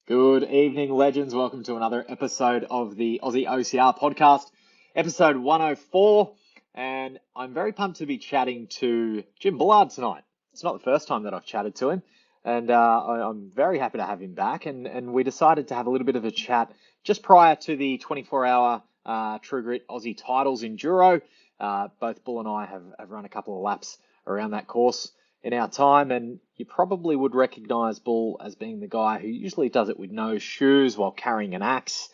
Good evening, legends. Welcome to another episode of the Aussie OCR podcast, episode 104. And I'm very pumped to be chatting to Jim Bullard tonight. It's not the first time that I've chatted to him, and I'm very happy to have him back. And we decided to have a little bit of a chat just prior to the 24-hour True Grit Aussie Titles Enduro. Both Bull and I have run a couple of laps around that course in our time, and you probably would recognize Bull as being the guy who usually does it with no shoes while carrying an axe.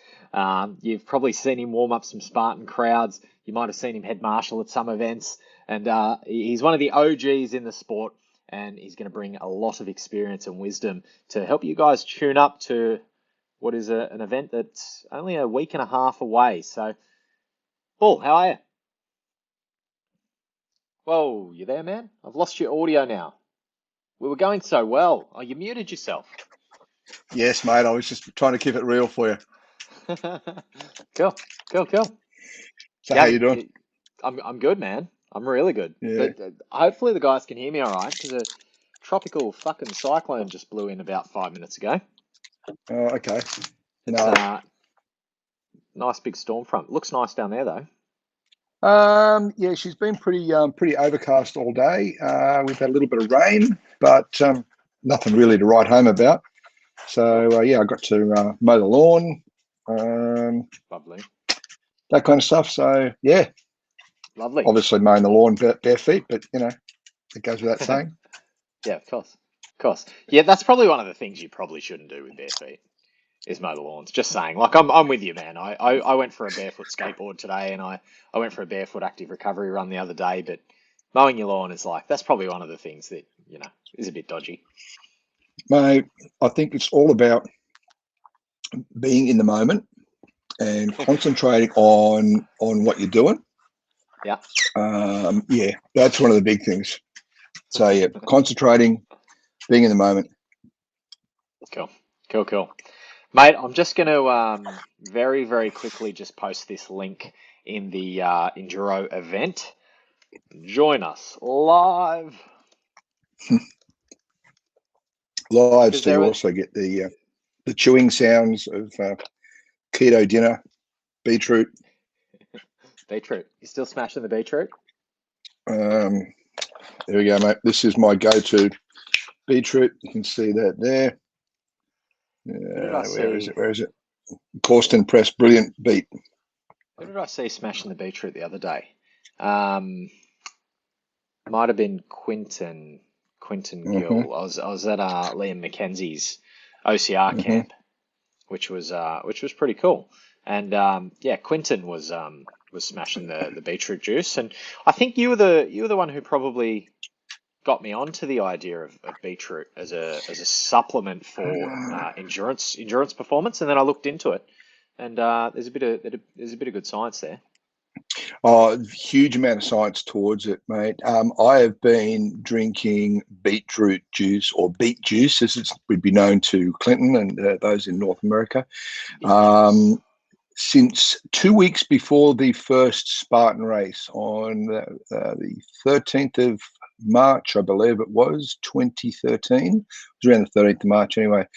You've probably seen him warm up some Spartan crowds. You might have seen him head marshal at some events, and he's one of the OGs in the sport, and he's going to bring a lot of experience and wisdom to help you guys tune up to what is an event that's only a week and a half away. So, Bull, how are you? Whoa, you there, man? I've lost your audio now. We were going so well. Oh, you muted yourself. Yes, mate. I was just trying to keep it real for you. Cool. So how you doing? I'm good, man. I'm really good. Yeah. But hopefully the guys can hear me all right, because a tropical fucking cyclone just blew in about 5 minutes ago. Oh, okay. Nice big storm front. Looks nice down there though. Yeah, she's been pretty overcast all day. We've had a little bit of rain, but nothing really to write home about. So yeah, I got to mow the lawn, Lovely. that kind of stuff. So yeah, Lovely. obviously mowing the lawn bare feet, but you know, it goes without saying. Yeah, of course. Yeah, that's probably one of the things you probably shouldn't do with bare feet, is mow the lawns. Just saying. Like, I'm with you, man. I went for a barefoot skateboard today, and I went for a barefoot active recovery run the other day, but mowing your lawn is like, that's probably one of the things that, is a bit dodgy. Mate, I think it's all about being in the moment and concentrating on what you're doing. Yeah. Yeah, that's one of the big things. So yeah, concentrating, being in the moment. Cool. Mate, I'm just going to very, very quickly just post this link in the Enduro event. Join us live. Live, so you also get the chewing sounds of keto dinner, beetroot. Beetroot. You still smashing the beetroot? There we go, mate. This is my go-to beetroot. You can see that there. Where is it? Corsten Press, brilliant beet. Who did I see smashing the beetroot the other day? Might have been Quinton Gill. I was at Liam McKenzie's OCR camp, which was pretty cool. And yeah, Quinton was smashing the beetroot juice, and I think you were the one who probably got me onto the idea of beetroot as a supplement for endurance performance, and then I looked into it, and there's a bit of good science there. Oh, huge amount of science towards it, mate. I have been drinking beetroot juice, or beet juice, as it would be known to Clinton and those in North America, since 2 weeks before the first Spartan race on the 13th of March, I believe it was, 2013. It was around the 13th of March anyway.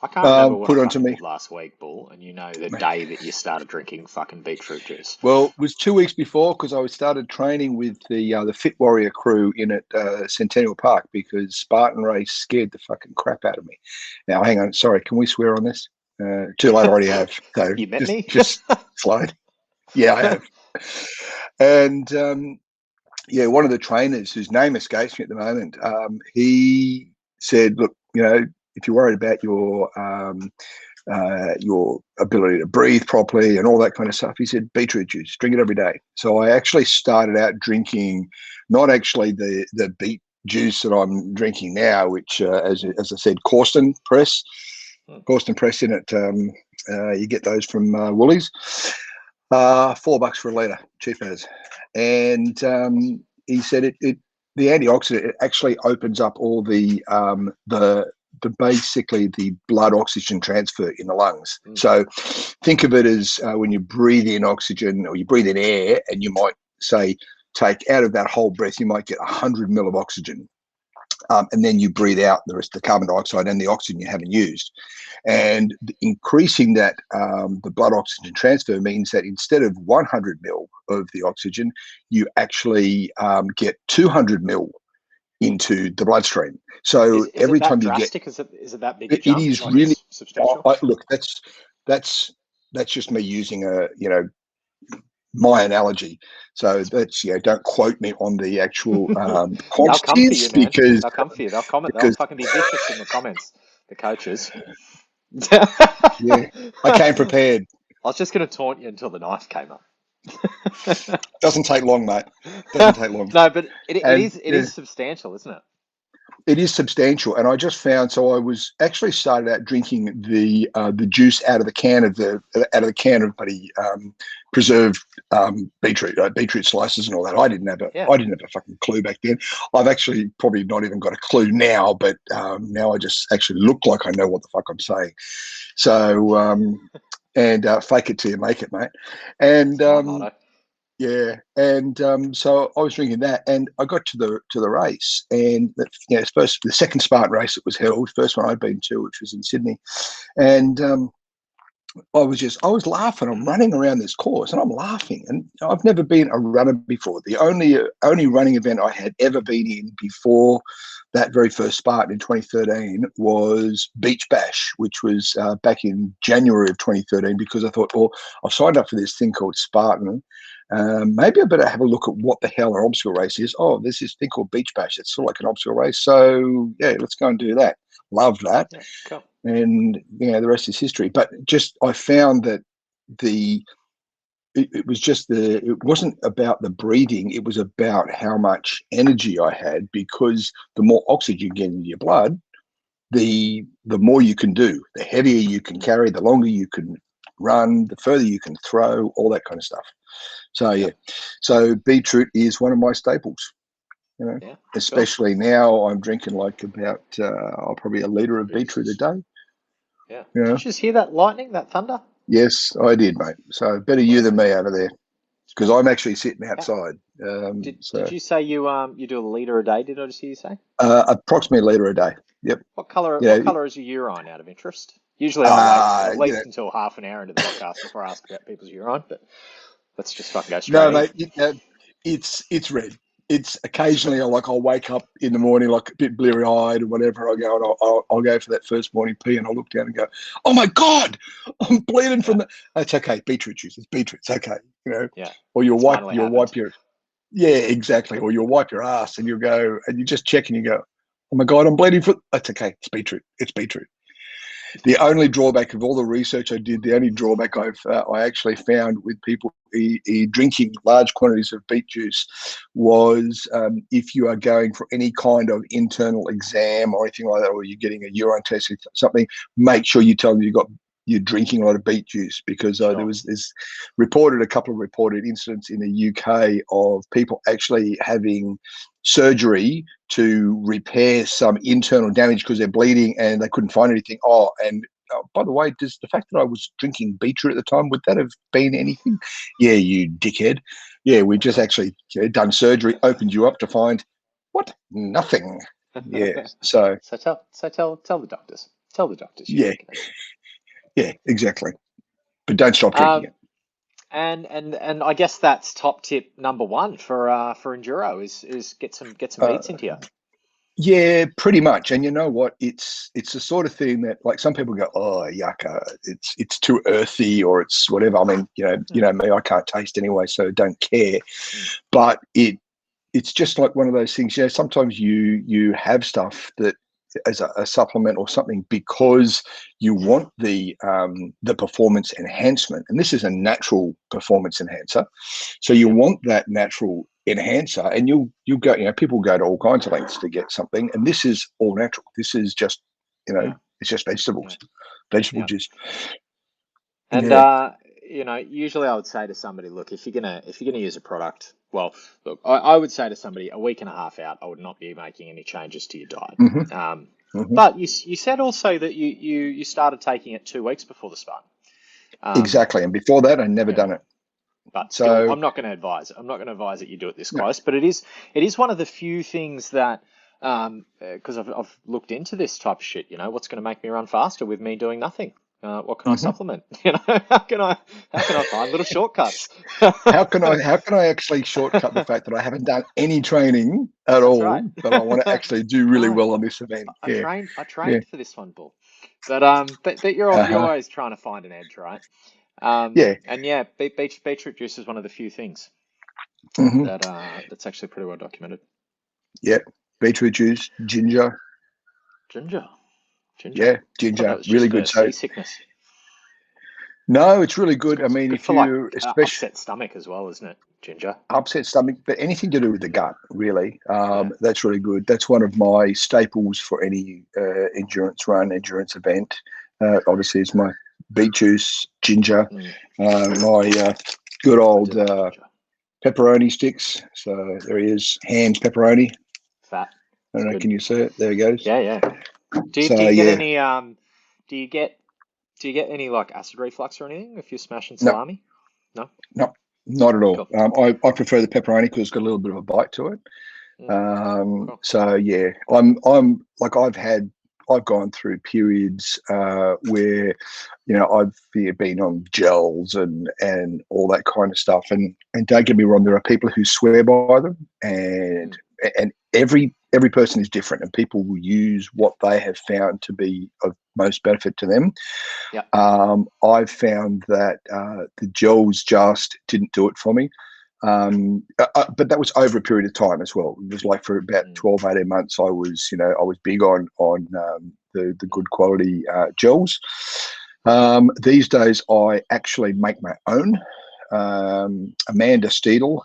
I can't remember what put I onto me last week, Bull, and you know the day that you started drinking fucking beetroot juice. Well, it was 2 weeks before, because I started training with the Fit Warrior crew in at Centennial Park, because Spartan race scared the fucking crap out of me. Now, hang on, sorry, can we swear on this? Too late, I already have. So you met me? Just slide. Yeah, I have. And yeah, one of the trainers, whose name escapes me at the moment, he said, look, you know, if you're worried about your ability to breathe properly and all that kind of stuff, he said, beetroot juice, drink it every day. So I actually started out drinking, not actually the beet juice that I'm drinking now, which, as I said, Corsten Press in it. You get those from Woolies. $4 for a litre, cheap as. And he said the antioxidant, it actually opens up all the basically the blood oxygen transfer in the lungs. So think of it as when you breathe in oxygen, or you breathe in air, and you might say take out of that whole breath, you might get 100 ml of oxygen. and then you breathe out the rest of the carbon dioxide and the oxygen you haven't used. And increasing that, the blood oxygen transfer means that instead of 100 mil of the oxygen, you actually get 200 mil into the bloodstream. So Is every it that time you get, drastic? Is it that big a it jump? is Like really. it's substantial? Look, that's just me using my analogy. So that's, don't quote me on the actual They'll come for you, quantities, man. because They'll come for you. They'll comment. They'll because fucking be vicious in the comments. The coaches. yeah, I came prepared. I was just going to taunt you until the knife came up. Doesn't take long, mate. Doesn't take long. No, but And it is substantial, isn't it? it is substantial. And I just found, so I was actually started out drinking the juice out of the can of bloody preserved beetroot slices and all that. I didn't have Yeah. a fucking clue back then. I've actually probably not even got a clue now, but now I just actually look like I know what the fuck I'm saying. So and fake it till you make it, mate. And My motto. yeah, and so I was drinking that, and I got to the race, and the second Spartan race that was held, first one I'd been to, which was in Sydney, and I was laughing. I'm running around this course, and I'm laughing, and I've never been a runner before. The only running event I had ever been in before that very first Spartan in 2013 was Beach Bash, which was back in January of 2013, because I thought, well, I've signed up for this thing called Spartan. Maybe I better have a look at what the hell an obstacle race is. Oh, there's this thing called Beach Bash. It's sort of like an obstacle race. So yeah, let's go and do that. Love that. Yeah, cool. And the rest is history. But just I found that it wasn't about the breathing. It was about how much energy I had, because the more oxygen you get into your blood, the more you can do, the heavier you can carry, the longer you can run, the further you can throw, all that kind of stuff. So yeah, so beetroot is one of my staples. Yeah, especially cool. now I'm drinking like about probably a litre of beetroot a day. Yeah. You Did know? you just hear that lightning, that thunder? Yes, I did, mate. So better you than me over there, because I'm actually sitting Yeah. outside. Did you say you do a litre a day? Did I just hear you say? Approximately a litre a day. Yep. What color? What Yeah. color is your urine? Out of interest. Usually I wait at You know, least until half an hour into the podcast before I ask about people's urine, but let's just fucking go no, straight in. mate. It's red. It's occasionally I'll wake up in the morning like a bit bleary eyed or whatever. I go and I'll go for that first morning pee, and I'll look down and go, oh my god, I'm bleeding from the. It's okay, beetroot juice. It's beetroot. It's okay, Yeah. Or It's finally you'll happened. wipe your. Yeah, exactly. Or you'll wipe your ass and you'll go and you just check and you go, oh my god, I'm bleeding for. That's okay. It's beetroot. It's beetroot. The only drawback of all the research I did, the only drawback I actually found with people drinking large quantities of beet juice was, if you are going for any kind of internal exam or anything like that, or you're getting a urine test or something, make sure you tell them you're drinking a lot of beet juice, because Sure. there was a couple of reported incidents in the UK of people actually having surgery to repair some internal damage because they're bleeding and they couldn't find anything. Oh, and by the way, does the fact that I was drinking beetroot at the time, would that have been anything? Yeah, you dickhead. Yeah, we just actually done surgery, opened you up to find what? Nothing. Yeah. So tell the doctors. Tell the doctors you're yeah, drinking it. yeah, exactly. But don't stop drinking it. And I guess that's top tip number one for enduro is get some beats into you. Yeah, pretty much. And you know what? It's the sort of thing that, like, some people go, oh yucca, it's too earthy or it's whatever. I mean, you know me, I can't taste anyway, so don't care. But it's just like one of those things. Sometimes you have stuff that as a supplement or something because you want the performance enhancement, and this is a natural performance enhancer. So you want that natural enhancer, and you'll go. People go to all kinds of lengths to get something, and this is all natural. This is just it's just vegetables, vegetable Yeah. juice. And Yeah. usually I would say to somebody, look, if you're gonna use a product, well, look, I would say to somebody a week and a half out, I would not be making any changes to your diet. But you said also that you started taking it 2 weeks before the Spartan. Exactly, and before that, I never done it. But So still, I'm not going to advise. I'm not going to advise that you do it this close. But it is one of the few things that Because I've looked into this type of shit. What's going to make me run faster with me doing nothing? What can I Mm-hmm. supplement? How can I find little shortcuts? How can I actually shortcut the fact that I haven't done any training at That's right. all, but I want to actually do really No, well on this event? I Yeah, trained. I yeah, trained for this one, Bull. But you're uh-huh. always trying to find an edge, right? Yeah. And yeah, beetroot juice is one of the few things Hmm. that's actually pretty well documented. Yeah. Beetroot juice, ginger. Ginger, ginger. Yeah, I thought that ginger, was really just good. for So seasickness. no, it's really good. I It's mean, good if for like you, especially upset stomach as well, isn't it? Ginger. upset stomach, but anything to do with the gut, really, Yeah. that's really good. That's one of my staples for any endurance run, endurance event. Obviously, it's my beet juice, ginger, Mm, my good I old do like ginger. pepperoni sticks. So there he is, Ham's pepperoni. Fat. I It's don't know, good. can you see it? There he goes. Yeah, yeah. Do So you get yeah, any do you get any like acid reflux or anything if you're smashing no, salami? No? no, not at all. Cool. I prefer the pepperoni because it's got a little bit of a bite to it. Mm, cool. So yeah, I'm like I've gone through periods where I've been on gels and all that kind of stuff, and don't get me wrong, there are people who swear by them, and Mm, every person is different, and people will use what they have found to be of most benefit to them. yeah. I've found that the gels just didn't do it for me. But that was over a period of time as well. It was like for about Mm, 12, 18 months, I was big on the mm, good quality gels. These days, I actually make my own. Amanda Steedle,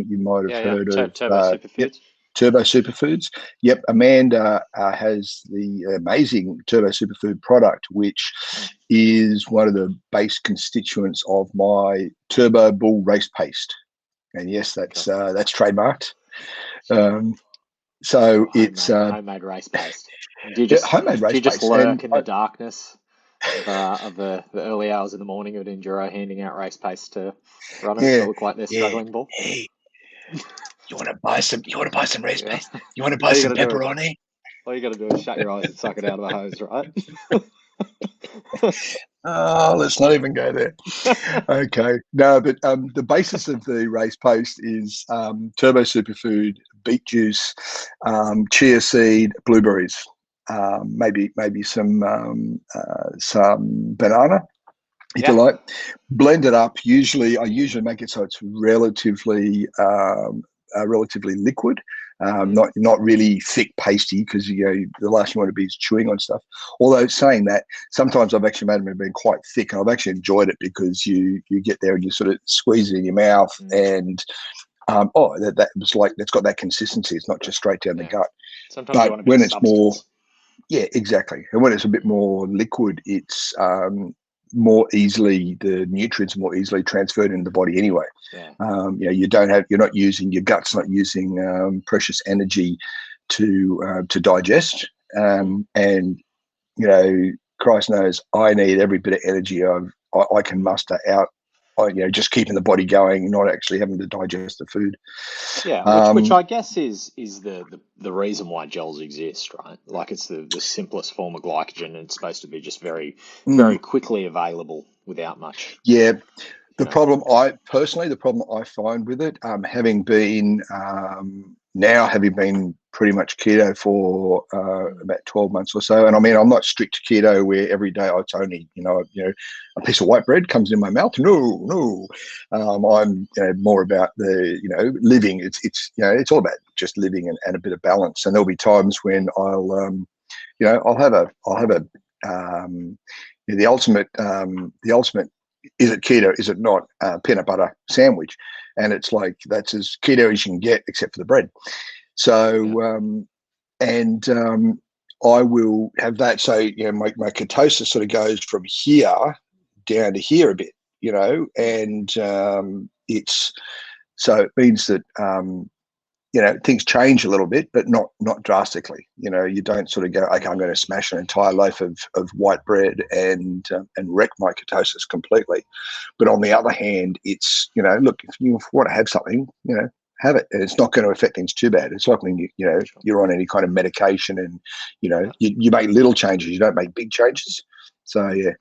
you might have yeah, yeah. heard of. Turbo Yep, superfoods. Turbo Superfoods. Yep, Amanda has the amazing Turbo Superfood product, which Mm, is one of the base constituents of my Turbo Bull race paste. And yes, cool. that's trademarked. Um, so it's Homemade race paste. homemade Do race you just paste, and lurk in the darkness of the early hours in the morning of Enduro handing out race paste to runners that yeah, look like they're yeah. struggling, Bull? Hey, you want to buy some? You want to buy some race Yeah. paste? You want to buy All you some gotta do pepperoni? all you gotta do is shut your eyes and suck it out of a hose, right? Oh, let's not even go there. Okay, no, but the basis of the race paste is turbo superfood, beet juice, chia seed, blueberries, maybe some banana if you Yeah. like. Blend it up. I usually make it so it's relatively liquid, Mm, not really thick pasty, because the last thing you want to be is chewing on stuff. Although saying that, sometimes I've actually made them been quite thick, and I've actually enjoyed it because you get there and you sort of squeeze it in your mouth, mm, and that was like that's got that consistency. It's not just straight down the yeah. gut. Sometimes you But want a bit when of it's more, substance. yeah, exactly. And when it's a bit Mm, more liquid, it's more easily the nutrients are more easily transferred into the body anyway. yeah. You're not using your gut's not using precious energy to digest. Mm, And Christ knows I need every bit of energy I can muster out. Just keeping the body going, not actually having to digest the food. yeah, which Um, I guess is the reason why gels exist, right? Like it's the simplest form of glycogen and it's supposed to be just very, very mm, quickly available without much, yeah, you the know. problem I find with it, having been having been pretty much keto for Mm, about 12 months or so, and I mean I'm not strict keto where every day it's only a piece of white bread comes in my mouth. No, no, I'm more about the living. It's all about just living and a bit of balance. And there'll be times when I'll have a um, the ultimate is it keto, is it not, peanut butter sandwich, and it's like that's as keto as you can get except for the bread. yeah. So and I will have that. So my ketosis sort of goes from here down to here a bit, Mm, and it's so it means that things change a little bit, but not drastically. You don't sort of go, okay, I'm going to smash an entire loaf of white bread and wreck my ketosis completely. But on the mm, other hand, it's look, if you want to have something, have it, and it's not going to affect things too bad. It's like when you're on any kind of medication, and you make little changes, you don't make big changes. So yeah.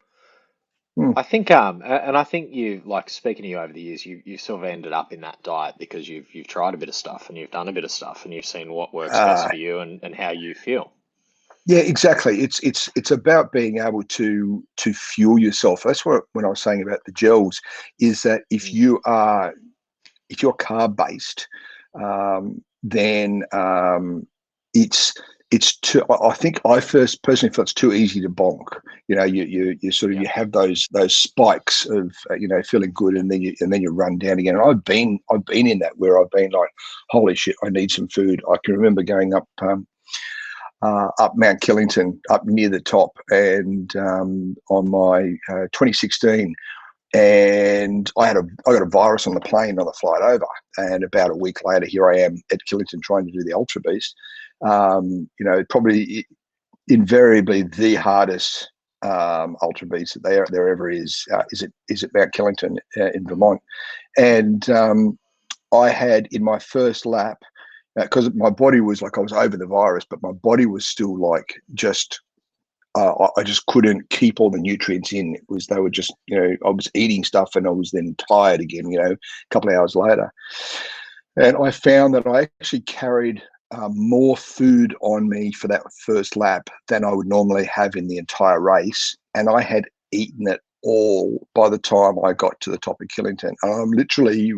I think, and I think you, like, speaking to you over the years, you sort of ended up in that diet because you've tried a bit of stuff and you've done a bit of stuff and you've seen what works best Uh, for you and how you feel. yeah, exactly. It's about being able to fuel yourself. That's what when I was saying about the gels, is that if Mm. you're carb based, then it's too. I think I first personally feel it's too easy to bonk. You sort of Yeah. you have those spikes of feeling good, and then you run down again. And I've been in that where I've been like, holy shit, I need some food. I can remember going up Mount Killington, up near the top, and on my 2016. And I got a virus on the plane on the flight over, and about a week later, here I am at Killington trying to do the Ultra Beast. Probably invariably the hardest Ultra Beast that there ever is at Mount Killington in Vermont. And I had in my first lap, because my body was like, I was over the virus, but my body was still like just I just couldn't keep all the nutrients in. They were just, I was eating stuff and I was then tired again, a couple of hours later. And I found that I actually carried more food on me for that first lap than I would normally have in the entire race. And I had eaten it all by the time I got to the top of Killington. And I'm literally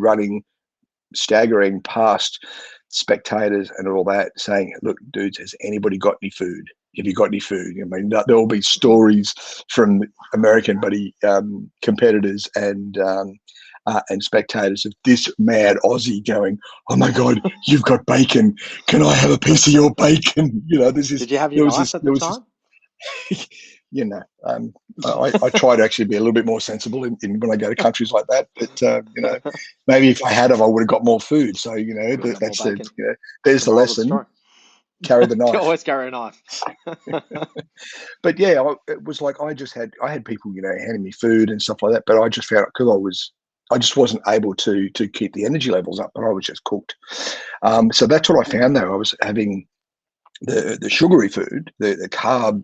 staggering past spectators and all that, saying, look, dudes, has anybody got any food? Have you got any food? I mean, there will be stories from American competitors and spectators of this mad Aussie going, oh my God, you've got bacon. Can I have a piece of your bacon? Did you have your knife at the time? I try to actually be a little bit more sensible in when I go to countries like that. But maybe if I had them, I would have got more food. So that's there's the lesson. Carry the knife. Always carry a knife. But yeah, it was like I had people handing me food and stuff like that. But I just found it because I just wasn't able to keep the energy levels up, but I was just cooked. So that's what I found though. I was having the sugary food, the carb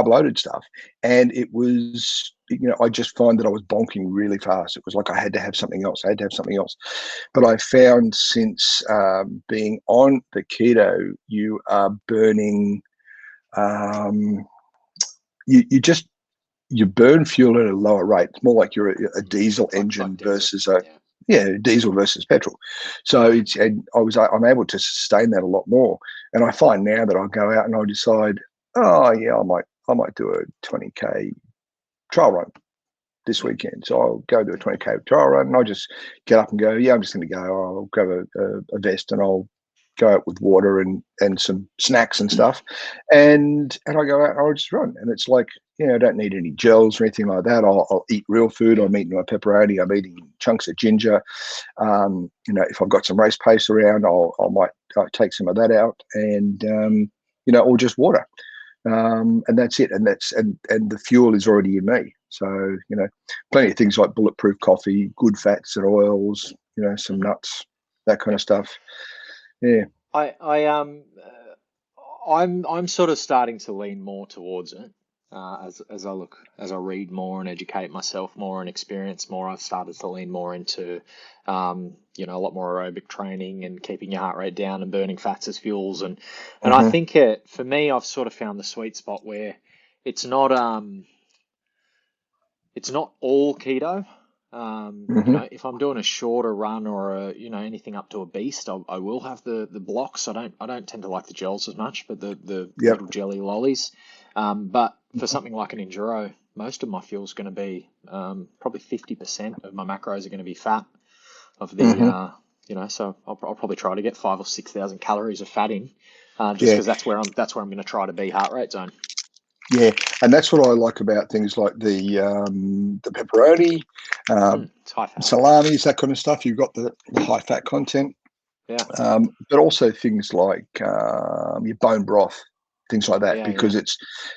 loaded stuff, and it was I just find that I was bonking really fast. It was like I had to have something else. But I found since being on the keto, you are burning. You burn fuel at a lower rate. It's more like you're a diesel engine versus diesel versus petrol. So I'm able to sustain that a lot more. And I find now that I'll go out and I'll decide, oh yeah, I might do a 20K trail run this weekend. So I'll go do a 20K trail run and I'll just get up and go, yeah, I'm just going to go. I'll grab a vest and I'll go out with water and some snacks and stuff. And I go out and I'll just run. And it's like, I don't need any gels or anything like that. I'll eat real food. I'm eating my pepperoni. I'm eating chunks of ginger. If I've got some race pace around, I might take some of that out and, or just water. And that's it. And the fuel is already in me. So, plenty of things like bulletproof coffee, good fats and oils, some nuts, that kind of stuff. Yeah. I'm sort of starting to lean more towards it as I read more and educate myself more and experience more. I've started to lean more into a lot more aerobic training and keeping your heart rate down and burning fats as fuels and I think for me I've sort of found the sweet spot where it's not all keto. If I'm doing a shorter run or anything up to a beast, I will have the blocks. I don't tend to like the gels as much, but the little jelly lollies. But for something like an enduro, most of my fuel is going to be probably 50% of my macros are going to be fat of the so I'll probably try to get 5,000 or 6,000 calories of fat in, just because that's where I'm going to try to be heart rate zone. Yeah, and that's what I like about things like the pepperoni, salamis, that kind of stuff. You've got the high fat content, but also things like your bone broth, things like that, because it's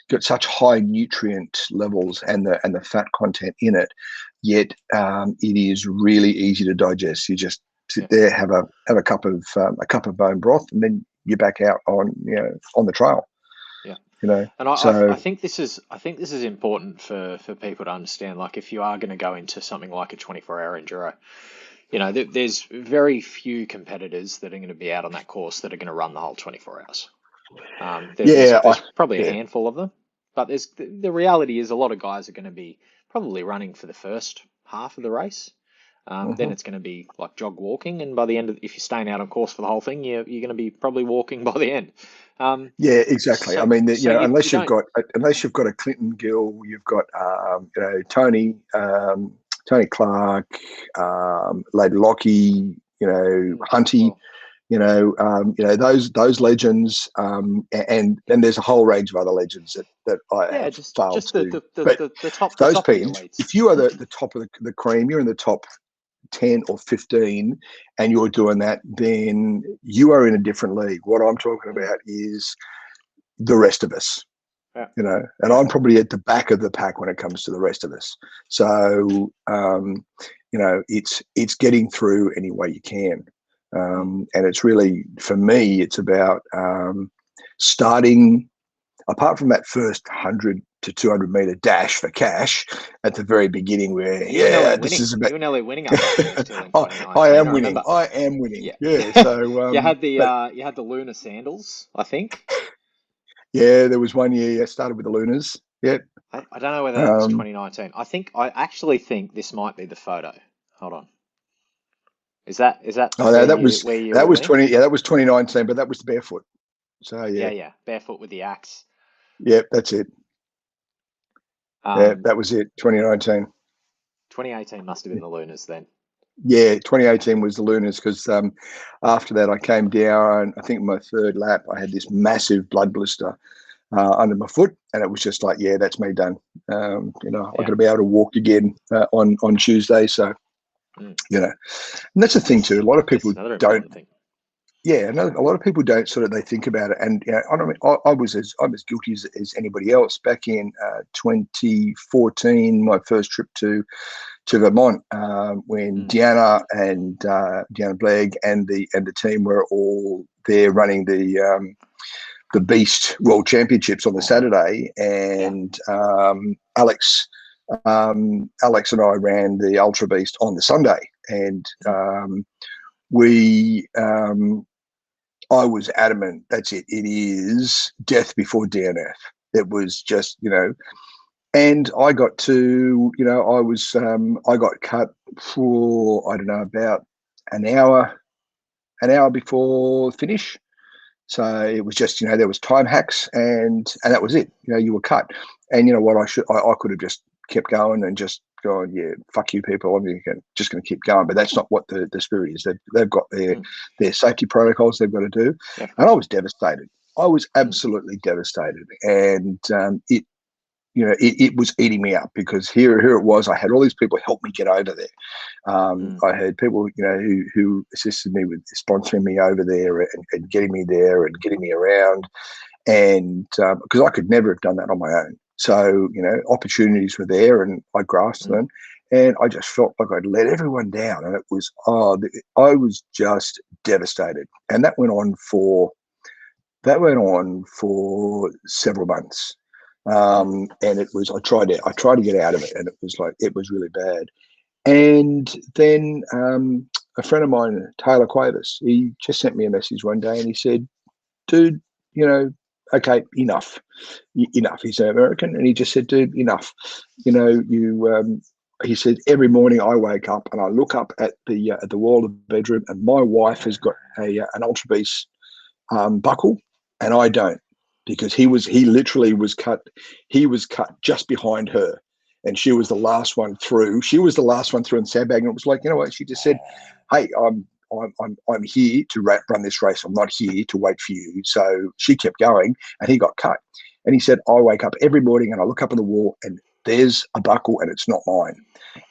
got such high nutrient levels and the fat content in it. Yet it is really easy to digest. You just sit there, have a cup of bone broth, and then you're back out on the trail. Yeah. And I think this is important for people to understand. Like, if you are going to go into something like a 24-hour enduro, there's very few competitors that are going to be out on that course that are going to run the whole 24 hours. There's probably a handful of them, but the reality is a lot of guys are going to be probably running for the first half of the race. Then it's going to be like jog walking, and by the end if you're staying out on course for the whole thing, you're going to be probably walking by the end. Yeah, exactly. I mean, unless you've got a Clinton Gill, you've got Tony Clark, Lady Lockie, Hunty, those legends, and there's a whole range of other legends that I have failed to. The top. Those top people, if you are the top of the cream, you're in the top 10 or 15 and you're doing that, then you are in a different league. What I'm talking about is the rest of us, and I'm probably at the back of the pack when it comes to the rest of us. So, it's getting through any way you can. And it's really, for me, it's about starting, apart from that first 100 to 200 meter dash for cash at the very beginning, where this is about. You were nearly winning up there. I am winning. I am winning. Yeah. So you had the Lunar sandals, I think. Yeah, there was one year I started with the Lunars. Yep. I don't know whether that was 2019. I actually think this might be the photo. Hold on. Is that? Oh, no, that was 20. Yeah, that was 2019, but that was the barefoot. So yeah. Yeah, barefoot with the axe. Yep, that's it. Yeah, that was it. 2019. 2018 must have been the Lunars then. Yeah, 2018 was the Lunars, because after that I came down. I think my third lap I had this massive blood blister under my foot, and it was just like, yeah, that's me done. I'm going to be able to walk again on Tuesday. So, and that's the thing too. A lot of people don't. Yeah, a lot of people don't they think about it. And I was as guilty as anybody else. Back in 2014, my first trip to Vermont, when Deanna Blegg and the team were all there running the Beast World Championships on the Saturday, and Alex and I ran the Ultra Beast on the Sunday, and I was adamant, that's it. It is death before DNF. It was just, and I got to, I got cut for, I don't know, about an hour before finish. So it was just, there was time hacks, and that was it. You were cut. And you know what, I could have just kept going and just gone, yeah, fuck you people, I'm just going to keep going. But that's not what the spirit is. They've got their safety protocols they've got to do. Yeah. And I was devastated. I was absolutely devastated. And it was eating me up, because here it was. I had all these people help me get over there. I had people, who assisted me with sponsoring me over there and getting me there and getting me around. And because I could never have done that on my own. So, opportunities were there, and I grasped them, and I just felt like I'd let everyone down. And it was, I was just devastated. And that went on for several months. And it was, I tried to get out of it, and it was really bad. And then a friend of mine, Taylor Quavis, he just sent me a message one day, and he said, dude, okay, enough. He's an American, and he just said, dude, enough. He said, every morning I wake up and I look up at the wall of the bedroom, and my wife has got an Ultra Beast buckle, and I don't, because he literally was cut. He was cut just behind her, and she was the last one through. She was the last one through in sandbag, and it was like, what? She just said, hey, I'm here to run this race. I'm not here to wait for you. So she kept going, and he got cut. And he said, I wake up every morning and I look up on the wall, and there's a buckle, and it's not mine.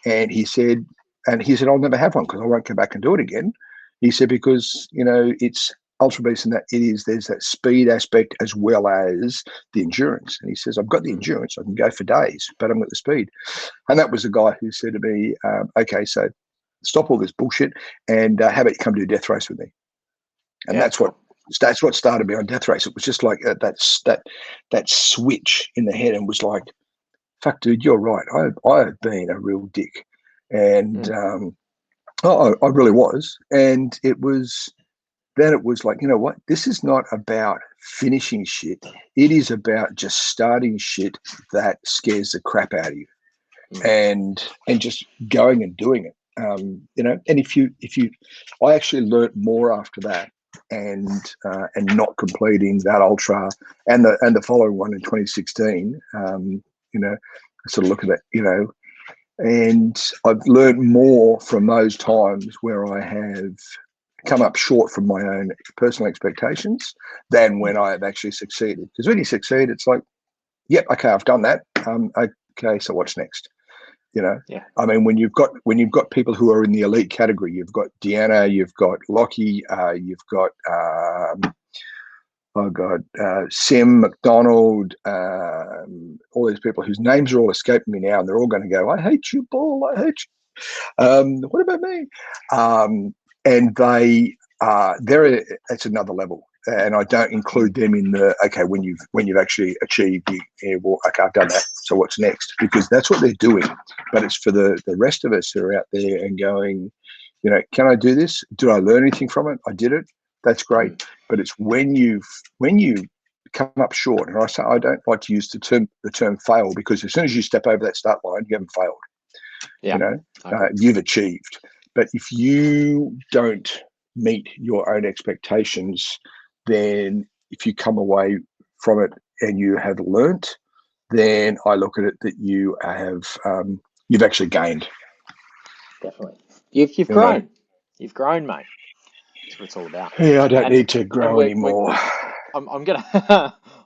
And he said, I'll never have one, because I won't come back and do it again. He said, because, it's Ultra Beast, and that there's that speed aspect as well as the endurance. And he says, I've got the endurance. I can go for days, but I'm got the speed. And that was the guy who said to me, okay, so stop all this bullshit, and how about you come do a death race with me? And Yeah, that's what started me on death race. It was just like that switch in the head, and was like, fuck, dude, you're right. I have been a real dick, and I really was. And it was like, you know what? This is not about finishing shit. It is about just starting shit that scares the crap out of you, and just going and doing it. You know, and if you, I actually learnt more after that, and not completing that ultra and the following one in 2016. You know, I sort of look at it, you know, and I've learned more from those times where I have come up short from my own personal expectations than when I have actually succeeded. Because when you succeed, it's like, yep, okay, I've done that. Okay, so what's next? You know, I mean, when you've got people who are in the elite category, you've got Deanna, you've got Lockie, you've got Sim McDonald, all these people whose names are all escaping me now, and they're all going to go, I hate you, Paul, I hate you. What about me? And it's another level, and I don't include them in the when you've actually achieved well, okay, I've done that, so what's next? Because that's what they're doing, but it's for the rest of us who are out there and going, you know, can I do this? Did I learn anything from it? I did it. That's great. But it's when you come up short, and I don't like to use the term fail, because as soon as you step over that start line, you haven't failed. You know, you've achieved. But if you don't meet your own expectations, then if you come away from it and you have learnt, then I look at it that you have you've actually gained. Definitely, you've grown. You've grown, mate. That's what it's all about. Yeah, I don't need to grow anymore. I'm gonna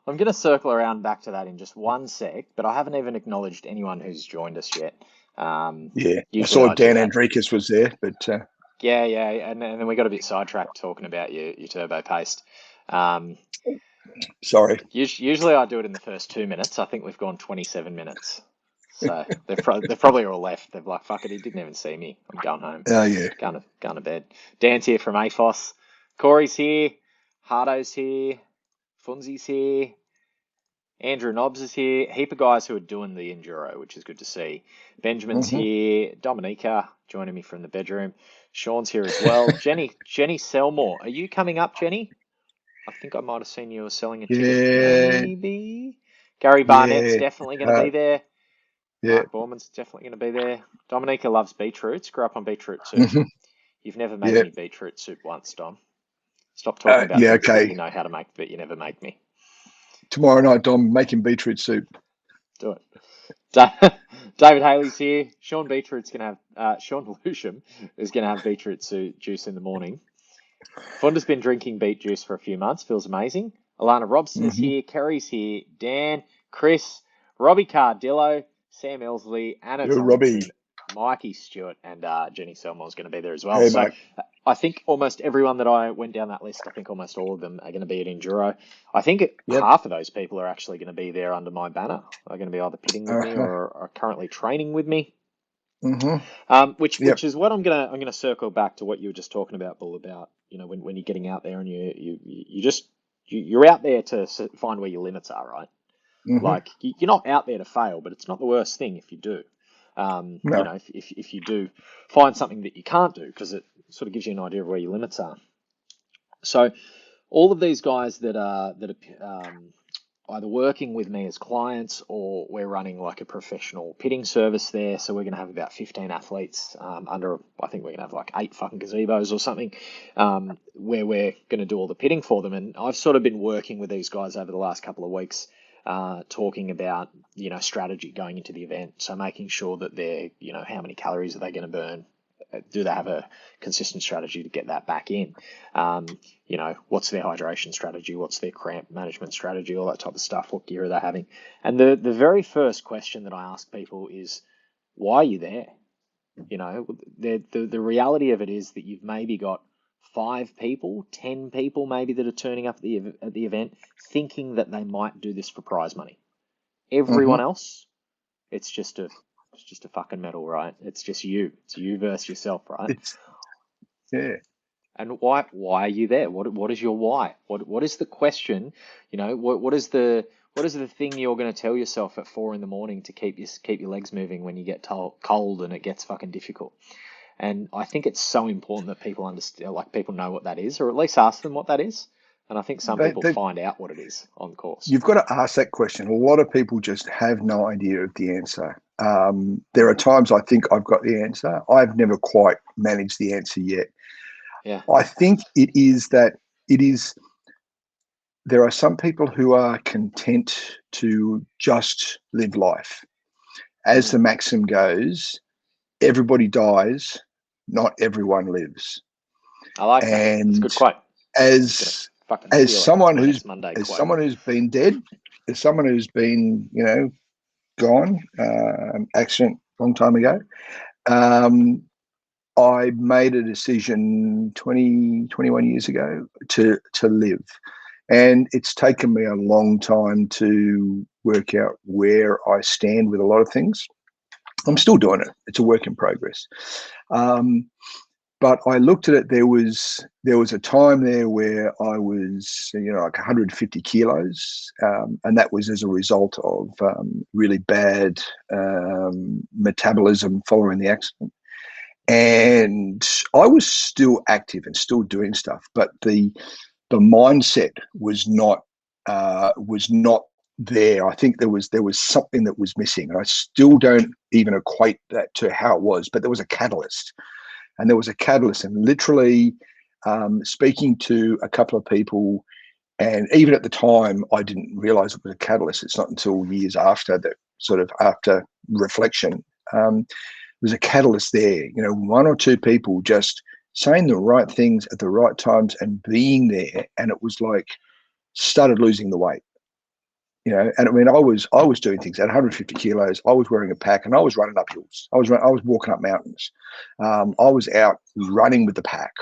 I'm gonna circle around back to that in just one sec, but I haven't even acknowledged anyone who's joined us yet. I saw Dan Andrikis was there, but and then we got a bit sidetracked talking about your turbo paste. Sorry. Usually I do it in the first 2 minutes. I think we've gone 27 minutes. So they're probably all left. They're like, fuck it, he didn't even see me. I'm going home. Oh, yeah. Going to bed. Dan's here from AFOS. Corey's here. Hardo's here. Funzy's here. Andrew Nobbs is here. Heap of guys who are doing the Enduro, which is good to see. Benjamin's here. Dominica joining me from the bedroom. Sean's here as well. Jenny Selmore. Are you coming up, Jenny? I think I might have seen you selling a ticket, maybe. Gary Barnett's definitely going to be there. Mark Borman's definitely going to be there. Dominica loves beetroots. Grew up on beetroot soup. You've never made me beetroot soup once, Dom. Stop talking about things that you know how to make, but you never make me. Tomorrow night, Dom, making beetroot soup. Do it. David Haley's here. Sean Beetroot's going to have Sean Lusham is going to have beetroot juice in the morning. Fonda's been drinking beet juice for a few months. Feels amazing. Alana Robson is here. Kerry's here. Dan, Chris, Robbie Cardillo, Sam Elsley, Anna Tomlinson, Mikey Stewart, and Jenny Selmore is going to be there as well. So I think almost everyone that I went down that list, I think almost all of them are going to be at Enduro. I think half of those people are actually going to be there under my banner. They're going to be either pitting with me or are currently training with me. Which is what I'm gonna circle back to what you were just talking about, Bull, about, you know, when you're getting out there and you're out there to find where your limits are, right? Like you're not out there to fail, but it's not the worst thing if you do. You know, if you do find something that you can't do, because it sort of gives you an idea of where your limits are. So all of these guys that are either working with me as clients, or we're running like a professional pitting service there. So we're going to have about 15 athletes under, I think we're going to have like 8 fucking gazebos or something, where we're going to do all the pitting for them. And I've sort of been working with these guys over the last couple of weeks, talking about, you know, strategy going into the event. So making sure that they're, you know, how many calories are they going to burn? Do they have a consistent strategy to get that back in? You know, what's their hydration strategy? What's their cramp management strategy? All that type of stuff. What gear are they having? And the very first question that I ask people is, why are you there? You know, the reality of it is that you've maybe got 5 people, 10 people maybe that are turning up at the event thinking that they might do this for prize money. Everyone else, it's just a It's just a fucking medal, right? It's just you. It's you versus yourself, right? It's yeah. And why are you there? What is your why? What is the question? You know, what is the thing you're going to tell yourself at 4 a.m. to keep your legs moving when you get cold and it gets fucking difficult? And I think it's so important that people understand, like people know what that is, or at least ask them what that is. And I think some people find out what it is on course. You've got to ask that question. A lot of people just have no idea of the answer. There are times I think I've got the answer. I've never quite managed the answer yet. Yeah. I think it is there are some people who are content to just live life. As the maxim goes, everybody dies, not everyone lives. I like that. It's a good quote. As someone who's been dead, as someone who's been, gone, accident long time ago, I made a decision 21 years ago to live. And it's taken me a long time to work out where I stand with a lot of things. I'm still doing it. It's a work in progress. But I looked at it. There was a time there where I was, like 150 kilos, and that was as a result of really bad metabolism following the accident. And I was still active and still doing stuff, but the mindset was not there. I think there was something that was missing, and I still don't even equate that to how it was. But there was a catalyst. And there was a catalyst, and literally speaking to a couple of people, and even at the time, I didn't realize it was a catalyst. It's not until years after that, sort of after reflection, there's a catalyst there. One or two people just saying the right things at the right times and being there, and it was like started losing the weight. And I mean, I was doing things at 150 kilos. I was wearing a pack and I was running up hills. I was walking up mountains. I was out running with the pack.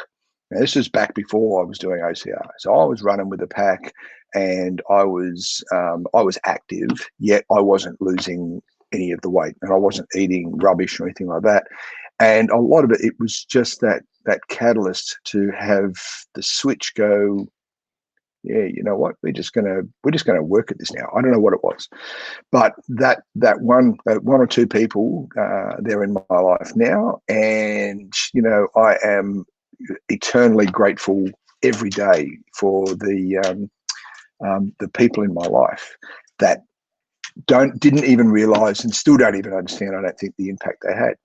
Now, this is back before I was doing OCR. So I was running with the pack, and I was active, yet I wasn't losing any of the weight, and I wasn't eating rubbish or anything like that. And a lot of it was just that catalyst to have the switch go. Yeah, you know what? We're just gonna work at this now. I don't know what it was, but that one or two people, they're in my life now, and I am eternally grateful every day for the people in my life that didn't even realize and still don't even understand, I don't think, the impact they had.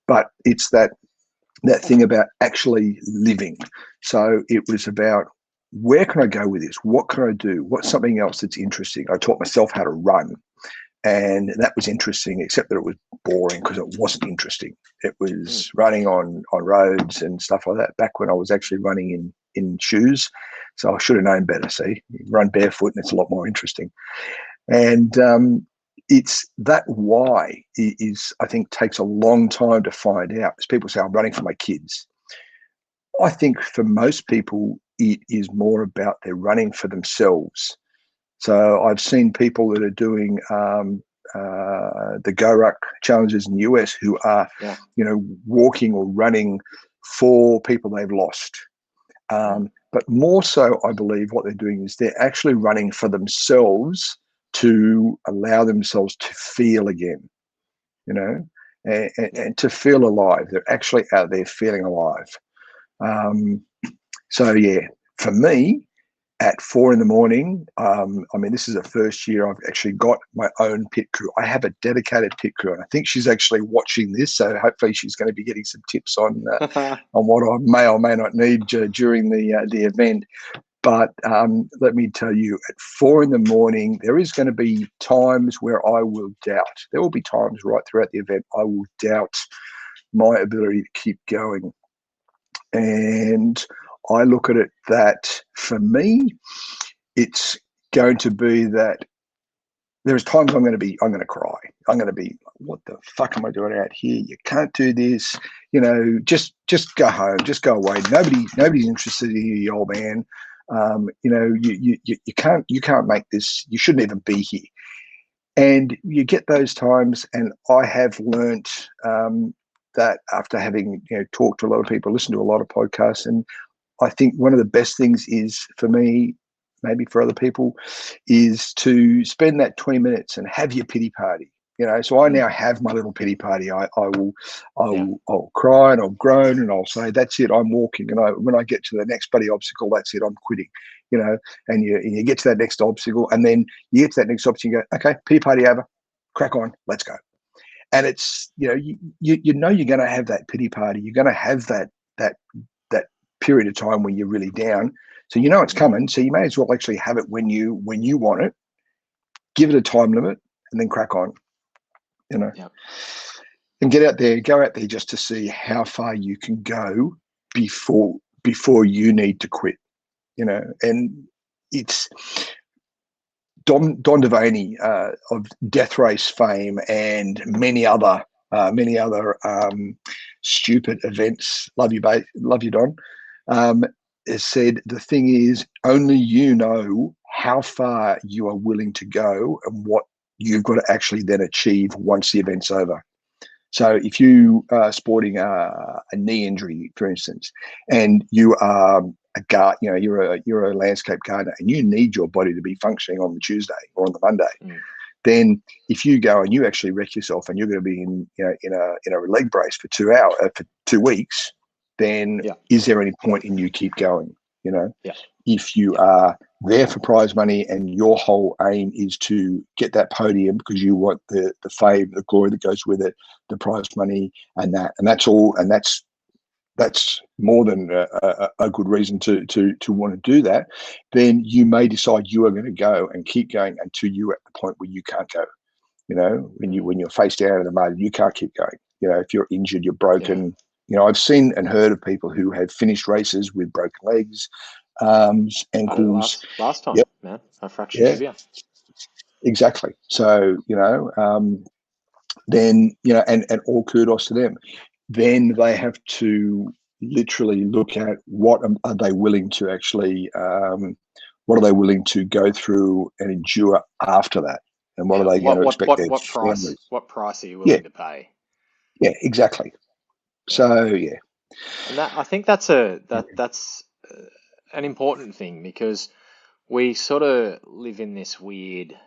But it's that thing about actually living. So it was about, where can I go with this? What can I do? What's something else that's interesting? I taught myself how to run, and that was interesting, except that it was boring because it wasn't interesting. It was running on roads and stuff like that back when I was actually running in shoes. So I should have known better. See, you run barefoot and it's a lot more interesting. And it's that why is, I think, takes a long time to find out. As people say, I'm running for my kids. I think for most people, it is more about they're running for themselves. So I've seen people that are doing the Go-Ruck challenges in the US who are, walking or running for people they've lost. But more so, I believe what they're doing is they're actually running for themselves to allow themselves to feel again, and to feel alive. They're actually out there feeling alive. So yeah, for me, at 4 a.m, I mean, this is the first year I've actually got my own pit crew. I have a dedicated pit crew, and I think she's actually watching this, so hopefully she's going to be getting some tips on what I may or may not need during the event. But let me tell you, at 4 a.m, there is going to be times where I will doubt. There will be times right throughout the event I will doubt my ability to keep going. And I look at it that, for me, it's going to be that there's times I'm going to cry. I'm going to be, what the fuck am I doing out here? You can't do this. Just go home. Just go away. Nobody's interested in you, old man. You can't make this. You shouldn't even be here. And you get those times, and I have learnt that after having talked to a lot of people, listened to a lot of podcasts, and I think one of the best things is for me, maybe for other people, is to spend that 20 minutes and have your pity party. So I now have my little pity party. I'll cry and I'll groan and I'll say, that's it, I'm walking. And when I get to the next bloody obstacle, that's it, I'm quitting. And you get to that next obstacle, and then you get to that next obstacle, you go, okay, pity party over, crack on, let's go. And it's you're going to have that pity party. You're going to have that period of time where you're really down. So it's coming. So you may as well actually have it when you want it. Give it a time limit, and then crack on. And go out there just to see how far you can go before you need to quit. And it's Don Devaney of Death Race fame and many other stupid events. Love you, Don. Has said the thing is, only you know how far you are willing to go and what you've got to actually then achieve once the event's over. So if you are sporting a knee injury, for instance, and you are you're a landscape gardener, and you need your body to be functioning on the Tuesday or on the Monday, then if you go and you actually wreck yourself and you're going to be in a leg brace for 2 hours for 2 weeks, then is there any point in you keep going? If you are there for prize money and your whole aim is to get that podium because you want the fame, the glory that goes with it, the prize money, and that's all, and that's more than a good reason to want to do that, then you may decide you are going to go and keep going until you're at the point where you can't go. When you're face down in the mud, you can't keep going. If you're injured, you're broken. I've seen and heard of people who have finished races with broken legs, arms, ankles. Last time, man, I fractured tibia. Exactly. So then and all kudos to them. Then they have to literally look at what are they willing to actually what are they willing to go through and endure after that, and what are they going to expect their families? What price are you willing to pay? Yeah, exactly. So and that, I think that's an important thing, because we sort of live in this weird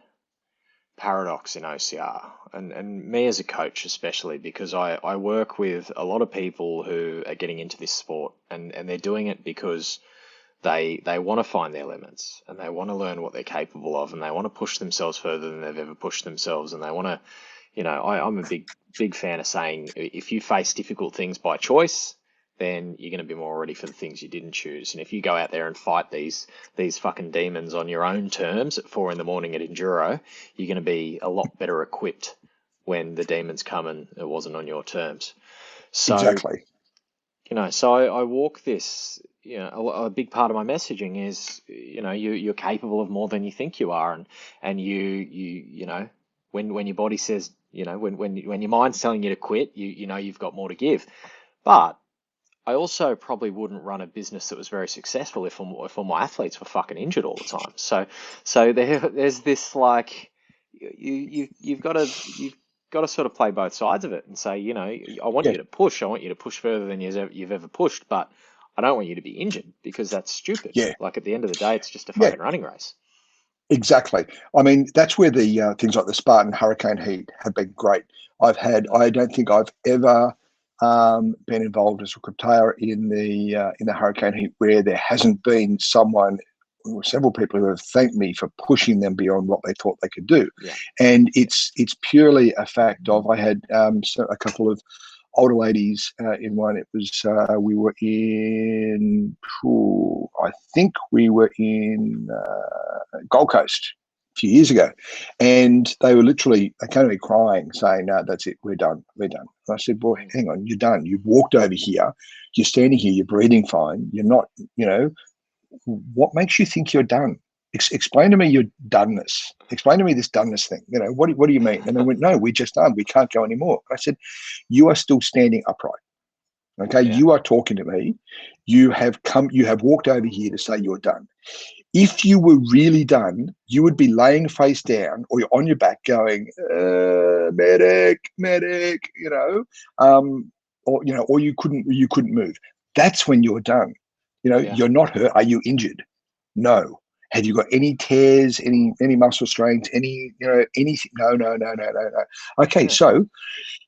paradox in OCR, and me as a coach especially, because I work with a lot of people who are getting into this sport, and they're doing it because they want to find their limits, and they want to learn what they're capable of, and they want to push themselves further than they've ever pushed themselves, and they want to, I'm a big fan of saying, if you face difficult things by choice, then you're going to be more ready for the things you didn't choose. And if you go out there and fight these fucking demons on your own terms at 4 a.m. at Enduro, you're going to be a lot better equipped when the demons come and it wasn't on your terms. So, exactly. So I walk this, a big part of my messaging is, you're capable of more than you think you are. And you when your body says, when your mind's telling you to quit, you've got more to give. But I also probably wouldn't run a business that was very successful if all my athletes were fucking injured all the time. So there's this, like, you've got to sort of play both sides of it and say, I want you to push. I want you to push further than you've ever pushed, but I don't want you to be injured, because that's stupid. Yeah. Like, at the end of the day, it's just a fucking running race. Exactly. I mean, that's where the things like the Spartan Hurricane Heat have been great. I don't think I've ever been involved as a group player in the Hurricane Heat where there hasn't been someone or several people who have thanked me for pushing them beyond what they thought they could do. Yeah. And it's purely a fact of, I had a couple of older ladies in one. It was we were in I think we were in Gold Coast a few years ago, and they were literally, they came to me crying saying, no, that's it, we're done. And I said, well, hang on, you're done. You've walked over here, you're standing here, you're breathing fine, you're not, what makes you think you're done? Explain to me your doneness. Explain to me this doneness thing. What do you mean? And they went, no, we're just done. We can't go anymore. I said, you are still standing upright. Okay. Yeah. You are talking to me. You have walked over here to say you're done. If you were really done, you would be laying face down or you're on your back going, medic, medic, or you couldn't move. That's when you're done. You're not hurt. Are you injured? No. Have you got any tears, any muscle strains, anything? No, no, no, no, no, no. Okay, so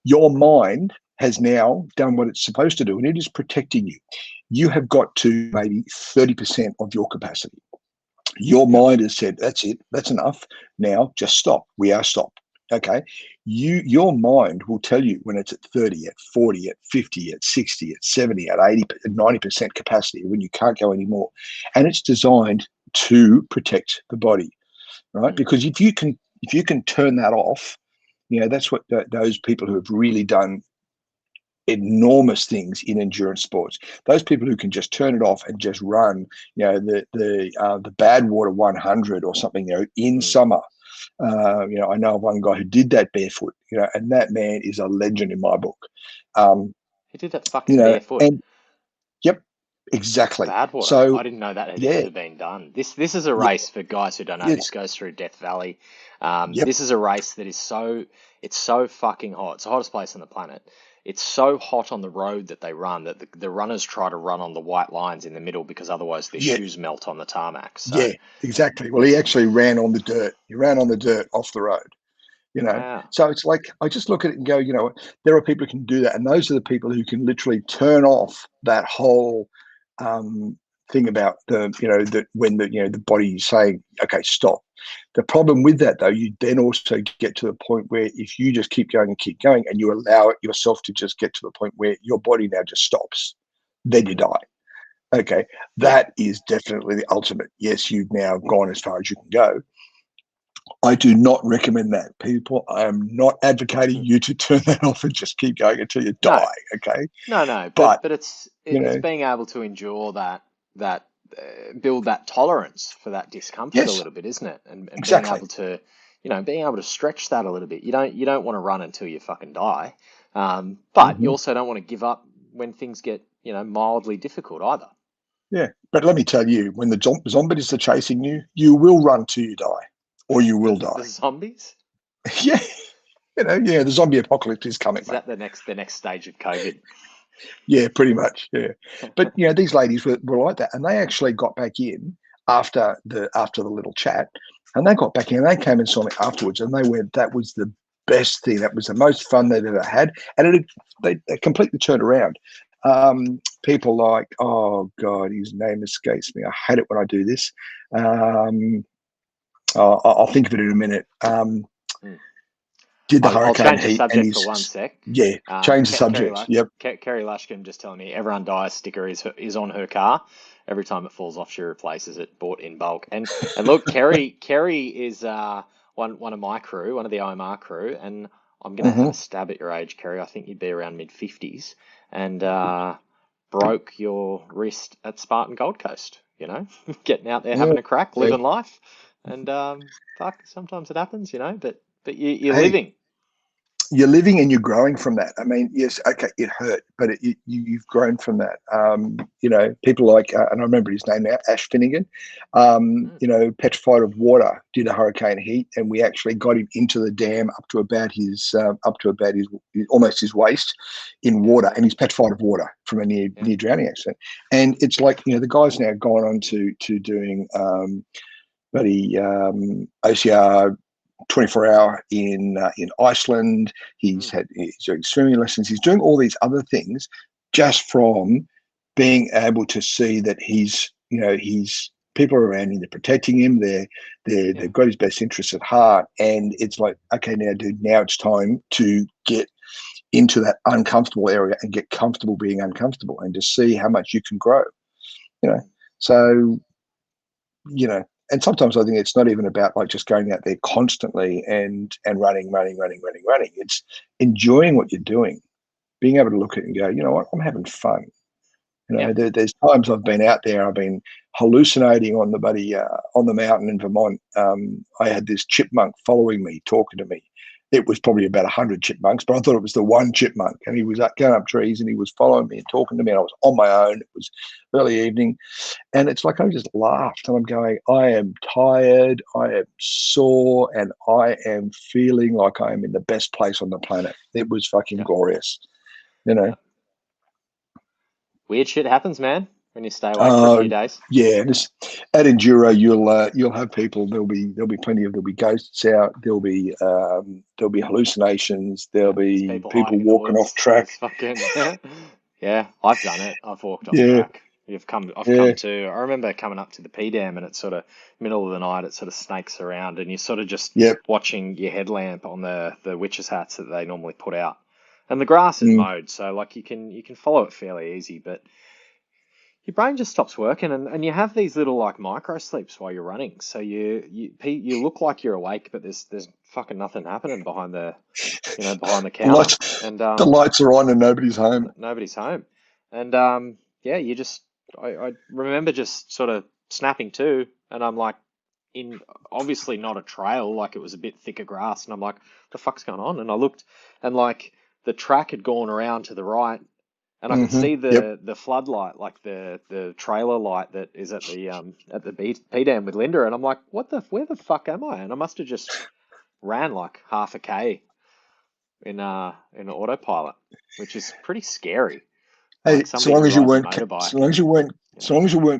your mind has now done what it's supposed to do, and it is protecting you. You have got to maybe 30% of your capacity. Your mind has said, that's it, that's enough. Now just stop. We are stopped. Okay. Your mind will tell you when it's at 30, at 40, at 50, at 60, at 70, at 80, at 90% capacity, when you can't go anymore. And it's designed to protect the body, right? Because if you can turn that off, that's what those people who have really done enormous things in endurance sports. Those people who can just turn it off and just run, the Badwater 100 or something, in summer. I know of one guy who did that barefoot, and that man is a legend in my book. He did that fucking barefoot. And yep, exactly. Badwater. So I didn't know that had ever been done. This is a race for guys who don't know. This goes through Death Valley. This is a race that is so fucking hot. It's the hottest place on the planet. It's so hot on the road that they run that the runners try to run on the white lines in the middle because otherwise their shoes melt on the tarmac. So, yeah, exactly. Well, he actually ran on the dirt. He ran on the dirt off the road. Wow. So it's like, I just look at it and go, there are people who can do that. And those are the people who can literally turn off that whole thing about that when the body is saying, okay, stop. The problem with that, though, you then also get to the point where if you just keep going and you allow it yourself to just get to the point where your body now just stops, then you die. Okay, that is definitely the ultimate. Yes, you've now gone as far as you can go. I do not recommend that, people. I am not advocating you to turn that off and just keep going until you die. Okay. No, but it's being able to endure that build that tolerance for that discomfort a little bit, isn't it? And exactly. being able to stretch that a little bit. You don't want to run until you fucking die, but you also don't want to give up when things get mildly difficult either. Yeah, but let me tell you, when the zombies are chasing you, you will run till you die, or you will die. The zombies? Yeah, the zombie apocalypse is coming. Is that the next stage of COVID? Yeah, pretty much. Yeah, but these ladies were like that, and they actually got back in after the little chat, and they got back in. And they came and saw me afterwards, and they went, "That was the best thing. That was the most fun they'd ever had," and they completely turned around. People like, oh God, his name escapes me. I hate it when I do this. I'll think of it in a minute. Did the hurricane I'll change the heat subject for 1 sec. Yeah, change the subject. Yep. Kerry Lushkin just telling me everyone dies sticker is on her car. Every time it falls off, she replaces it, bought in bulk. And look, Kerry is one of my crew, one of the OMR crew, and I'm going to have a stab at your age, Kerry. I think you'd be around mid-50s, and broke your wrist at Spartan Gold Coast. Getting out there, having a crack, living life, and fuck, sometimes it happens, but you're living. You're living and you're growing from that. I mean, yes, okay, it hurt, but you've grown from that. People like, and I remember his name now, Ash Finnegan, petrified of water due to hurricane heat, and we actually got him into the dam up to about his almost his waist in water, and he's petrified of water from a near drowning accident. And it's like, the guy's now gone on to doing OCR 24-hour in Iceland. He's doing swimming lessons. He's doing all these other things just from being able to see that he's people around him, they're protecting him. They've got his best interests at heart. And it's like, okay, now, dude, now it's time to get into that uncomfortable area and get comfortable being uncomfortable and to see how much you can grow. So, and sometimes I think it's not even about like just going out there constantly and running. It's enjoying what you're doing, being able to look at it and go, you know what, I'm having fun. There's times I've been out there, I've been hallucinating on the mountain in Vermont. I had this chipmunk following me, talking to me, it was probably about 100 chipmunks, but I thought it was the one chipmunk, and he was going up trees and he was following me and talking to me, and I was on my own. It was early evening, and it's like I just laughed, and I'm going, I am tired, I am sore, and I am feeling like I am in the best place on the planet. It was fucking glorious, you know. Weird shit happens, man, when you stay awake for a few days. Yeah, at Enduro, you'll have people. There'll be plenty of. There'll be ghosts out. There'll be hallucinations. There'll be people walking off track. Fucking, yeah, I've done it. I've walked off Yeah. track. I've come to. I remember coming up to the P Dam, and it's sort of middle of the night. It sort of snakes around, and you're sort of just watching your headlamp on the witches' hats that they normally put out, and the grass is mowed, so like you can follow it fairly easy, but your brain just stops working, and you have these little like micro sleeps while you're running. So you look like you're awake, but there's fucking nothing happening behind the counter. The lights are on and nobody's home. Nobody's home, and you just I remember just sort of snapping to, and I'm like in obviously not a trail, like it was a bit thicker grass, and I'm like, what the fuck's going on? And I looked, and like the track had gone around to the right. And I could see the floodlight, like the trailer light that is at the P Dam with Linda, and I'm like, where the fuck am I? And I must have just ran like half a K in autopilot, which is pretty scary. Hey, like so long as you weren't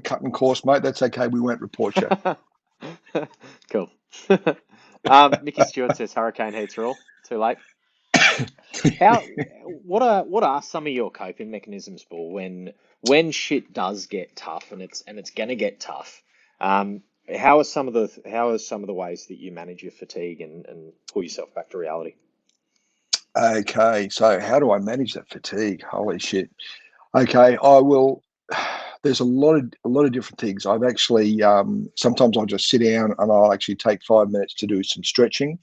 cutting course, mate, that's okay. We won't report you. Cool. Mickey Stewart says hurricane heat's rule. Too late. What are some of your coping mechanisms, Bull, when shit does get tough, and it's gonna get tough? How are some of the ways that you manage your fatigue and pull yourself back to reality? Okay, so how do I manage that fatigue? Holy shit. Okay, I will. There's a lot of different things. I've actually sometimes I'll just sit down and I'll actually take 5 minutes to do some stretching,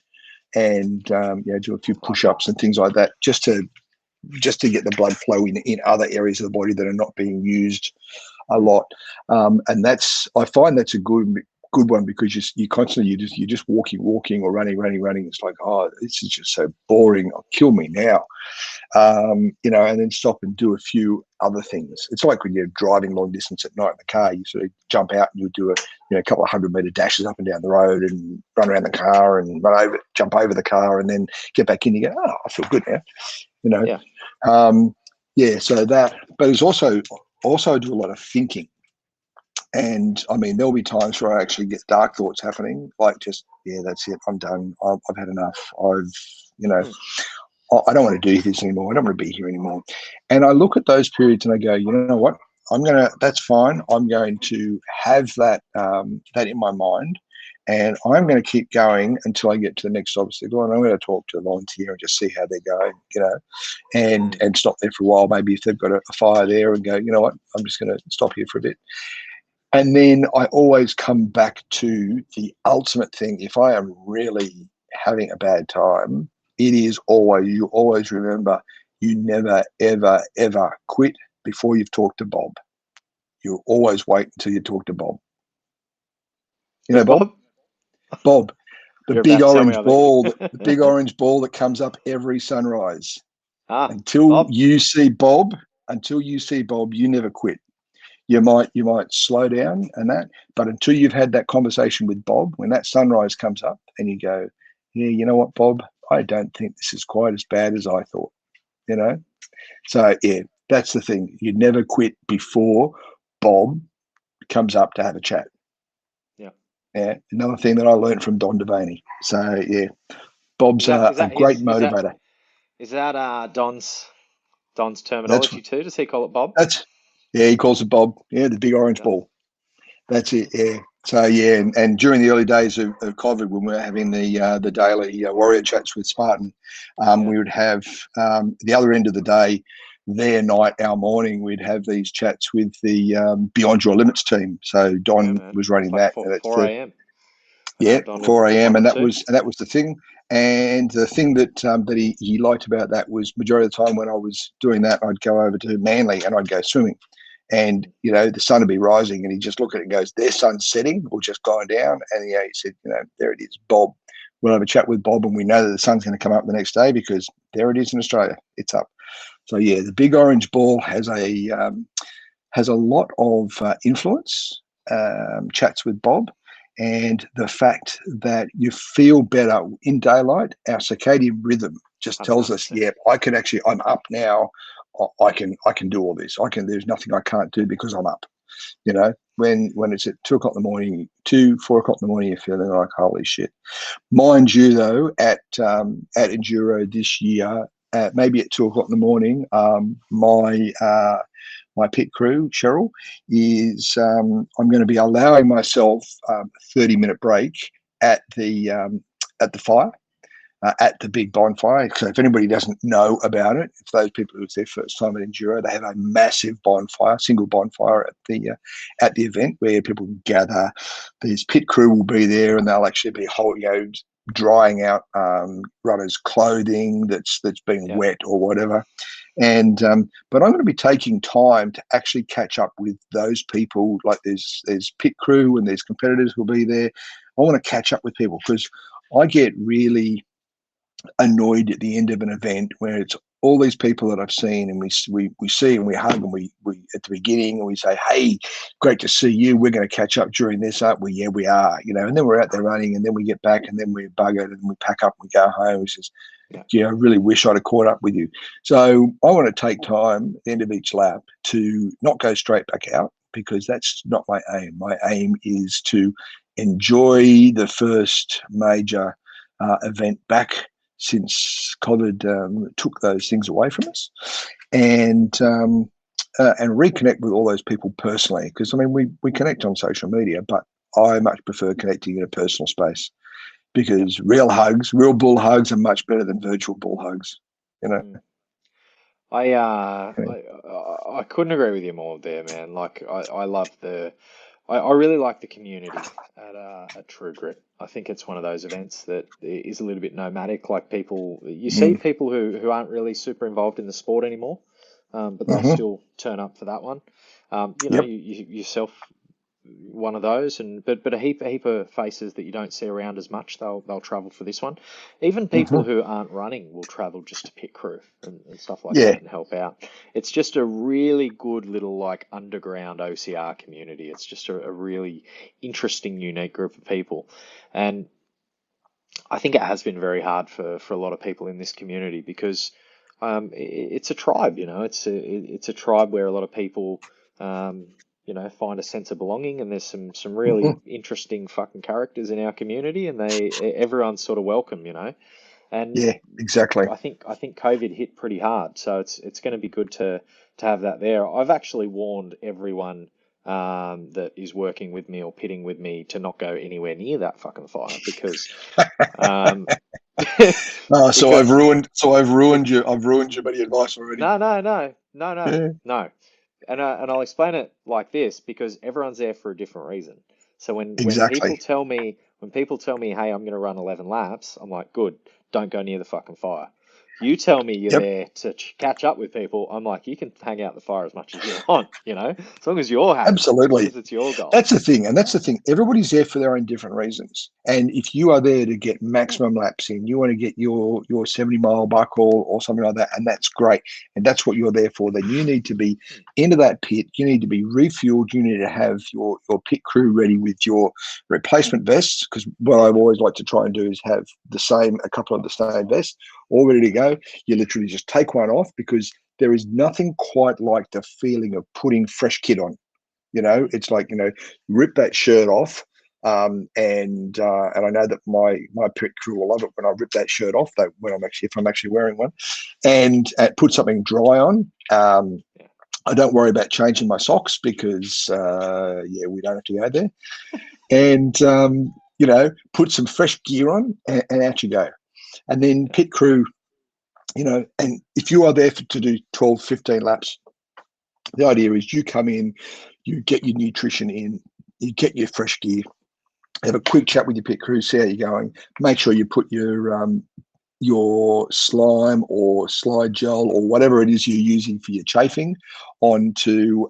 and do a few push-ups and things like that, just to get the blood flow in other areas of the body that are not being used a lot. And I find that's a good one, because you constantly you're just walking or running. It's like, oh, this is just so boring. Kill me now. And then stop and do a few other things. It's like when you're driving long distance at night in the car, you sort of jump out and you do a couple of 100-meter dashes up and down the road and run around the car and jump over the car and then get back in. You go, oh, I feel good now. So that, but it's also I do a lot of thinking. And I mean, there'll be times where I actually get dark thoughts happening, like just, that's it, I'm done. I've had enough. I don't want to do this anymore. I don't want to be here anymore. And I look at those periods and I go, you know what? That's fine. I'm going to have that in my mind, and I'm going to keep going until I get to the next obstacle. And I'm going to talk to a volunteer and just see how they're going, and stop there for a while. Maybe if they've got a fire there, and go, you know what? I'm just going to stop here for a bit. And then I always come back to the ultimate thing. If I am really having a bad time, you always remember, you never, ever, ever quit before you've talked to Bob. You always wait until you talk to Bob. You know, Bob? Bob, the big orange ball, the big orange ball that comes up every sunrise. Until you see Bob, you never quit. You might slow down and that, but until you've had that conversation with Bob, when that sunrise comes up and you go, yeah, you know what, Bob, I don't think this is quite as bad as I thought, So, that's the thing. You never quit before Bob comes up to have a chat. Yeah. Another thing that I learned from Don Devaney. So, Bob's a great motivator. Is that Don's terminology too? Does he call it Bob? He calls it Bob. Yeah, the big orange ball. That's it. Yeah. So and during the early days of COVID, when we were having the daily warrior chats with Spartan, we would have the other end of the day, their night, our morning, we'd have these chats with the Beyond Your Limits team. So Don was running that. 4 a.m. Yeah, 4 a.m. and that was the thing. And the thing that he liked about that was, majority of the time when I was doing that, I'd go over to Manly and I'd go swimming. And, the sun would be rising, and he'd just look at it and goes, their sun's setting or just going down. And he said, there it is, Bob. we'll have a chat with Bob, and we know that the sun's going to come up the next day because there it is in Australia. It's up. So yeah, the big orange ball has a lot of influence. Chats with Bob, and the fact that you feel better in daylight. Our circadian rhythm just tells us, yeah, I'm up now. I can do all this. There's nothing I can't do because I'm up. You know, when it's at 2 o'clock in the morning, 4 o'clock in the morning, you're feeling like, holy shit. Mind you, though, at Enduro this year, maybe at 2 o'clock in the morning, my pit crew, Cheryl, is I'm going to be allowing myself a 30-minute break at the fire, at the big bonfire. So if anybody doesn't know about it, if those people who it's their first time at Enduro, they have a massive bonfire, single bonfire at the event where people gather. These pit crew will be there, and they'll actually be drying out runners' clothing that's been wet or whatever. And but I'm going to be taking time to actually catch up with those people. Like there's pit crew and there's competitors who'll be there. I want to catch up with people because I get really annoyed at the end of an event where it's all these people that I've seen, and we see and we hug, and we at the beginning, and we say, hey, great to see you, we're going to catch up during this, aren't we? Yeah, we are, you know. And then we're out there running, and then we get back, and then we're buggered, and we pack up and we go home. It's just, I really wish I'd have caught up with you. So I want to take time at the end of each lap to not go straight back out, because that's not my aim. My aim is to enjoy the first major event back since COVID took those things away from us, and reconnect with all those people personally. Because I mean, we connect on social media, but I much prefer connecting in a personal space, because real bull hugs are much better than virtual bull hugs. You know. I couldn't agree with you more there, man. Like I love I really like the community at True Grit. I think it's one of those events that is a little bit nomadic. Like you see people who aren't really super involved in the sport anymore, but they'll still turn up for that one. You yourself, one of those, but a heap of faces that you don't see around as much. They'll travel for this one. Even people who aren't running will travel just to pit crew and stuff like that and help out. It's just a really good little like underground OCR community. It's just a really interesting, unique group of people, and I think it has been very hard for a lot of people in this community because it's a tribe. You know, it's a tribe where a lot of people. Find a sense of belonging, and there's some really interesting fucking characters in our community, and everyone's sort of welcome, you know. And yeah, exactly. I think COVID hit pretty hard, so it's going to be good to have that there. I've actually warned everyone that is working with me or pitting with me to not go anywhere near that fucking fire because so I've ruined your buddy advice already. No. And I'll explain it like this, because everyone's there for a different reason. So when people tell me, hey, I'm going to run 11 laps, I'm like, good, don't go near the fucking fire. You tell me you're there to catch up with people, I'm like, you can hang out the fire as much as you want, you know, as long as you're happy. Absolutely. Because it's your goal. That's the thing. Everybody's there for their own different reasons. And if you are there to get maximum laps in, you want to get your 70-mile buck or something like that, and that's great. And that's what you're there for. Then you need to be into that pit. You need to be refueled. You need to have your pit crew ready with your replacement vests, because what I always like to try and do is have a couple of the same vests all ready to go. You literally just take one off, because there is nothing quite like the feeling of putting fresh kit on. You know, it's like, you know, rip that shirt off. And I know that my pit crew will love it when I rip that shirt off, though, if I'm actually wearing one, and put something dry on. I don't worry about changing my socks because, we don't have to go there. And, put some fresh gear on and out you go. And then pit crew, you know, and if you are there to do 12, 15 laps, the idea is you come in, you get your nutrition in, you get your fresh gear, have a quick chat with your pit crew, see how you're going. Make sure you put your slime or slide gel or whatever it is you're using for your chafing onto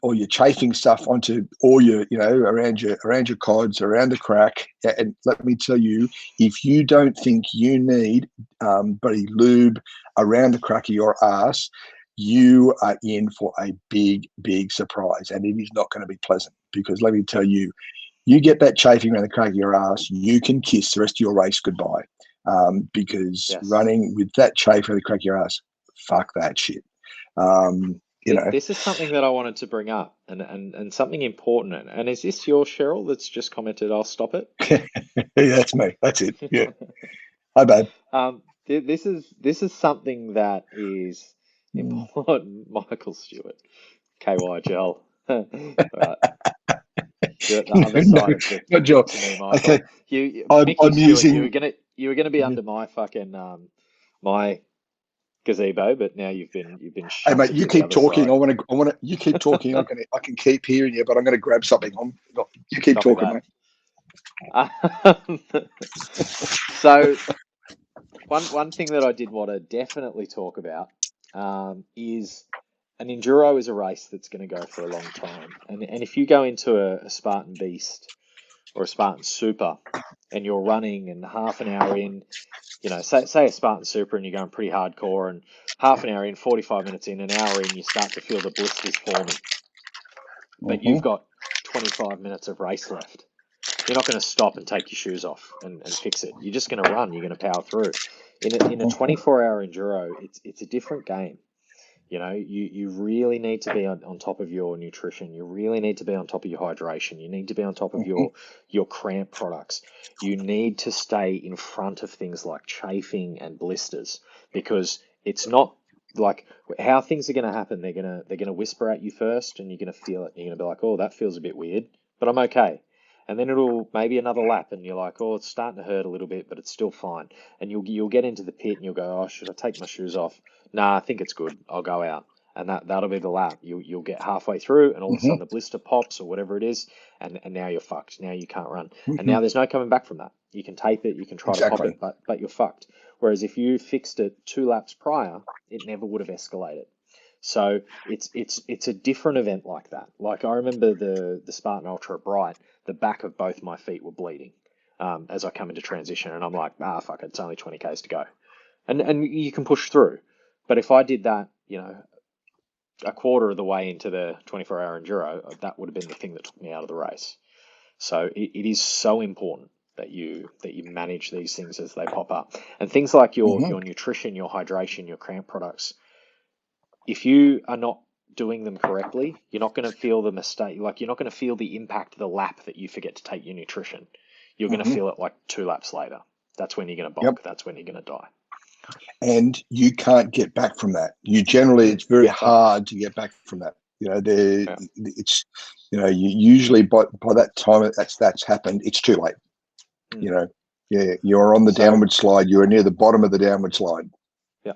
all your chafing stuff onto all your, around your cods, around the crack. And let me tell you, if you don't think you need bloody lube around the crack of your ass, you are in for a big, big surprise, and it is not going to be pleasant. Because let me tell you, you get that chafing around the crack of your ass, you can kiss the rest of your race goodbye. Because running with that chafe around the crack of your ass, fuck that shit. This is something that I wanted to bring up, and something important. And is this your Cheryl that's just commented, "I'll stop it"? Yeah, that's me. That's it. Yeah. Hi, babe. This is something that is important. Michael Stewart, KY Gel. Right. You're at the other side of the not Joel. to me, Michael. Okay. Mickey I'm Stewart, using. you were gonna be under my fucking my gazebo, but now you've been Hey shunted mate, you to the keep other talking. side. I want to. You keep talking. I can keep hearing you, but I'm going to grab something. You keep Copy talking, that. mate. So one thing that I did want to definitely talk about is an enduro is a race that's going to go for a long time, and if you go into a Spartan Beast or a Spartan Super and you're running and half an hour in, say a Spartan Super and you're going pretty hardcore, and half an hour in, 45 minutes in, an hour in, you start to feel the blisters forming, but you've got 25 minutes of race left. You're not going to stop and take your shoes off and fix it. You're just going to run. You're going to power through. In a 24-hour enduro, it's a different game. You really need to be on top of your nutrition. You really need to be on top of your hydration. You need to be on top of your cramp products. You need to stay in front of things like chafing and blisters, because it's not like how things are going to happen. They're going to whisper at you first, and you're going to feel it. You're going to be like, oh, that feels a bit weird, but I'm okay. And then it'll maybe another lap, and you're like, oh, it's starting to hurt a little bit, but it's still fine. And you'll get into the pit, and you'll go, oh, should I take my shoes off? Nah, I think it's good. I'll go out. And that'll be the lap. You'll get halfway through, and all of a sudden the blister pops or whatever it is, and now you're fucked. Now you can't run. And now there's no coming back from that. You can tape it, you can try to pop it, but you're fucked. Whereas if you fixed it 2 laps prior, it never would have escalated. So it's a different event like that. Like I remember the Spartan Ultra Bright, the back of both my feet were bleeding as I come into transition, and I'm like, fuck it, it's only 20 k's to go, and you can push through. But if I did that, a quarter of the way into the 24-hour enduro, that would have been the thing that took me out of the race. So it is so important that you manage these things as they pop up, and things like your nutrition, your hydration, your cramp products. If you are not doing them correctly, you're not going to feel the mistake. Like you're not going to feel the impact of the lap that you forget to take your nutrition. You're going to feel it like 2 laps later. That's when you're going to bonk. That's when you're going to die. And you can't get back from that. It's very hard to get back from that. It's, you usually by that time that's happened, it's too late. You're on the downward slide. You're near the bottom of the downward slide. Yeah.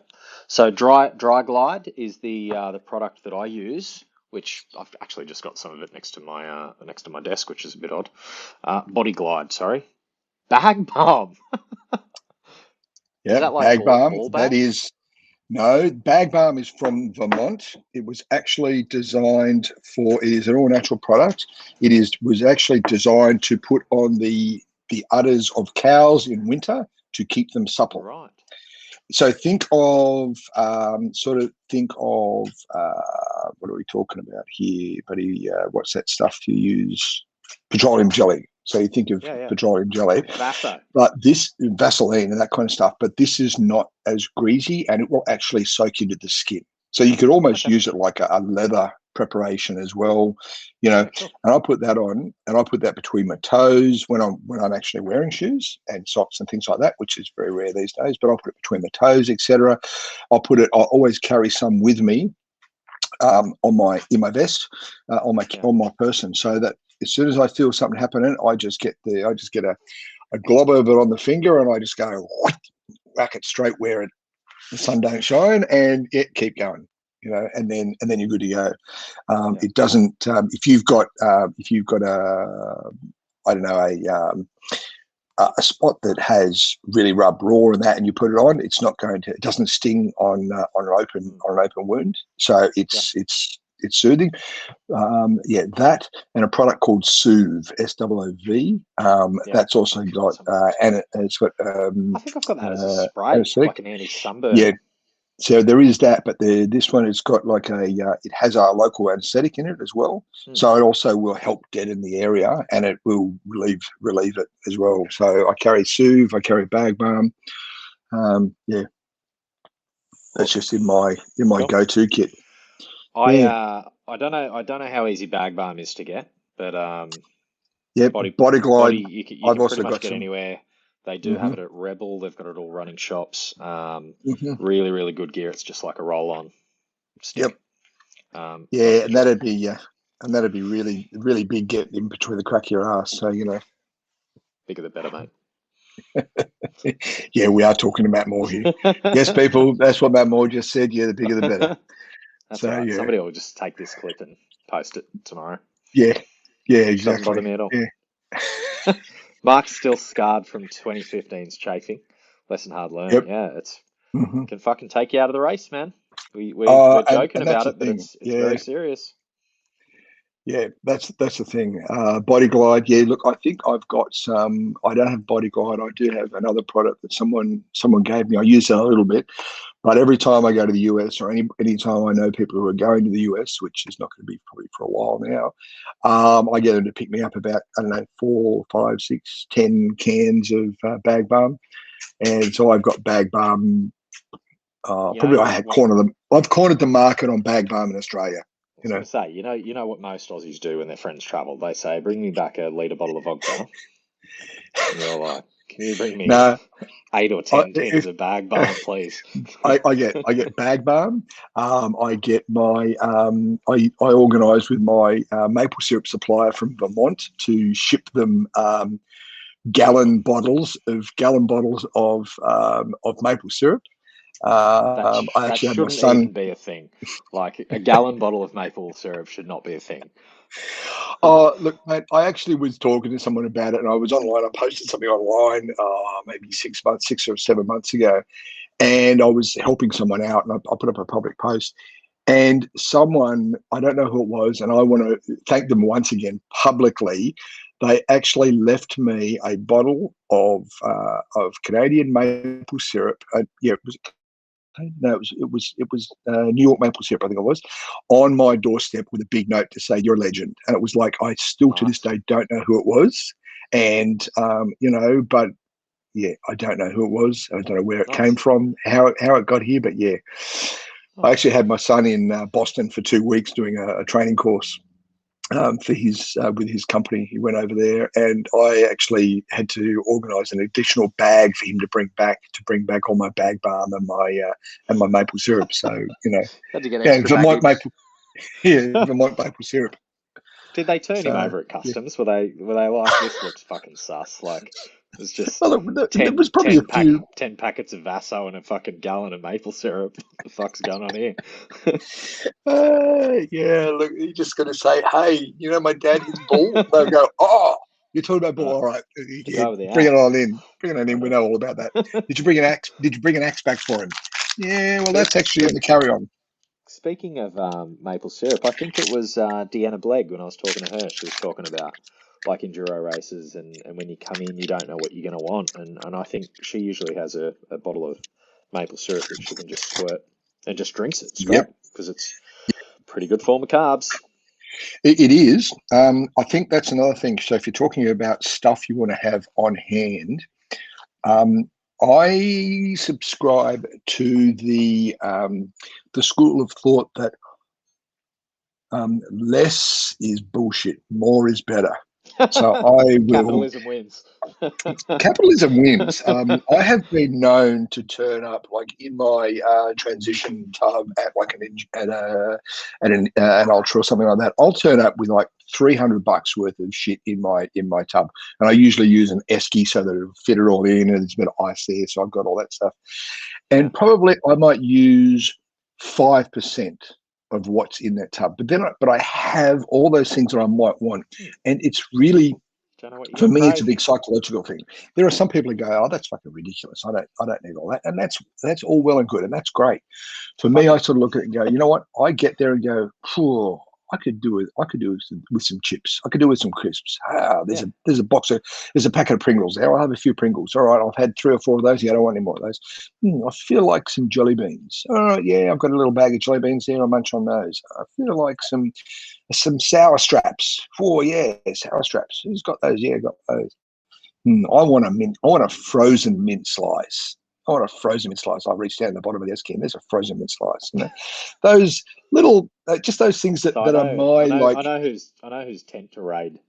So dry glide is the product that I use, which I've actually just got some of it next to my desk, which is a bit odd. Body glide, sorry. Bag balm. Yeah, is that like bag balm. ball That is bag balm is from Vermont. It was actually designed it is an all natural product. Was actually designed to put on the udders of cows in winter to keep them supple. Right. So think of what are we talking about here, buddy? What's that stuff you use? Petroleum jelly. So you think of petroleum jelly, but this Vaseline and that kind of stuff. But this is not as greasy, and it will actually soak into the skin. So you could almost use it like a leather preparation as well, And I put that on, and I put that between my toes when I'm actually wearing shoes and socks and things like that, which is very rare these days. But I'll put it between my toes, etc. I'll always carry some with me in my vest on my person, so that as soon as I feel something happening, I just get a glob of it on the finger, and I just go whack it straight where the sun don't shine, and keep going, and then you're good to go. It doesn't. If you've got a spot that has really rubbed raw and that, and you put it on, it doesn't sting on an open wound. So it's it's soothing. That and a product called Soothe, SOOV. That's also got and it's got I think I've got that as a spray, anesthetic. like an anti-sunburn. Yeah. So there is that, but this one it's got like it has a local anesthetic in it as well. So it also will help deaden the area, and it will relieve it as well. So I carry Soothe, I carry Bag Balm. That's just in my go-to kit. I don't know how easy Bag Balm is to get, but Body Glide. You can pretty much get anywhere. They do have it at Rebel. They've got it all running shops. Really, really good gear. It's just like a roll-on stick. And that'd be really, really big, get in between the crack of your ass. So bigger the better, mate. Yeah, we are talking to Matt Moore here. Yes, people, that's what Matt Moore just said. Yeah, the bigger the better. That's right. Yeah. Somebody will just take this clip and post it tomorrow. Yeah, exactly. Doesn't bother me at all. Yeah. Mark's still scarred from 2015's chafing. Lesson hard learned. Yep. Yeah, it's can fucking take you out of the race, man. We're joking about it, but it's very serious. Yeah, that's the thing. Body Glide. Yeah, look, I think I've got some. I don't have Body Glide. I do have another product that someone gave me. I use that a little bit, but every time I go to the US or any time I know people who are going to the US, which is not going to be probably for a while now, I get them to pick me up about 4, 5, 6, 10 cans of Bag Balm, and so I've got Bag Balm. I've cornered the market on Bag Balm in Australia. I was going to say, you know what most Aussies do when their friends travel? They say, "Bring me back a litre bottle of vodka." And you're like, "Can you bring me 8 or 10 tins of Bag Balm, please?" I get Bag Balm. I get my I organise with my maple syrup supplier from Vermont to ship them gallon bottles of maple syrup. That shouldn't even be a thing. Like a gallon bottle of maple syrup should not be a thing. Look, mate, I actually was talking to someone about it, and I was online. I posted something online maybe 6 or 7 months ago, and I was helping someone out, and I put up a public post, and someone, I don't know who it was, and I want to thank them once again publicly. They actually left me a bottle of Canadian maple syrup. It was New York maple syrup, I think it was, on my doorstep with a big note to say, "You're a legend." And it was like, I still to this day don't know who it was, and but yeah, I don't know who it was. I don't know where it came from, how it got here, but yeah. I actually had my son in Boston for 2 weeks doing a training course for his with his company. He went over there, and I actually had to organise an additional bag for him to bring back all my Bag Balm and my maple syrup. So had to get extra Vermont maple syrup. Did they turn him over at customs? Yeah. Were they like, "This looks fucking sus"? Like it's just it was probably 10 packets of Vaso and a fucking gallon of maple syrup. What the fuck's going on here? Yeah, look, you're just going to say, "Hey, my dad is Bull." They'll go, "Oh, you're talking about Bull? All right, bring it on in. Bring it on in. We know all about that." Did you bring an axe? Did you bring an axe back for him? Yeah, well, that's actually in the carry-on. Speaking of maple syrup, I think it was Deanna Blegg when I was talking to her. She was talking about like enduro races and when you come in, you don't know what you're going to want. And I think she usually has a bottle of maple syrup that she can just squirt and just drinks it straight because it's a pretty good form of carbs. It is. I think that's another thing. So if you're talking about stuff you want to have on hand, I subscribe to the school of thought that less is bullshit, more is better. So I will. Capitalism wins. Capitalism wins. I have been known to turn up like in my transition tub at like an ultra or something like that. I'll turn up with like $300 worth of shit in my tub, and I usually use an esky so that it'll fit it all in, and there's a bit of ice there, so I've got all that stuff. And probably I might use 5% of what's in that tub, but I have all those things that I might want, and it's really Don't know what For you me, it's a crave. big psychological thing. There are some people who go, "Oh, that's fucking ridiculous. I don't need all that," and that's all well and good, and that's great. For me, I sort of look at it and go, you know what? I get there and go, "Phew, I could do it. I could do it with some chips. I could do it with some crisps. Yeah. There's a packet of Pringles there. I'll have a few Pringles. All right, I've had 3 or 4 of those. Yeah, I don't want any more of those. I feel like some jelly beans. All right, yeah, I've got a little bag of jelly beans there. I'll munch on those. I feel like some sour straps. Oh yeah, sour straps. Who's got those? Yeah, got those. I want a mint. I want a frozen mint slice. I want a frozen mint slice. I reached down the bottom of the ice can. There's a frozen mint slice. Those little, just those things So that are my like. I know whose tent to raid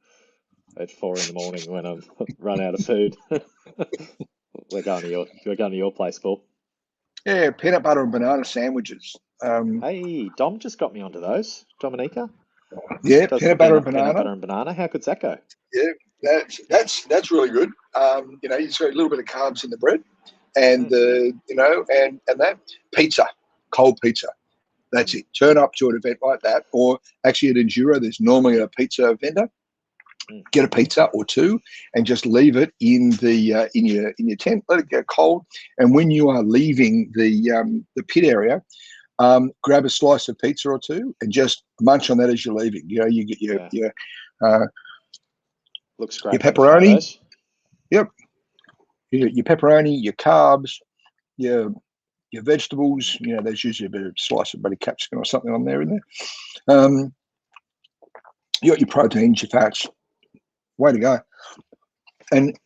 at 4 in the morning when I've run out of food. We're going to your place, Paul. Yeah, peanut butter and banana sandwiches. Hey, Dom just got me onto those. Dominica Yeah, does the peanut butter and peanut banana. butter and banana. How good's that go? Yeah, that's really good. You got a little bit of carbs in the bread, and and that pizza, cold pizza. That's it. Turn up to an event like that, or actually at Enduro, there's normally a pizza vendor. Get a pizza or two, and just leave it in the in your tent. Let it get cold, and when you are leaving the pit area, grab a slice of pizza or two, and just munch on that as you're leaving. You get your Looks great. your For the pepperoni. photos. Yep, your pepperoni, your carbs, your vegetables. There's usually a bit of slice of bloody capsicum or something on there in there. You got your proteins, your fats. Way to go. And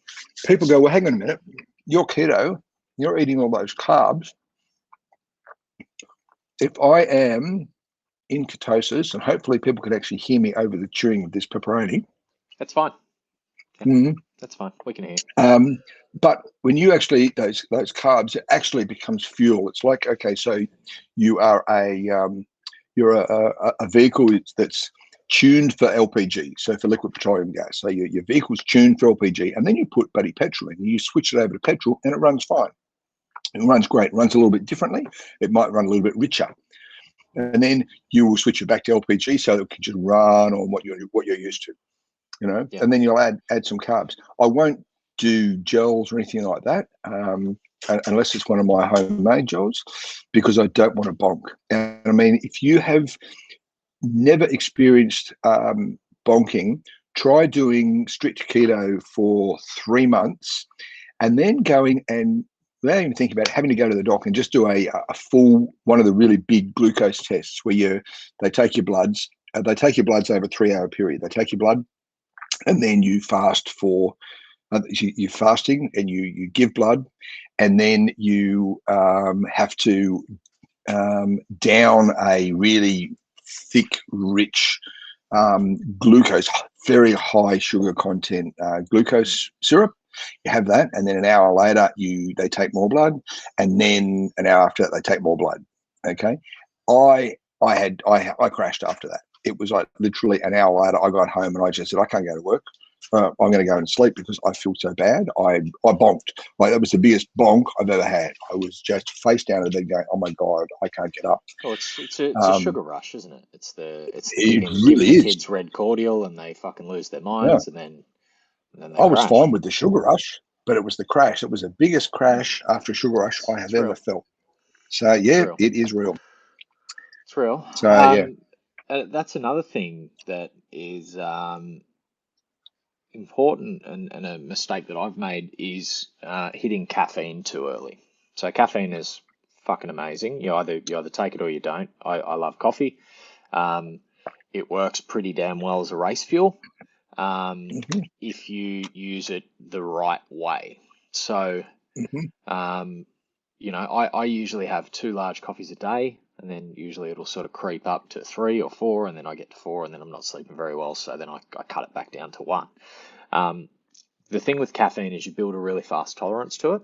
people go, well, hang on a minute. You're keto. You're eating all those carbs. If I am in ketosis, and hopefully people can actually hear me over the chewing of this pepperoni. That's fine. Yeah, that's fine. We can hear. But when you actually eat those carbs, it actually becomes fuel. It's like, okay, so you are you're a vehicle that's tuned for LPG, so for liquid petroleum gas. So your vehicle's tuned for LPG, and then you put bloody petrol in, and you switch it over to petrol, and it runs fine. It runs great. It runs a little bit differently. It might run a little bit richer, and then you will switch it back to LPG so that it can just run on what you're used to. And then you'll add some carbs. I won't do gels or anything like that unless it's one of my homemade gels, because I don't want to bonk. And I mean, if you have never experienced bonking, try doing strict keto for 3 months, and then going and without even thinking about it, having to go to the doc and just do a full one of the really big glucose tests where they take your bloods. They take your bloods over a 3-hour period. They take your blood, and then you fast for you're fasting, and you give blood, and then you have to down a really thick, rich glucose, very high sugar content glucose syrup. You have that, and then an hour later they take more blood, and then an hour after that they take more blood. Okay, I crashed after that. It was like literally an hour later I got home and I just said, I can't go to work. I'm going to go and sleep because I feel so bad. I bonked. Like, that was the biggest bonk I've ever had. I was just face down in bed going, oh my God, I can't get up. Oh, it's a sugar rush, isn't it? It's the It giving really the is. kids red cordial and they fucking lose their minds, and then they I was crash. fine with the sugar rush, but it was the crash. It was the biggest crash after a sugar rush I have ever felt. So yeah, it is real. It's real. So yeah. That's another thing that is important, and a mistake that I've made is hitting caffeine too early. So caffeine is fucking amazing. You either take it or you don't. I love coffee. It works pretty damn well as a race fuel if you use it the right way. So, I usually have 2 large coffees a day, and then usually it'll sort of creep up to 3 or 4, and then I get to 4, and then I'm not sleeping very well, so then I cut it back down to 1. The thing with caffeine is you build a really fast tolerance to it,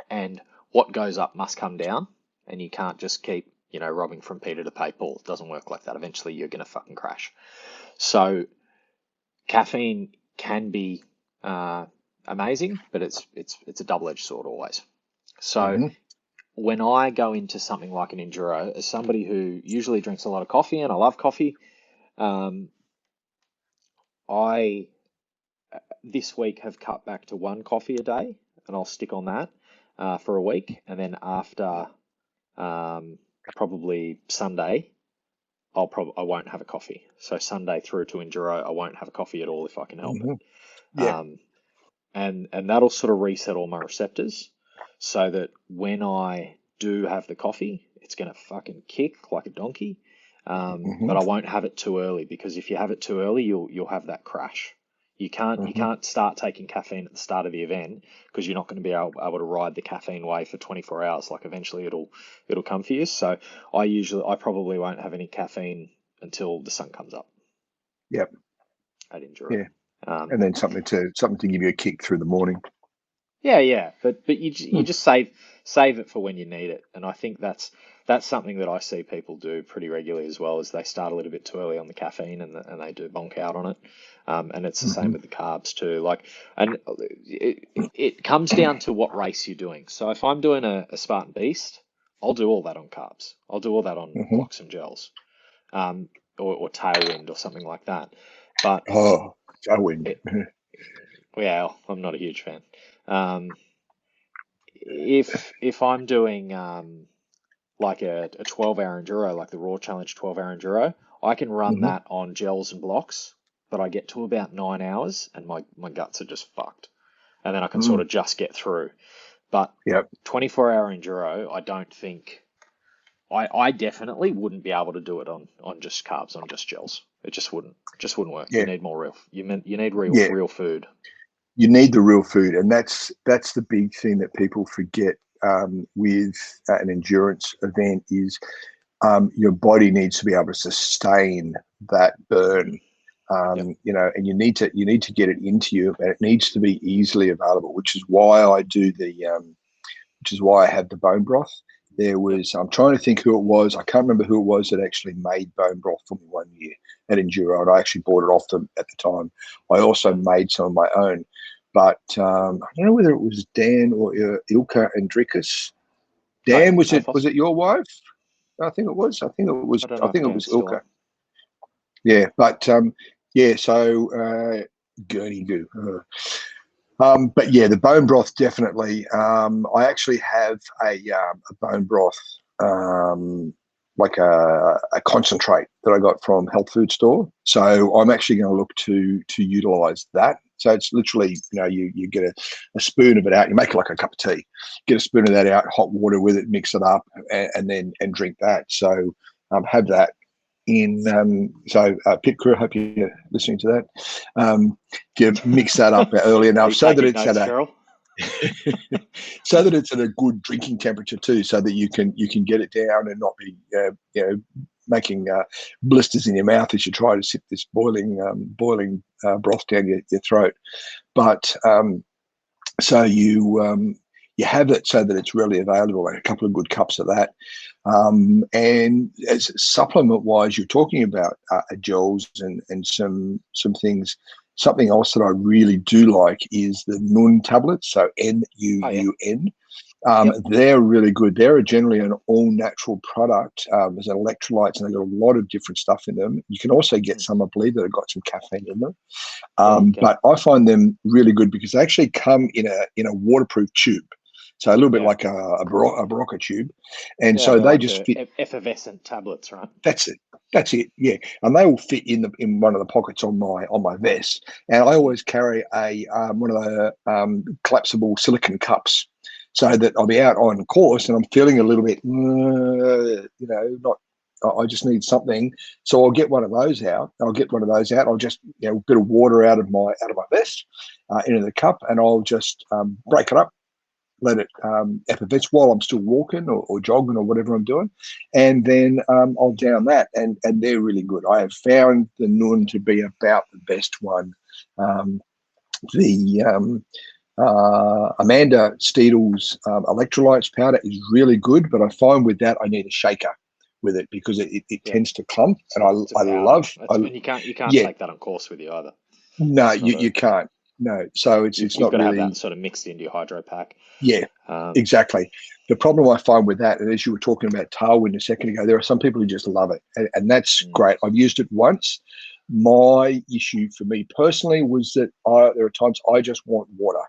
and what goes up must come down, and you can't just keep, robbing from Peter to pay Paul. It doesn't work like that. Eventually you're going to fucking crash. So caffeine can be amazing, but it's a double-edged sword always. So when I go into something like an enduro, as somebody who usually drinks a lot of coffee, and I love coffee, I this week have cut back to 1 coffee a day, and I'll stick on that for a week, and then after probably Sunday, I won't have a coffee. So Sunday through to Enduro, I won't have a coffee at all if I can help it. Yeah. And that'll sort of reset all my receptors, so that when I do have the coffee, it's gonna fucking kick like a donkey. But I won't have it too early, because if you have it too early, you'll have that crash. You can't start taking caffeine at the start of the event, because you're not going to be able to ride the caffeine wave for 24 hours. Like, eventually it'll come for you. So I probably won't have any caffeine until the sun comes up. Yep. At Enduro. Yeah. And then something to give you a kick through the morning. Yeah. But you just save it for when you need it. And I think that's something that I see people do pretty regularly as well, is they start a little bit too early on the caffeine, and they do bonk out on it. And it's the same with the carbs too. Like, and it comes down to what race you're doing. So if I'm doing a Spartan Beast, I'll do all that on carbs. I'll do all that on blocks and gels, or Tailwind or something like that. But Tailwind. Well, I'm not a huge fan. If I'm doing like a 12-hour enduro, like the Raw Challenge 12-hour enduro, I can run that on gels and blocks, but I get to about 9 hours and my guts are just fucked, and then I can sort of just get through. But 24-hour enduro, I don't think I definitely wouldn't be able to do it on just carbs, on just gels. It just wouldn't work. Yeah. You need more real. You need real food. You need the real food, and that's the big thing that people forget with an endurance event is your body needs to be able to sustain that burn. And you need to get it into you, and it needs to be easily available, which is why I do which is why I have the bone broth. There was, I'm trying to think who it was. I can't remember who it was that actually made bone broth for me one year at Enduro, and I actually bought it off them at the time. I also made some of my own, but I don't know whether it was Dan or Ilka Andrikas. Dan, was it your wife? I think it was. I think it was Ilka. Yeah, but so Gurney Goo. But yeah, the bone broth definitely. I actually have a bone broth, like a concentrate that I got from health food store. So I'm actually going to look to utilize that. So it's literally, you get a spoon of it out. You make it like a cup of tea. Get a spoon of that out, hot water with it, mix it up, and then drink that. So have that. Pit Crew, I hope you're listening to that. You mix that up early enough so that it's at a good drinking temperature too, so that you can get it down and not be making blisters in your mouth as you try to sip this boiling broth down your throat. But so you have it so that it's really available, like a couple of good cups of that. And as supplement wise, you're talking about gels and some things. Something else that I really do like is the Nun tablets, so NUUN. They're really good. They're generally an all-natural product. There's electrolytes, and they've got a lot of different stuff in them. You can also get some, I believe, that have got some caffeine in them. But I find them really good because they actually come in a waterproof tube. So a little bit like a Barocca tube. And so they like just fit. Effervescent tablets, right? That's it. Yeah. And they will fit in one of the pockets on my vest. And I always carry one of the collapsible silicone cups, so that I'll be out on course and I'm feeling a little bit, I just need something. So I'll get one of those out. I'll just, a bit of water out of my vest into the cup, and I'll just break it up, let it effervesce while I'm still walking or jogging or whatever I'm doing. And then I'll down that, and they're really good. I have found the Nun to be about the best one. Amanda Steedle's electrolytes powder is really good, but I find with that I need a shaker with it because it tends to clump. And and you can't take that on course with you either. No, you can't. No, so it's not got to really have that sort of mixed into your hydro pack. Yeah, exactly. The problem I find with that, and as you were talking about Tailwind a second ago, there are some people who just love it, and that's great. I've used it once, My issue for me personally was that there are times I just want water.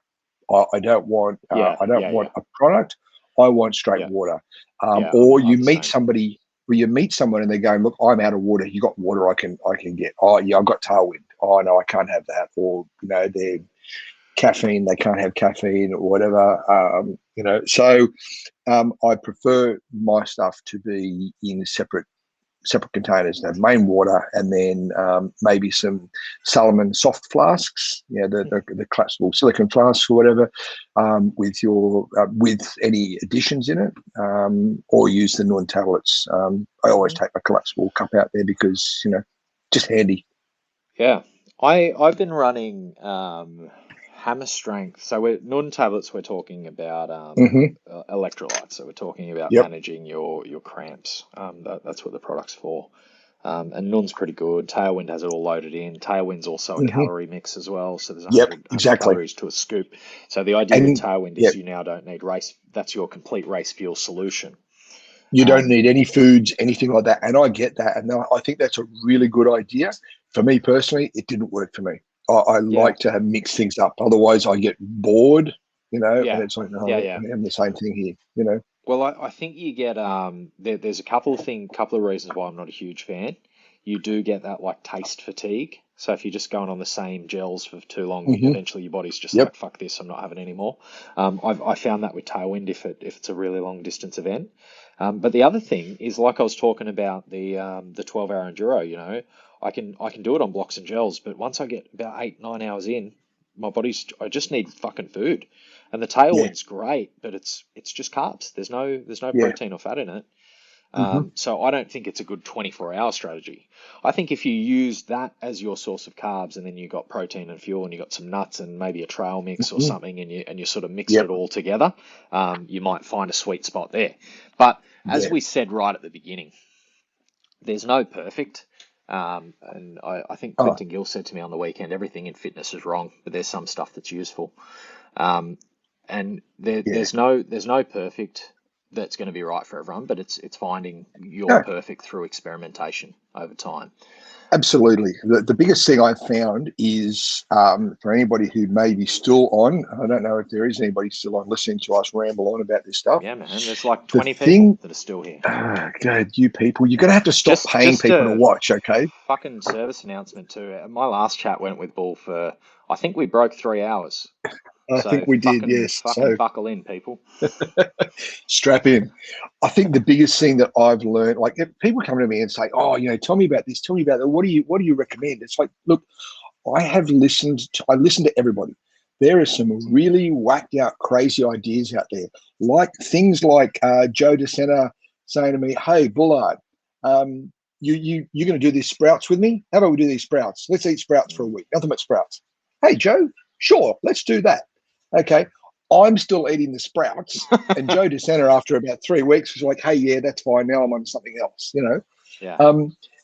I don't want Yeah, a product. I want straight yeah, water. yeah. Or I'm you the meet same. somebody, or you meet someone and they're going, look, I'm out of water. You got water? I can get. Oh yeah, I've got tailwind. Oh no, I can't have that. Or they're caffeine. They can't have caffeine or whatever. So I prefer my stuff to be in separate containers, have main water, and then maybe some Salomon soft flasks, the collapsible silicon flasks or whatever, with any additions in it, or use the Nuan tablets. I always take my collapsible cup out there because just handy. Yeah, I've been running hammer strength. So we're Norton tablets. We're talking about Hmm. electrolytes. So we're talking about Yep. managing your cramps. That's what the product's for. And Nun's pretty good. Tailwind has it all loaded in. Tailwind's also a Hmm. calorie mix as well. So there's Yep. 100 Exactly. calories to a scoop. So the idea with And Tailwind yeah, is you now don't need race. That's your complete race fuel solution. you don't Um, need any foods, anything like that. And I get that. And I think that's a really good idea. For me personally, it didn't work for me. I yeah, like to have mix things up. Otherwise, I get bored, and yeah, it's like, no, yeah. I'm having the same thing here. Well, I think you get there's a couple of reasons why I'm not a huge fan. You do get that like taste fatigue. So if you're just going on the same gels for too long, Hmm. eventually your body's just Yep. like, fuck this, I'm not having any more. I found that with Tailwind if it's a really long distance event. But the other thing is like I was talking about the 12-hour enduro, I can do it on blocks and gels, but once I get about 8, 9 hours in, I just need fucking food. And the Yeah. tailwind's great, but it's just carbs. There's no Yeah. protein or fat in it. Hmm. So I don't think it's a good 24-hour strategy. I think if you use that as your source of carbs, and then you got protein and fuel, and you got some nuts and maybe a trail mix or Hmm. something, and you sort of mixed Yep. it all together, you might find a sweet spot there. But as Yeah. we said right at the beginning, there's no perfect. And I think Oh, Quentin Gill said to me on the weekend, everything in fitness is wrong, but there's some stuff that's useful. Um, and yeah. there's no perfect that's going to be right for everyone, but it's finding your No, perfect through experimentation over time. absolutely. The biggest thing I've found is for anybody who may be still on, I don't know if there is anybody still on listening to us ramble on about this stuff. Yeah, man, there's like The 20 people thing, that are still here. God, you people, you're going to have to stop paying Just people to a watch, okay? fucking service announcement too. My last chat went with Bull for I think we broke 3 hours. I So think we did, fucking yes. fucking So buckle in, people. strap in. I think the biggest thing that I've learned, like if people come to me and say, "Oh, tell me about this, tell me about that. What do you recommend?" It's like, look, I listened to everybody. There are some really whacked out, crazy ideas out there, like things like Joe DeSena saying to me, "Hey, Bullard, you're going to do these sprouts with me? How about we do these sprouts? Let's eat sprouts for a Mm. week. Nothing but sprouts." Hey, Joe, sure, let's do that. Okay, I'm still eating the sprouts, and Joe DeSena, after about 3 weeks, was like, "Hey, yeah, that's fine. Now I'm on something else." Yeah,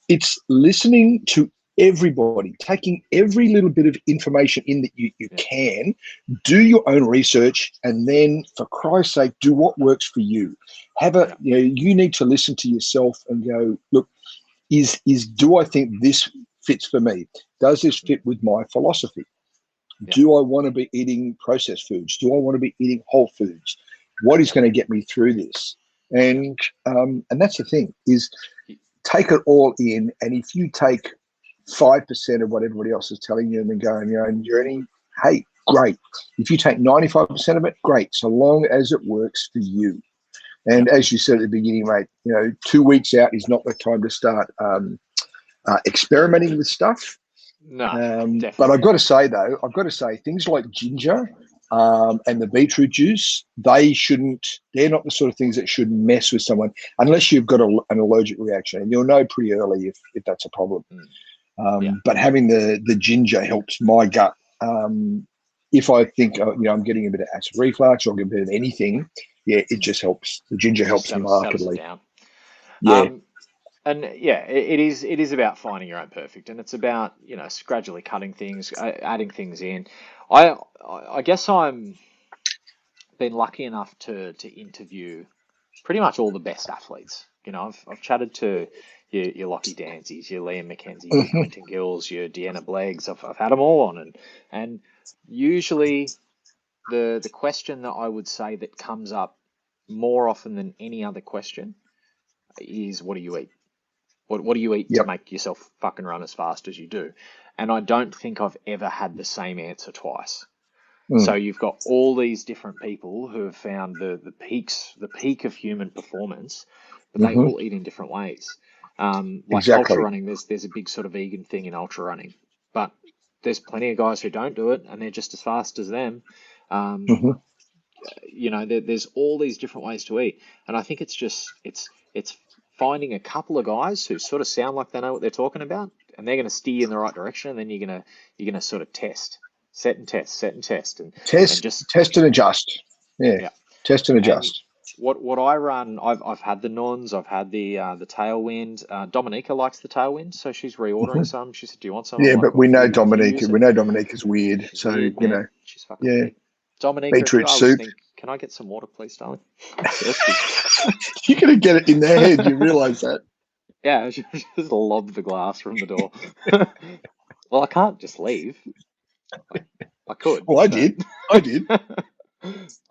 It's listening to everybody, taking every little bit of information in that you yeah, can, do your own research, and then, for Christ's sake, do what works for you. yeah, You need to listen to yourself and go, look, do I think this fits for me? Does this mm, fit with my philosophy? yeah, Do I want to be eating processed foods? Do I want to be eating whole foods? What is yeah, going to get me through this? yeah. And that's the thing is Y- take it all in. And if you take 5% of what everybody else is telling you and then go on your own journey, hey, great. If you take 95% of it, great, so long as it works for you. yeah. And as you said at the beginning, mate, 2 weeks out is not the time to start experimenting with stuff. No, But definitely I've got to not. say, though, things like ginger and the beetroot juice, they're not the sort of things that should mess with someone unless you've got an allergic reaction. And you'll know pretty early if that's a problem. Mm, yeah, But having the ginger helps my gut. If I think I'm getting a bit of acid reflux or a bit of anything, yeah, it mm. just helps. The ginger Just helps me settles it markedly. down. Yeah, Um, And yeah, it is about finding your own perfect, and it's about gradually cutting things, adding things in. I guess I'm been lucky enough to interview pretty much all the best athletes. I've chatted to your Lockie Danzies, your Liam McKenzie, your Quentin Gills, your Deanna Bleggs. I've had them all on, and usually the question that I would say that comes up more often than any other question is, what do you eat? What do you eat to make yourself fucking run as fast as you do? And I don't think I've ever had the same answer twice. So you've got all these different people who have found the peak of human performance, but they all eat in different ways. Like ultra running, there's a big sort of vegan thing in ultra running, but there's plenty of guys who don't do it, and they're just as fast as them. You know, there's all these different ways to eat, and I think it's finding a couple of guys who sort of sound like they know what they're talking about, and they're going to steer you in the right direction, and then you're gonna sort of set and test, and test and adjust. Yeah. Test and adjust. And what I run, I've had the Nuns, I've had the Tailwind. Dominica likes the Tailwind, so she's reordering some. She said, "Do you want some?" Yeah, I'm but like, we know Dominica. We know Dominica's weird, so weird, you know. She's fucking weird. Dominica, beetroot soup. Can I get some water, please, darling? You're gonna get it in their head. You realise that? Yeah, she just lobbed the glass from the door. Well, I can't just leave. I could. Well, I did.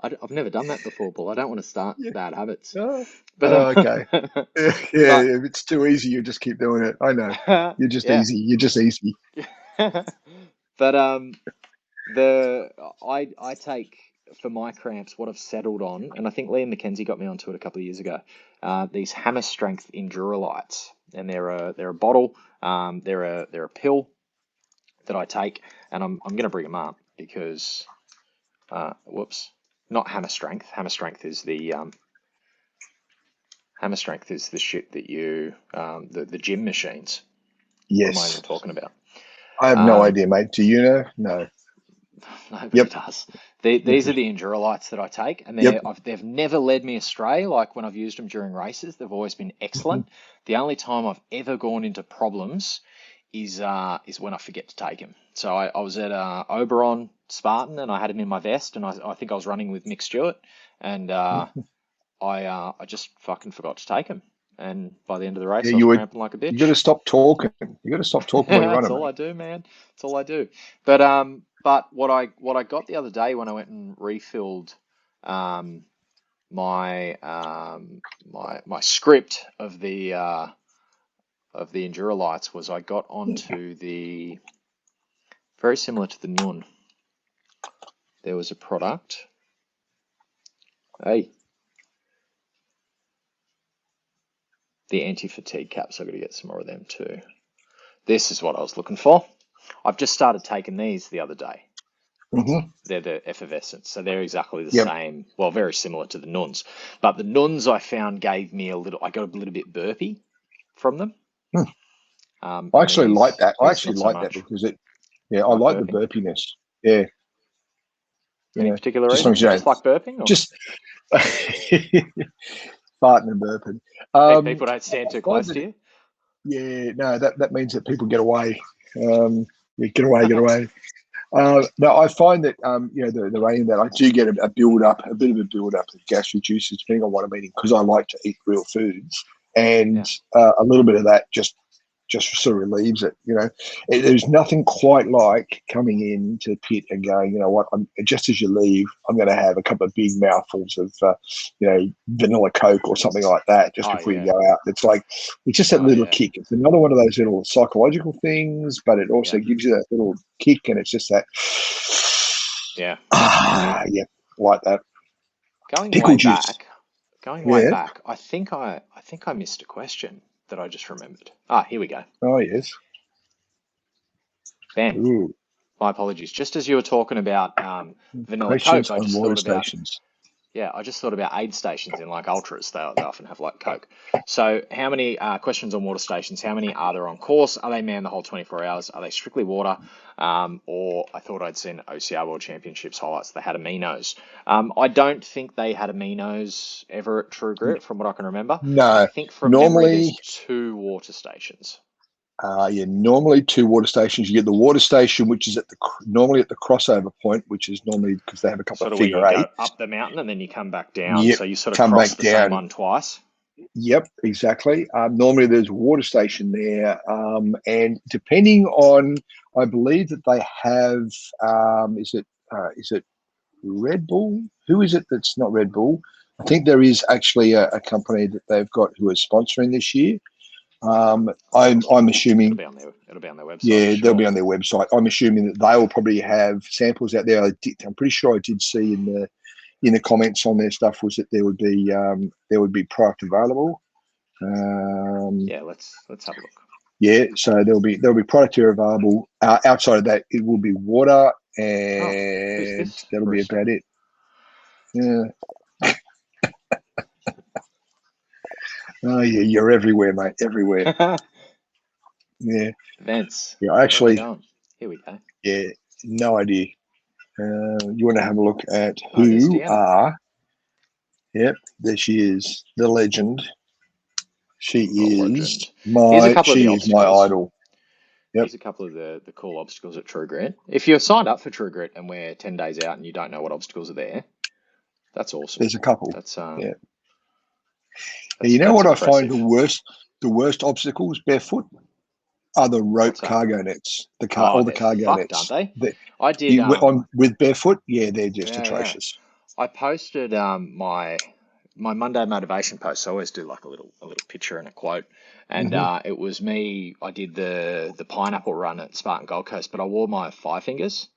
I've never done that before, Paul. I don't want to start bad habits. Okay. Yeah, if it's too easy, you just keep doing it. I know. You're just easy. You're just easy. But I take, for my cramps, what I've settled on, and I think Liam McKenzie got me onto it a couple of years ago. These Hammer Strength Endurolites, and they're a bottle. They're a pill that I take, and I'm going to bring them up because, not Hammer Strength. Hammer Strength is the shit that you the gym machines. Yes. What am I even talking about? I have no idea, mate. Do you know? No. Nobody does. These are the Endurolites that I take, and they've never led me astray. Like when I've used them during races, they've always been excellent. The only time I've ever gone into problems is when I forget to take them. So I was at Oberon Spartan, and I had him in my vest, and I think I was running with Mick Stewart, and I just fucking forgot to take him. And by the end of the race, I was cramping like a bitch. You got to stop talking. When you're running. That's all I do, man. That's all I do. But what I got the other day when I went and refilled my script of the Endurolites was I got onto the, very similar to the Nun. There was a product. Hey. The anti-fatigue caps, I've got to get some more of them too. This is what I was looking for. I've just started taking these the other day. They're the effervescence, so they're exactly the same. Well, very similar to the Nuns. But the Nuns I found gave me I got a little bit burpy from them. I actually like that. I actually like that because I like the burpiness. Yeah. Any particular reason? Just like burping? Or? Just farting and burping. People don't stand too close to you? Yeah, no, that means that people get away. Get away. No, I find that the rain that I do get a bit of a build up of gastric juices depending on what I'm eating, because I like to eat real foods, and a little bit of that just sort of relieves it. There's nothing quite like coming into the pit and going, you know what, just as you leave, I'm going to have a couple of big mouthfuls of vanilla Coke or something like that just before you go out. It's just that little kick. It's another one of those little psychological things, but it also gives you that little kick, and it's just that like that. Going way back, I think I missed a question that I just remembered. Here we go. Oh, yes. Ben, Ooh. My apologies. Just as you were talking about vanilla questions Coke, on water stations. I just thought about aid stations in like ultras. They often have like Coke. So how many questions on water stations? How many are there on course? Are they manned the whole 24 hours? Are they strictly water? Or I thought I'd seen OCR World Championships highlights. They had aminos. I don't think they had aminos ever at True Grit, from what I can remember. No. I think from memory, there's 2 water stations. Normally 2 water stations. You get the water station, which is normally at the crossover point, which is normally because they have a couple of figure 8. Go up the mountain and then you come back down. Yep. So you sort of cross the same one twice. Yep, exactly. Normally there's a water station there, and depending on, I believe that they have, is it Red Bull? Who is it that's not Red Bull? I think there is actually a company that they've got who is sponsoring this year. I'm assuming it'll be on their website. yeah, For sure. they'll be on their website. I'm assuming that they'll probably have samples out there. I'm pretty sure I did see in the comments on their stuff was that there would be product available. Yeah, let's have a look. Yeah, so there'll be product here available. Outside of that, it will be water, Who's and this? that'll be about it. Yeah. Oh yeah, you're everywhere, mate. Everywhere. Yeah. Events. Yeah, actually. Here we go. Yeah, no idea. You want to have a look at there's who Deanna. are. Yep, there she is, the legend. She is my idol. Yep. Here's a couple of the cool obstacles at True Grit. If you're signed up for True Grit and we're 10 days out and you don't know what obstacles are there, that's awesome. There's a couple. That's yeah. You know what impressive. I find the worst obstacles barefoot are the rope cargo nets. All the cargo nets, aren't they? I did with barefoot. Yeah, they're just atrocious. Yeah. I posted my Monday motivation post. So I always do like a little picture and a quote, and it was me. I did the pineapple run at Spartan Gold Coast, but I wore my 5 fingers,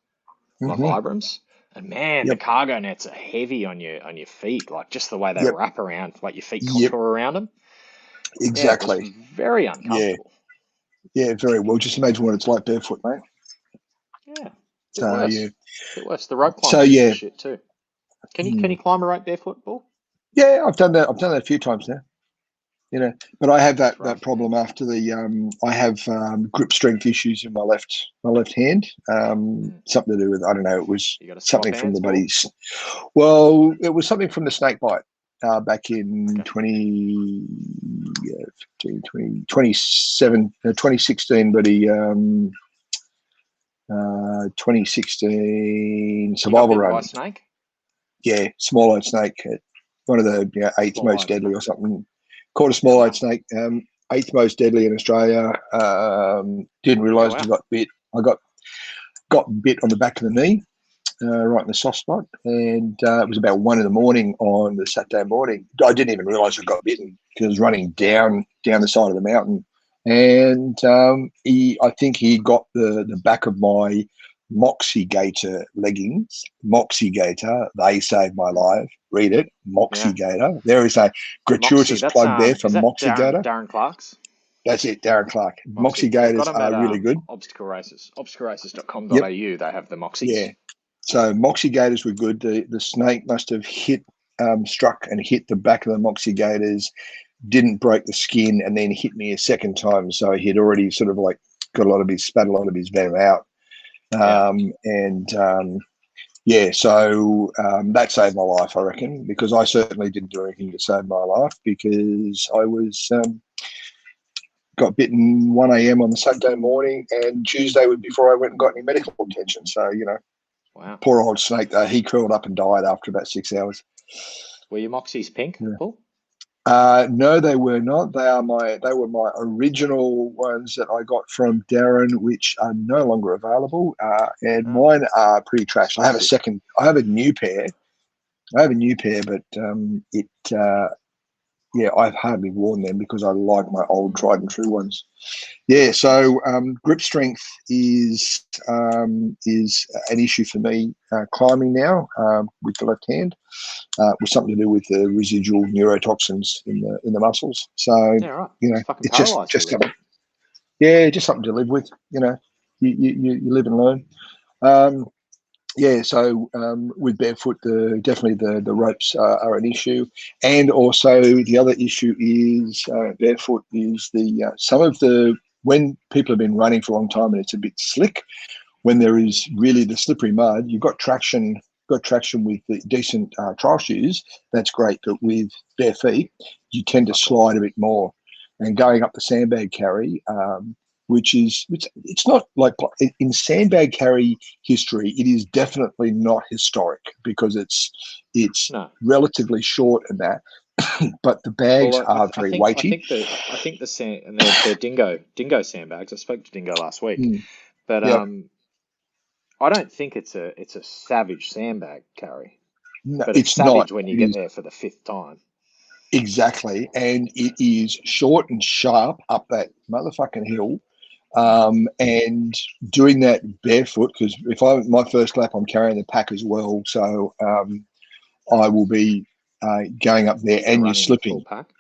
my Vibrams. And man, the cargo nets are heavy on your feet, like just the way they wrap around, like your feet contour around them. Exactly. Yeah, it was very uncomfortable. Yeah, very well. Just imagine what it's like barefoot, mate. Yeah. Bit worse. The rope climbing shit too. Can you climb a rope barefoot, Bull? Yeah, I've done that. I've done that a few times now. But I have that problem after I have grip strength issues in my left hand. Something to do with, I don't know, it was something from the buddies. Well, it was something from the snake bite back in 2016, buddy. 2016 survival run. Snake? Yeah, small-eyed snake. One of the 8th most deadly or something. Caught a small-eyed snake, 8th most deadly in Australia. Didn't realise I got bit. I got bit on the back of the knee, right in the soft spot, and it was about 1 a.m. on the Saturday morning. I didn't even realise I got bitten because I was running down the side of the mountain, and I think he got the back of my Moxie Gator leggings. Moxie Gator, they saved my life. Read it, Moxie Gator. There is a gratuitous plug there for Moxie Gator. Darren Clark's. That's it, Darren Clark. Moxie Gators are really good. Obstacle Races, obstacleraces.com.au. They have the Moxies. Yeah. So Moxie Gators were good. The snake must have struck and hit the back of the Moxie Gators, didn't break the skin, and then hit me a second time. So he'd already sort of like spat a lot of his venom out. So that saved my life, I reckon, because I certainly didn't do anything to save my life because I was got bitten 1 a.m. on the Saturday morning, and Tuesday was before I went and got any medical attention. So, poor old snake, he curled up and died after about 6 hours. Were your Moxies pink, Paul? No, they were not. They were my original ones that I got from Darren, which are no longer available. And mine are pretty trash. I have a new pair. But I've hardly worn them because I like my old tried and true ones. Yeah, so grip strength is an issue for me climbing now with the left hand, with something to do with the residual neurotoxins in the muscles. So it's just something. Yeah, just something to live with. You live and learn. So with barefoot, definitely the ropes are an issue, and also the other issue is barefoot is when people have been running for a long time and it's a bit slick, when there is really the slippery mud, you've got traction with the decent trial shoes. That's great, but with bare feet, you tend to slide a bit more, and going up the sandbag carry. It's not like in sandbag carry history, it is definitely not historic because it's relatively short and that. but the bags Well, are I very think weighty. I think the sand and they're dingo sandbags. I spoke to Dingo last week, Mm, but yeah, I don't think it's a savage sandbag carry, no, but it's it's not. savage when you It get is there for the fifth time. exactly, and it is short and sharp up that motherfucking hill. Mm. And doing that barefoot, because if my first lap, I'm carrying the pack as well, so I will be going up there, You're and you're running with full slipping. pack.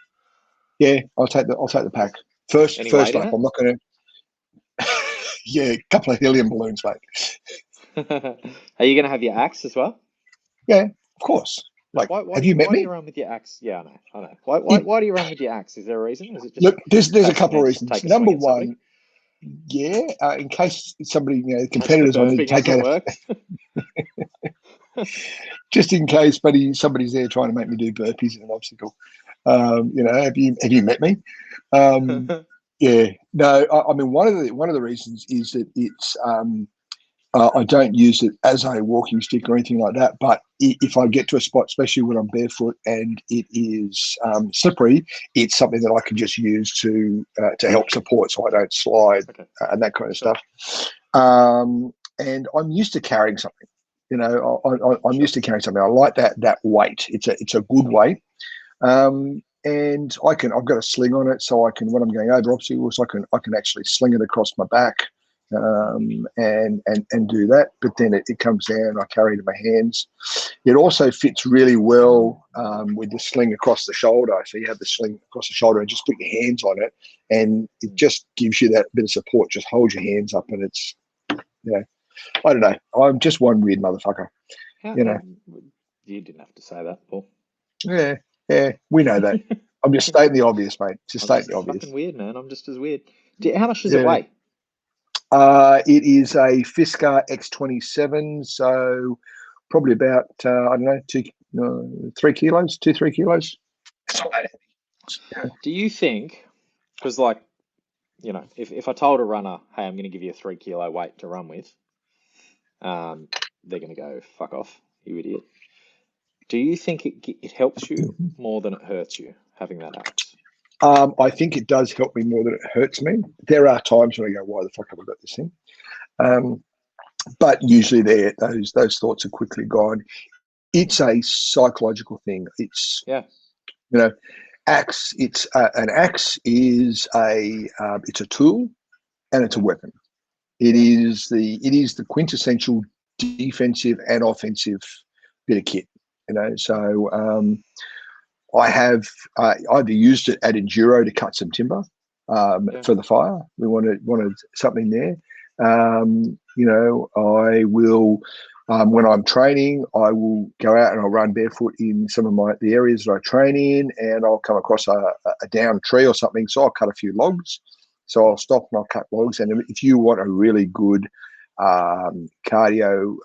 Yeah, I'll take the pack Any first weight in lap. it? I'm not going to. Yeah, a couple of helium balloons, mate. Are you going to have your axe as well? Yeah, of course. Like, have you met Why do you me? run with your axe? Yeah, I know. It, Why do you run with your axe? Is there a reason? Is it just look, there's a couple of occasionally just reasons. take a swing Number at somebody? one, yeah, in case somebody, In case the competitors want to burping take hasn't out, worked. just in case, somebody's there trying to make me do burpees in an obstacle. Have you met me? Yeah, no. I mean, one of the reasons is that it's I don't use it as a walking stick or anything like that. But if I get to a spot, especially when I'm barefoot and it is slippery, it's something that I can just use to help support so I don't slide Okay, and that kind of sure, stuff. And I'm used to carrying something. I'm sure. used to carrying something. I like that weight. It's a good weight. And I've got a sling on it, so I can, when I'm going over obstacles, I can actually sling it across my back, and do that. But then it comes down, I carry it in my hands. It also fits really well with the sling across the shoulder. So you have the sling across the shoulder and just put your hands on it, and it Mm. just gives you that bit of support. Just hold your hands up, and it's, I don't know. I'm just one weird motherfucker, How, you know. you didn't have to say that, Paul. Yeah, yeah, we know that. I'm just stating the obvious, mate. Just I'm stating just the fucking obvious. weird, man. I'm just as weird. How much does it Yeah. weigh? It is a Fisker X27, so probably about I don't know, 3 kilos, 3 kilos. It's not that heavy. Do you think, because like, if I told a runner, hey, I'm going to give you a 3 kilo weight to run with, they're going to go, fuck off, you idiot. Do you think it helps you more than it hurts you having that axe? I think it does help me more than it hurts me. There are times when I go, "Why the fuck have I got this thing?" Um, but usually, those thoughts are quickly gone. It's a psychological thing. It's Yeah. you know, axe. It's an axe is it's a tool and it's a Yeah. weapon. Yeah. It is the quintessential defensive and offensive bit of kit. So I have either used it at Enduro to cut some timber Yeah. for the fire. We wanted something there. I will. When I'm training, I will go out and I'll run barefoot in some of the areas that I train in, and I'll come across a downed tree or something. So I'll cut a few logs. So I'll stop and I'll cut logs. And if you want a really good cardio,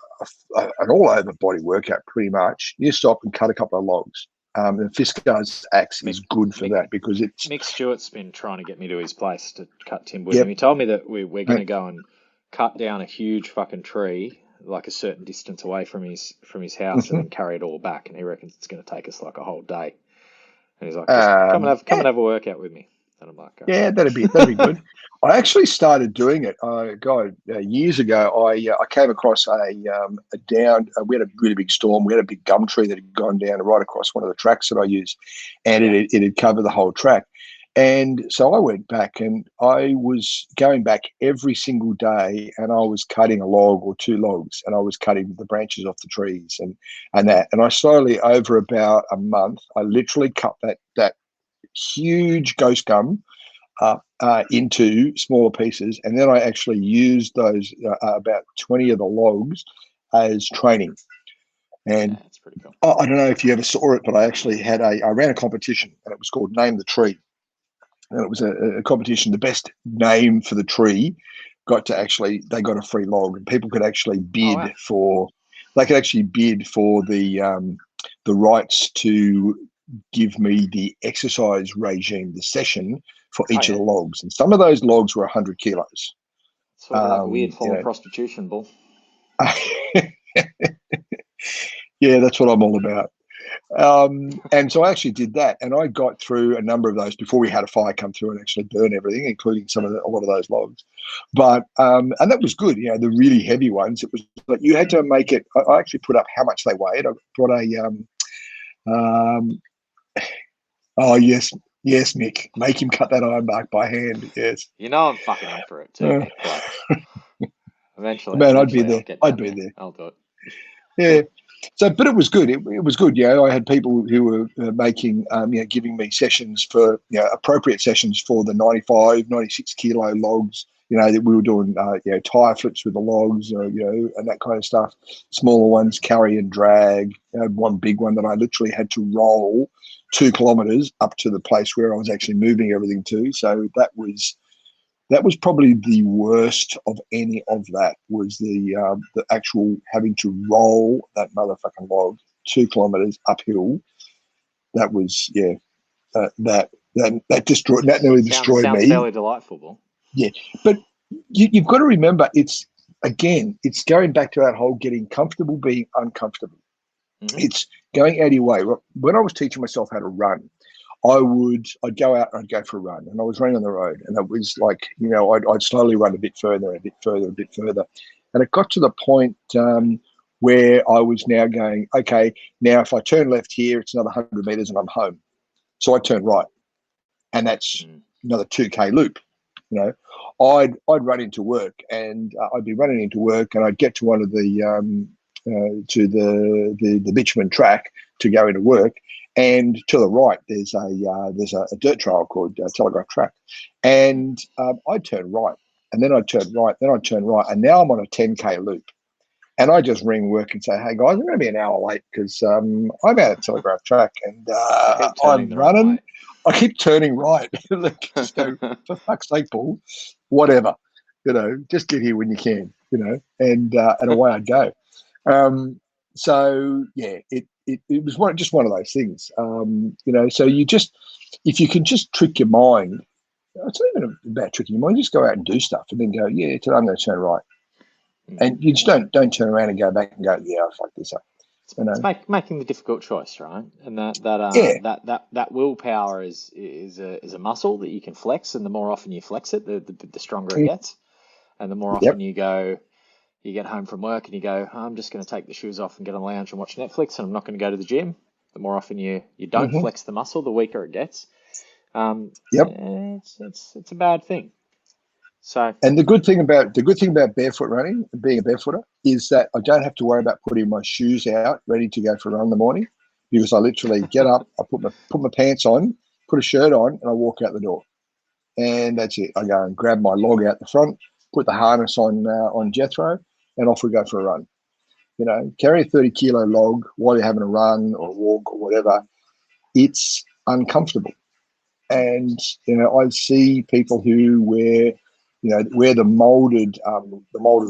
an all over body workout, pretty much, you stop and cut a couple of logs. And Fiskar's axe Mick, is good for Mick, that because it's, Mick Stewart's been trying to get me to his place to cut timber. And yep, he told me that we're going to mate, go and cut down a huge fucking tree, like a certain distance away from his house, and then carry it all back. And he reckons it's going to take us like a whole day. And he's like, just come yeah, and have a workout with me. And I'm like, all yeah, right. that'd be good. I actually started doing it. Years ago, I came across a down. We had a really big storm. We had a big gum tree that had gone down right across one of the tracks that I use, and Yeah. it had covered the whole track. And so I went back and I was going back every single day, and I was cutting a log or two logs, and I was cutting the branches off the trees and that. And I slowly, over about a month, I literally cut that huge ghost gum into smaller pieces, and then I actually used those about 20 of the logs as training. Yeah, And it's pretty cool. I don't know if you ever saw it, but I ran a competition, and it was called Name the Tree, and it was a competition. The best name for the tree they got a free log, and people could actually Oh, wow. bid for the rights to give me the exercise regime, the session for Oh, each of yeah. the logs. And some of those logs were 100 kilos. Sort of like a weird You form of prostitution, Bull. know, yeah, that's what I'm all about. And so I actually did that, and I got through a number of those before we had a fire come through and actually burn everything, including a lot of those logs. But and that was good. You know, the really heavy ones. It was like you had to make it. I actually put up how much they weighed. I brought a um, oh yes, yes, Mick, make him cut that ironbark by hand. Yes, You know I'm fucking in for it too, uh, Nick. Like, eventually, man, I'd be eventually I'll there. get I'd down be there. there. I'll do it. Yeah. So, but it was good. It was good. You know, I had people who were making, giving me sessions for, appropriate sessions for the 95, 96 kilo logs, that we were doing, tire flips with the logs, and that kind of stuff. Smaller ones, carry and drag. One big one that I literally had to roll 2 kilometers up to the place where I was actually moving everything to. So that was probably the worst of any of that, was the actual having to roll that motherfucking log 2 kilometers uphill. That was, that nearly destroyed Sounds me. fairly delightful, Bull. Yeah, but you've got to remember, it's going back to that whole getting comfortable being uncomfortable. Mm-hmm. It's going out of your way. When I was teaching myself how to run, I'd go out and I'd go for a run, and I was running on the road, and it was like, I'd slowly run a bit further, a bit further, a bit further. And it got to the point where I was now going, okay, now if I turn left here, it's another 100 meters and I'm home. So I turn right, and that's another 2K loop. I'd run into work, and I'd be running into work, and I'd get to one of to the bitumen track to go into work, and to the right there's a dirt trail called Telegraph Track, and I'd turn right, and then I'd turn right, then I'd turn right, and now I'm on a 10K loop. And I just ring work and say, hey, guys, I'm going to be an hour late because I'm out at Telegraph Track and I'm running. I keep turning right. Like, just go, for fuck's sake, Paul, whatever. Just get here when you can, and away I'd go. So, yeah, it was just one of those things, so if you can just trick your mind, it's not even about tricking your mind, just go out and do stuff and then go, yeah, today I'm going to turn right. And you just don't turn around and go back and go, yeah, I fucked this up. It's making the difficult choice, right? And that willpower is a muscle that you can flex, and the more often you flex it, the stronger it gets. And the more often you get home from work and you go, I'm just going to take the shoes off and get on the lounge and watch Netflix, and I'm not going to go to the gym. The more often you don't flex the muscle, the weaker it gets. It's a bad thing. So, and the good thing about barefoot running, being a barefooter, is that I don't have to worry about putting my shoes out ready to go for a run in the morning, because I literally get up, I put my pants on, put a shirt on, and I walk out the door, and that's it. I go and grab my log out the front, put the harness on Jethro, and off we go for a run. Carry a 30-kilo log while you're having a run or a walk or whatever. It's uncomfortable, and I see people who wear the molded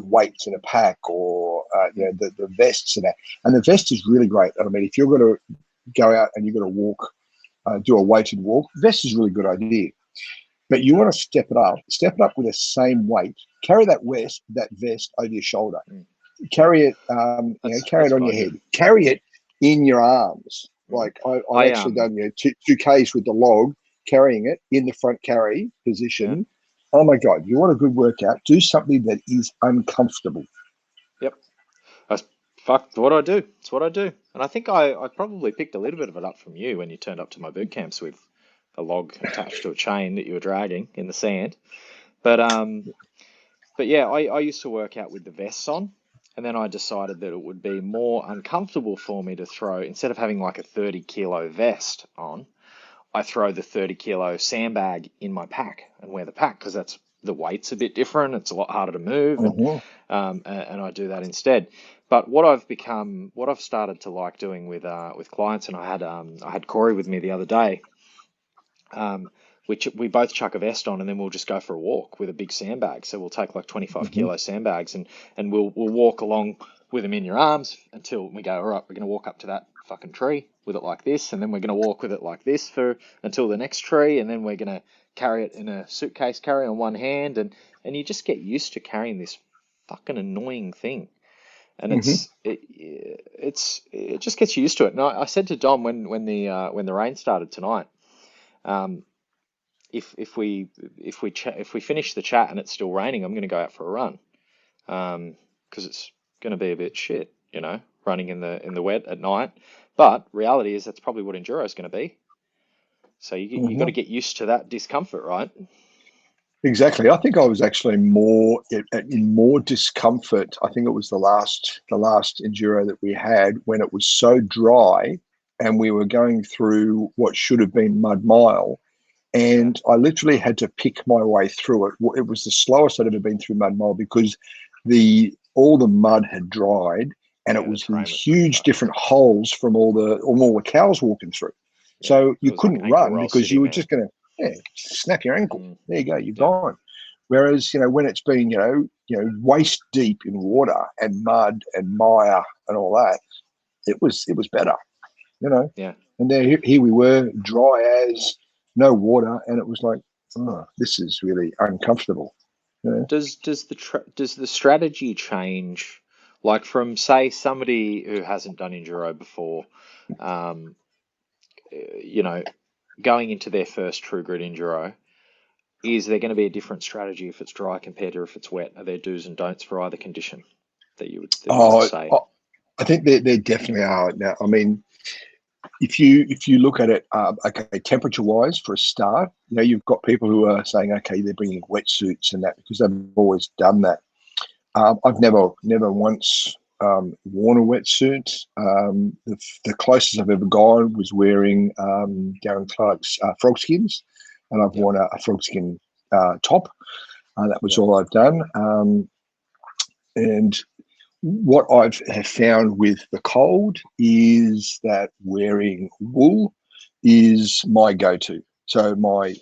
weights in a pack, or the vests and that. And the vest is really great. I mean, if you're going to go out and you're going to walk, do a weighted walk, vest is a really good idea. But you want to step it up with the same weight. Carry that vest over your shoulder. Carry it, carry it on your head. Carry it in your arms. Like I've actually done 2Ks with the log, carrying it in the front carry position. Yeah. Oh my God, you want a good workout? Do something that is uncomfortable. Yep. What I do. It's what I do. And I think I probably picked a little bit of it up from you when you turned up to my boot camps with a log attached to a chain that you were dragging in the sand. But yeah, I used to work out with the vests on, and then I decided that it would be more uncomfortable for me to throw, instead of having like a 30-kilo vest on, I throw the 30-kilo sandbag in my pack and wear the pack, because the weight's a bit different. It's a lot harder to move, and I do that instead. But what I've started to like doing with clients, and I had Corey with me the other day, which we both chuck a vest on, and then we'll just go for a walk with a big sandbag. So we'll take like 25-kilo sandbags, and we'll walk along with them in your arms until we go, all right, we're going to walk up to that fucking tree with it like this, and then we're going to walk with it like this until the next tree, and then we're going to carry it in a suitcase carry on one hand, and you just get used to carrying this fucking annoying thing. and it just gets you used to it. And I said to Dom when the rain started tonight, if we finish the chat and it's still raining, I'm going to go out for a run, because it's going to be a bit shit, running in the wet at night. But reality is that's probably what enduro is going to be. So you got to get used to that discomfort, right? Exactly. I think I was actually in more discomfort. I think it was the last enduro that we had, when it was so dry and we were going through what should have been mud mile, and I literally had to pick my way through it. It was the slowest I'd ever been through mud mile, because all the mud had dried, and it was in huge different holes from all the cows walking through. Yeah, so you couldn't run because you were just going to snap your ankle. There you go, you're gone. Whereas, when it's been, waist deep in water and mud and mire and all that, it was better, Yeah. And here we were, dry as, no water, and it was like, oh, this is really uncomfortable. Does the strategy change, like from, say, somebody who hasn't done enduro before, going into their first True Grit enduro? Is there going to be a different strategy if it's dry compared to if it's wet? Are there do's and don'ts for either condition that you would say? I think there definitely are. Now, I mean, if you look at it, okay, temperature-wise, for a start, you've got people who are saying, okay, they're bringing wetsuits and that because they've always done that. I've never once worn a wetsuit. The closest I've ever gone was wearing Darren Clark's frog skins, and I've worn a frog skin top. That was all I've done. And what have found with the cold is that wearing wool is my go-to. So my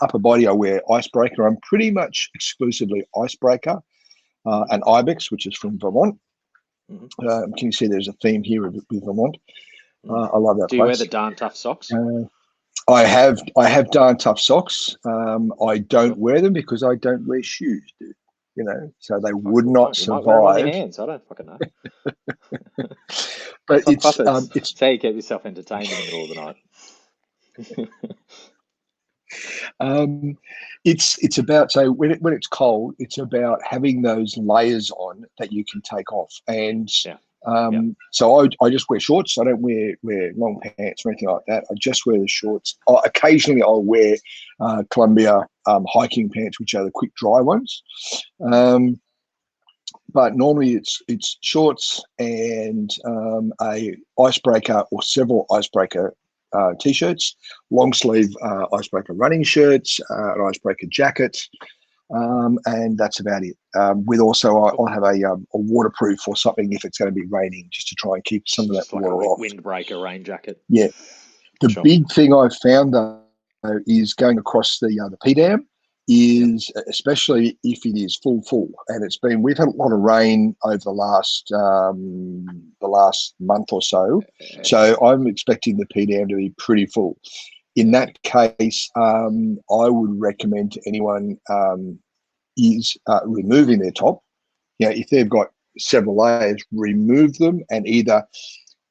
upper body, I wear Icebreaker. I'm pretty much exclusively Icebreaker and Ibex, which is from Vermont. Can you see there's a theme here with Vermont? I love that place. Do you wear the Darn Tough socks? I have Darn Tough socks. I don't wear them because I don't wear shoes, dude. So they would not survive. You might wear them on your hands. I don't fucking know. But it's how you keep yourself entertained in the middle of the night. It's about, so when it's cold, it's about having those layers on that you can take off. And so I just wear shorts. I don't wear long pants or anything like that. I just wear the shorts. Occasionally I'll wear Columbia hiking pants, which are the quick dry ones. But normally it's shorts and a icebreaker or several icebreaker t-shirts, long sleeve icebreaker running shirts, an icebreaker jacket, and that's about it. With also, I'll have a waterproof or something if it's going to be raining, just to try and keep some of that water off. Windbreaker rain jacket. Yeah. The big thing I've found though is going across the P dam is, especially if it is full, and we've had a lot of rain over the last month or so, so I'm expecting the P dam to be pretty full. In that case, I would recommend to anyone is removing their top. If they've got several layers, remove them, and either,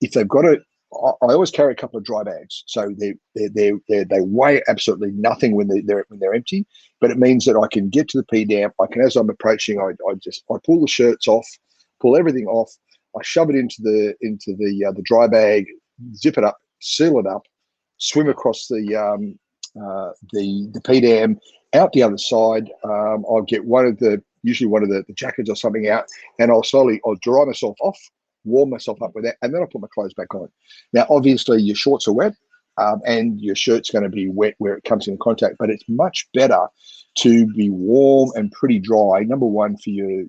if they've got it, I always carry a couple of dry bags, so they weigh absolutely nothing when they're empty, but it means that I can get to the P dam. I can, as I'm approaching, I pull the shirts off, pull everything off, I shove it into the dry bag, zip it up, seal it up, swim across the P dam out the other side. I'll get usually one of the jackets or something out, and I'll dry myself off, warm myself up with that, and then I'll put my clothes back on. Now, obviously, your shorts are wet, and your shirt's going to be wet where it comes in contact, but it's much better to be warm and pretty dry. Number one, for your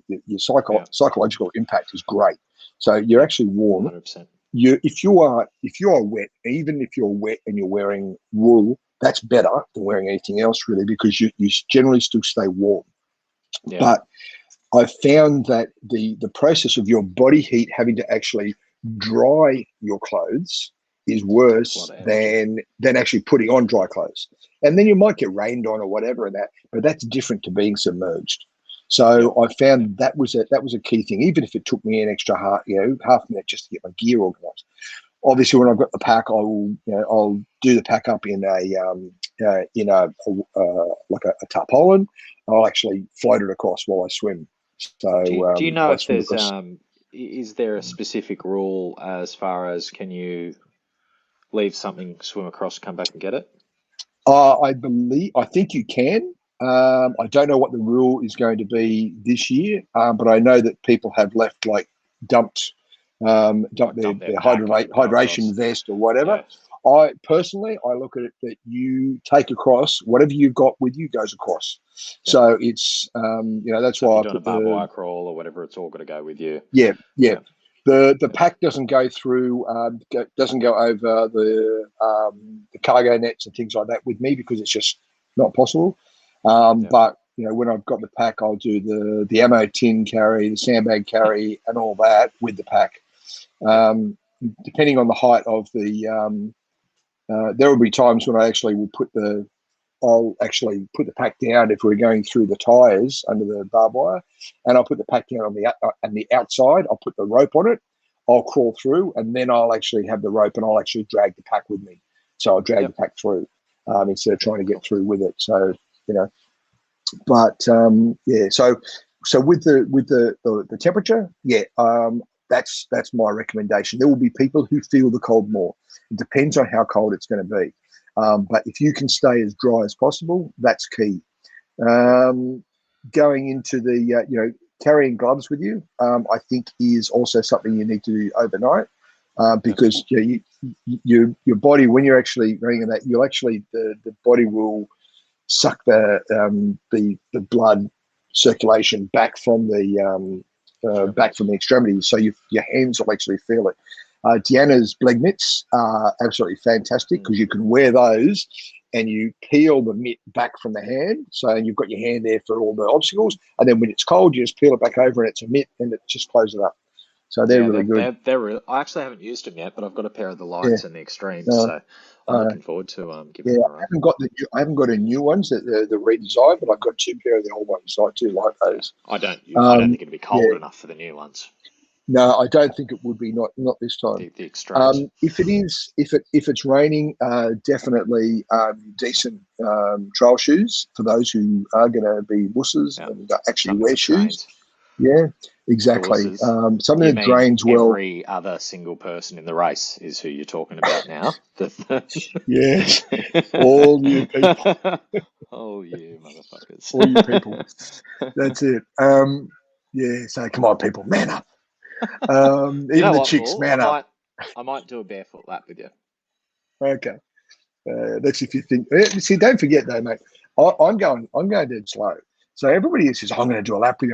psychological impact is great. So you're actually warm. 100%. If you are wet, even if you're wet and you're wearing wool, that's better than wearing anything else, really, because you generally still stay warm. Yeah. But I've found that the process of your body heat having to actually dry your clothes is worse than actually putting on dry clothes. And then you might get rained on or whatever, but that's different to being submerged. So I found that was a key thing, even if it took me an extra half minute just to get my gear organised. Obviously, when I've got the pack, I'll do the pack up in like a tarpaulin. I'll actually float it across while I swim. So do you know I if swim there's across. is there a specific rule as far as can you leave something, swim across, come back and get it? I think you can. I don't know what the rule is going to be this year, but I know that people have left dumped Like their dump their pack and go hydration across. vest or whatever. Yeah. I look at it that you take across whatever you've got with you goes across. Yeah. So it's that's So if why you're I doing a put barbed wire crawl or whatever, it's all got to go with you. yeah. Yeah. The pack doesn't go through, doesn't go over the cargo nets and things like that with me because it's just not possible. But when I've got the pack, I'll do the ammo tin carry, the sandbag carry, and all that with the pack. Depending on the height of the, there will be times when I actually will I'll actually put the pack down if we're going through the tires under the barbed wire, and I'll put the pack down on the outside. I'll put the rope on it. I'll crawl through, and then I'll actually have the rope, and I'll actually drag the pack with me. So I'll drag the pack through instead of trying to get through with it. So but So with the temperature, that's my recommendation. There will be people who feel the cold more. It depends on how cold it's going to be. But if you can stay as dry as possible, that's key. Going into the, carrying gloves with you, I think is also something you need to do overnight because your body, when you're actually running in that, you'll actually, the body will suck the blood circulation back from the extremities, so your hands will actually feel it. Deanna's bled mitts are absolutely fantastic because you can wear those and you peel the mitt back from the hand, so you've got your hand there for all the obstacles, and then when it's cold you just peel it back over and it's a mitt and it just closes it up. So they're really good. They're really, I actually haven't used them yet, but I've got a pair of the lights and the extremes, so I'm looking forward to giving them a run. I haven't got a new ones, the redesign, but I've got two pair of the old ones, so I do like those. I don't think it'd be cold enough for the new ones. No, I don't think it would be. Not this time. The extremes. If it's raining, definitely decent trail shoes for those who are going to be wusses and actually wear shoes. Yeah, exactly. Something that drains well. Every other single person in the race is who you're talking about now. Yes, all you people. Oh, you motherfuckers. All you people. That's it. So come on, people, man up. Even the chicks, Paul? man up. I might do a barefoot lap with you. Okay. That's if you think. See, don't forget though, mate. I'm going dead slow. So everybody says, I'm going to do a lap with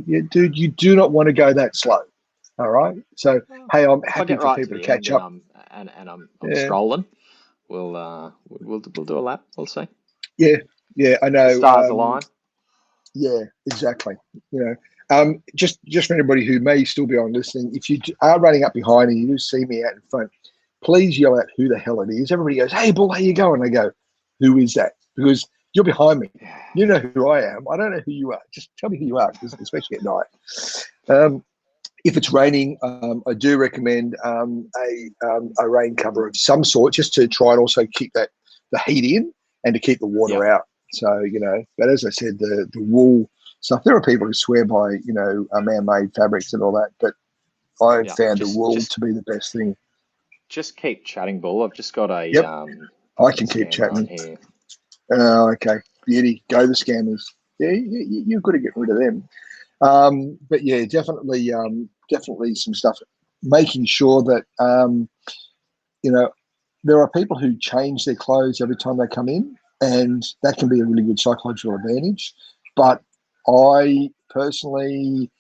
you. Dude, you do not want to go that slow. All right. So hey, I'm happy for people to catch up. And I'm strolling. We'll do a lap. We'll see. Yeah, I know. The stars align. Yeah, exactly. Just for anybody who may still be on listening, if you are running up behind and you do see me out in front, please yell out who the hell it is. Everybody goes, "Hey, Bull, how you going?" I go, "Who is that?" Because you're behind me. You know who I am. I don't know who you are. Just tell me who you are, especially at night. If it's raining, I do recommend a rain cover of some sort, just to try and also keep the heat in and to keep the water out. So but as I said, the wool stuff. There are people who swear by man-made fabrics and all that, but I found the wool to be the best thing. Just keep chatting, Bull. I've just got a I can keep chatting here. Okay, beauty. Go the scammers. Yeah, you've got to get rid of them. But yeah, definitely some stuff. Making sure that there are people who change their clothes every time they come in, and that can be a really good psychological advantage. But I personally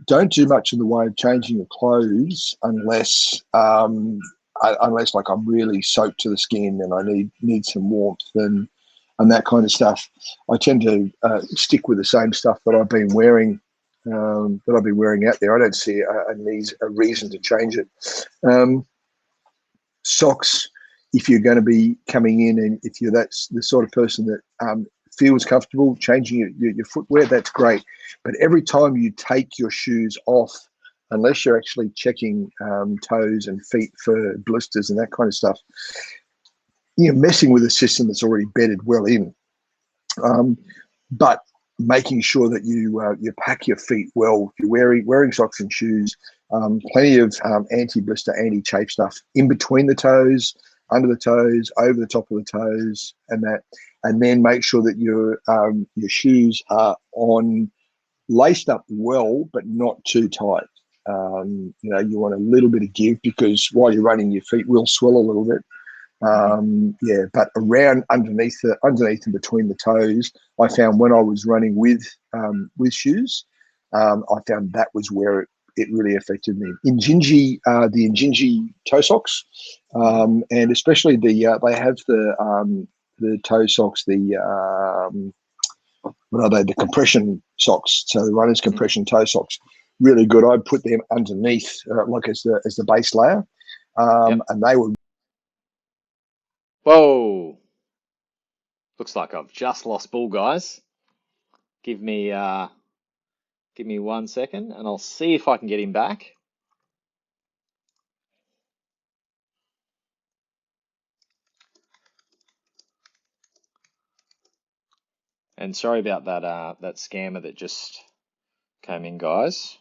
don't do much in the way of changing your clothes unless like I'm really soaked to the skin and I need some warmth and that kind of stuff. I tend to stick with the same stuff that I've been wearing out there. I don't see a reason to change it. Socks, if you're going to be coming in and if you're that's the sort of person that feels comfortable, changing your footwear, that's great. But every time you take your shoes off, unless you're actually checking toes and feet for blisters and that kind of stuff, you're messing with a system that's already bedded well in. But making sure that you pack your feet well, you're wearing socks and shoes, plenty of anti-blister, anti-chafe stuff in between the toes, under the toes, over the top of the toes, and then make sure that your shoes are laced up well, but not too tight. You want a little bit of give, because while you're running, your feet will swell a little bit. But around underneath and between the toes, I found when I was running with shoes, I found that was where it really affected me. The Injinji toe socks, and especially they have the toe socks, what are they? The compression socks. So the runners' compression toe socks, really good. I put them underneath, like as the base layer, and they were. Whoa! Looks like I've just lost Bull, guys. Give me 1 second, and I'll see if I can get him back. And sorry about that scammer that just came in, guys.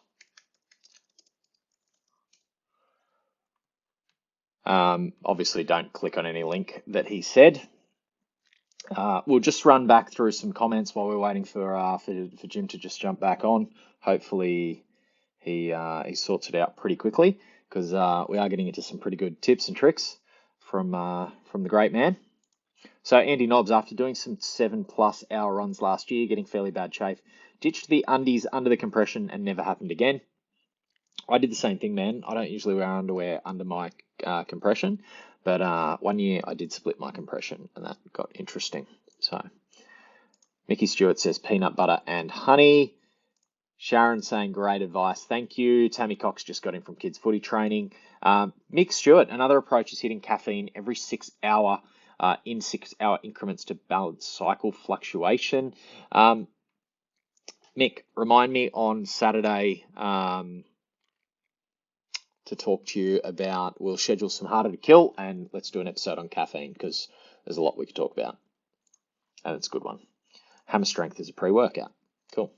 Obviously, don't click on any link that he said. We'll just run back through some comments while we're waiting for Jim to just jump back on. Hopefully, he sorts it out pretty quickly, because we are getting into some pretty good tips and tricks from the great man. So Andy Nobbs, after doing some 7+ hour runs last year, getting fairly bad chafe, ditched the undies under the compression and never happened again. I did the same thing, man. I don't usually wear underwear under my compression, but 1 year I did split my compression, and that got interesting. So Mickey Stewart says peanut butter and honey. Sharon saying great advice, thank you. Tammy Cox just got in from kids footy training. Mick Stewart, another approach is hitting caffeine every 6 hour in 6 hour increments to balance cycle fluctuation. Mick, remind me on Saturday to talk to you about, we'll schedule some Harder to Kill, and let's do an episode on caffeine, because there's a lot we could talk about, and it's a good one. Hammer Strength is a pre-workout. Cool.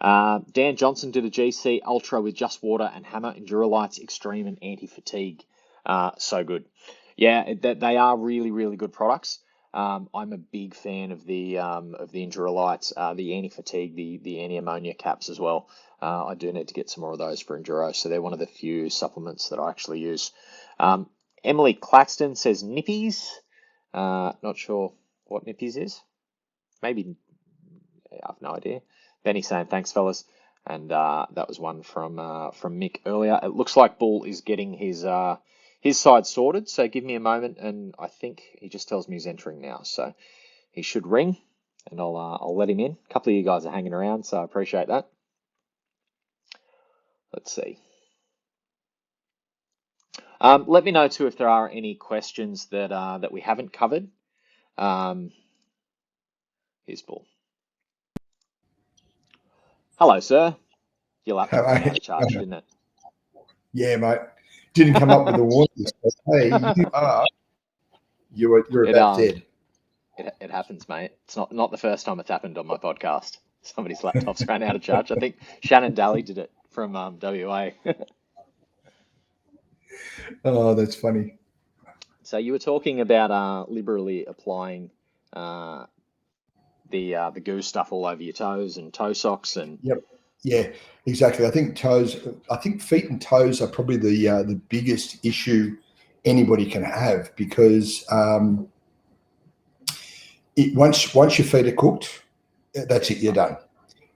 Dan Johnson did a GC Ultra with just water and Hammer, Endurolites Extreme, and Anti-Fatigue. So good. Yeah, they are really, really good products. I'm a big fan of the Endurolites, the Anti-Fatigue, the Anti-Ammonia caps as well. I do need to get some more of those for Enduro, so they're one of the few supplements that I actually use. Emily Claxton says Nippies. Not sure what Nippies is. Maybe, I have no idea. Benny saying thanks, fellas, and that was one from Mick earlier. It looks like Bull is getting his side sorted, so give me a moment, and I think he just tells me he's entering now, so he should ring, and I'll let him in. A couple of you guys are hanging around, so I appreciate that. Let's see. Let me know too if there are any questions that we haven't covered. Here's Bull. Hello, sir. Your laptop ran out of charge, didn't it? Yeah, mate. Didn't come up with a warning. Hey, you're about dead. It happens, mate. It's not the first time it's happened on my podcast. Somebody's laptop's ran out of charge. I think Shannon Daly did it from WA. Oh, that's funny. So you were talking about liberally applying the goo stuff all over your toes and toe socks and. Yep. Yeah, exactly. I think feet and toes are probably the biggest issue anybody can have, because once your feet are cooked, that's it. You're done.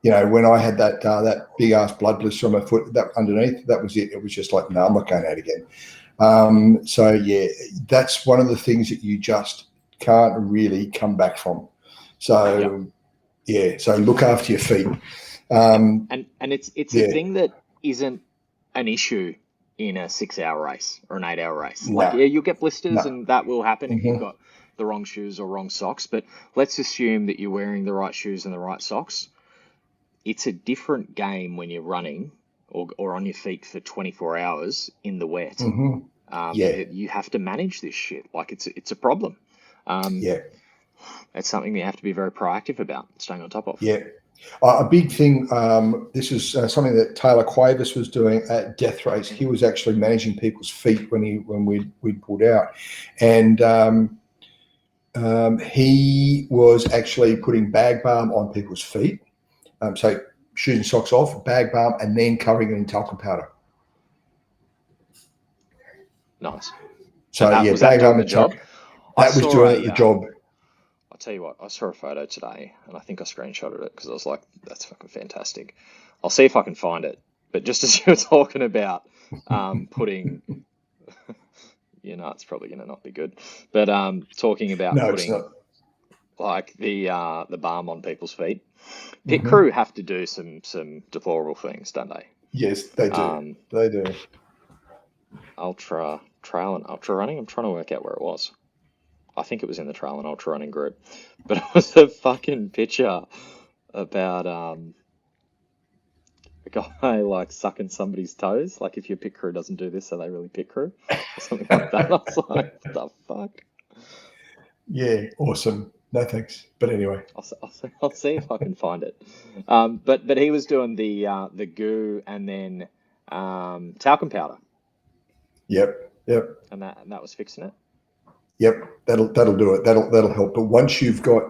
You know, when I had that big ass blood blister on my foot, that underneath, that was it. It was just like, no, I'm not going out again. So yeah, that's one of the things that you just can't really come back from. So yeah, so look after your feet. And it's a thing that isn't an issue in a 6 hour race or an 8 hour race. Like, yeah, you'll get blisters and that will happen if you've got the wrong shoes or wrong socks, but let's assume that you're wearing the right shoes and the right socks. It's a different game when you're running or on your feet for 24 hours in the wet. You have to manage this shit. Like it's a problem. It's something that you have to be very proactive about, staying on top of. Yeah. A big thing, this is something that Taylor Quavis was doing at Death Race. He was actually managing people's feet when we'd pulled out. And he was actually putting bag balm on people's feet. So shoes and socks off, bag balm, and then covering it in talcum powder. Nice. So bag balm and job. That was doing the job. I'll tell you what, I saw a photo today and I think I screenshotted it because I was like, that's fucking fantastic. I'll see if I can find it. But just as you were talking about putting, it's probably going to not be good. But talking about putting like the balm on people's feet, pit crew have to do some deplorable things, don't they? Yes, they do. They do. Trail and ultra running. I'm trying to work out where it was. I think it was in the trail and ultra running group, but it was a fucking picture about a guy like sucking somebody's toes. Like if your pit crew doesn't do this, are they really pit crew or something like that? I was like, what the fuck? Yeah, awesome. No thanks. But anyway, I'll see if I can find it. But he was doing the goo and then talcum powder. Yep. And that was fixing it. Yep, that'll do it. That'll help. But once you've got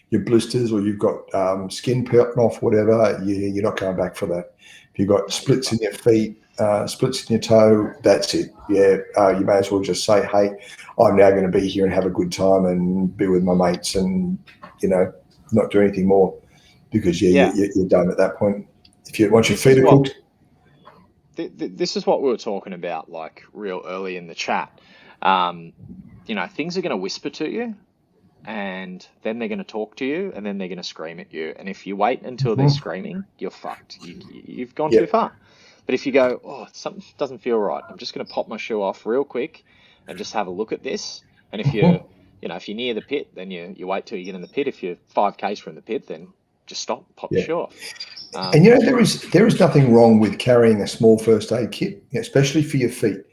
your blisters or you've got skin pelting off, whatever, you're not going back for that. If you've got splits in your feet, splits in your toe, that's it. Yeah, you may as well just say, hey, I'm now going to be here and have a good time and be with my mates and, not do anything more because you're done at that point. Once your feet are cooked. This is what we were talking about, like real early in the chat. Things are going to whisper to you and then they're going to talk to you and then they're going to scream at you. And if you wait until they're screaming, you're fucked. You've gone too far. But if you go, oh, something doesn't feel right, I'm just going to pop my shoe off real quick and just have a look at this. And if you're, if you're near the pit, then you wait till you get in the pit. If you're 5 k's from the pit, then just stop, pop your shoe off. And there is nothing wrong with carrying a small first aid kit, especially for your feet.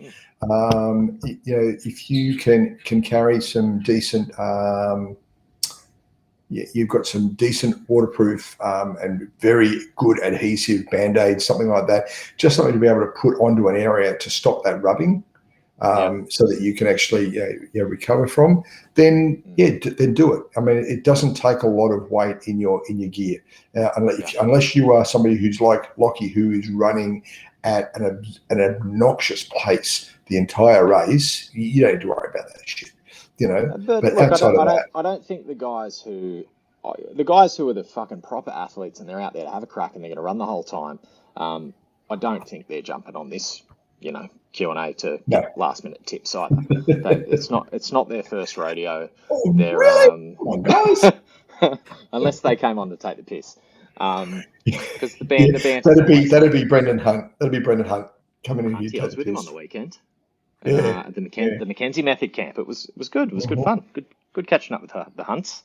If you can carry some decent, you've got some decent waterproof and very good adhesive Band-Aids, something like that, just something to be able to put onto an area to stop that rubbing, so that you can actually recover from. Then do it. I mean, it doesn't take a lot of weight in your gear, unless you are somebody who's like Lockie, who is running at an obnoxious pace the entire race. You don't need to worry about that shit, But look, outside of that, I don't think the guys who are the fucking proper athletes and they're out there to have a crack and they're going to run the whole time. I don't think they're jumping on this, Q&A to get last minute tips either. It's not their first rodeo. Oh, they're really? Guys. Unless they came on to take the piss. Because the band that'd be Brendan Hunt. That'd be Brendan Hunt coming in here. I was with him on the weekend. At the Mackenzie Method Camp. It was good. It was good fun. Good catching up with the Hunts.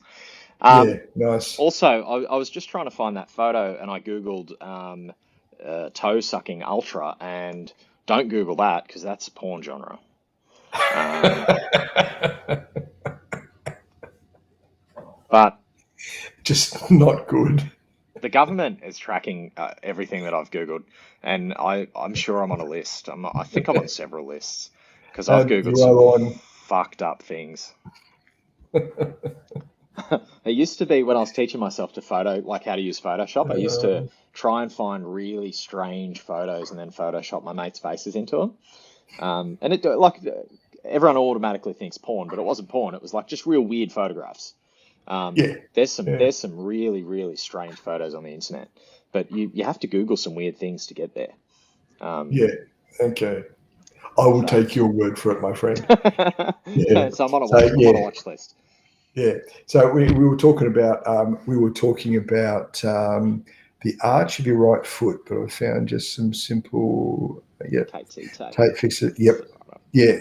Nice. Also, I was just trying to find that photo, and I googled toe sucking ultra, and don't Google that because that's a porn genre. But just not good. The government is tracking everything that I've Googled, and I'm sure I'm on a list. I think I'm on several lists because I've Googled some fucked up things. It used to be when I was teaching myself to like how to use Photoshop, I used to try and find really strange photos and then Photoshop my mates' faces into them. And it everyone automatically thinks porn, but it wasn't porn. It was like just real weird photographs. There's some really, really strange photos on the internet, but you have to Google some weird things to get there. Okay. I will take your word for it, my friend. So I'm on a watch list. Yeah. So we were talking about the arch of your right foot, but I found just some simple tape fix it. Yep. Yeah.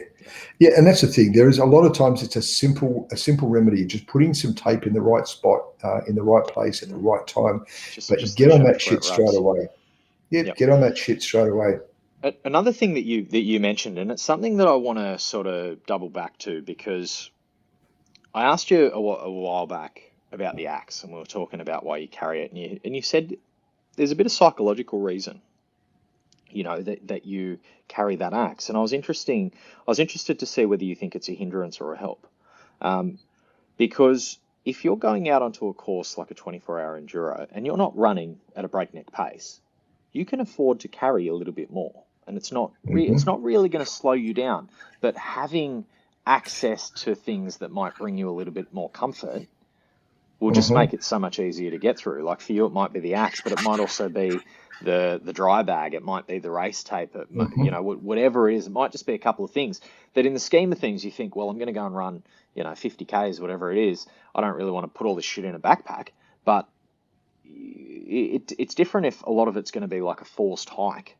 Yeah, and that's the thing. There is a lot of times it's a simple remedy, just putting some tape in the right spot, in the right place at the right time. But Just get the on shape that where shit it straight rubs. away. Yeah, Yep. get on that shit straight away. Another thing that you mentioned, and it's something that I want to sort of double back to, because I asked you a while back about the axe, and we were talking about why you carry it, and you said there's a bit of psychological reason, that you carry that axe. And I was interested to see whether you think it's a hindrance or a help. Because if you're going out onto a course like a 24-hour enduro and you're not running at a breakneck pace, you can afford to carry a little bit more, and it's not really going to slow you down. But having access to things that might bring you a little bit more comfort will just make it so much easier to get through. Like for you, it might be the axe, but it might also be the dry bag. It might be the race tape. It might, whatever it is, it might just be a couple of things that in the scheme of things, you think, well, I'm going to go and run, 50 Ks, whatever it is. I don't really want to put all this shit in a backpack, but it's different if a lot of it's going to be like a forced hike.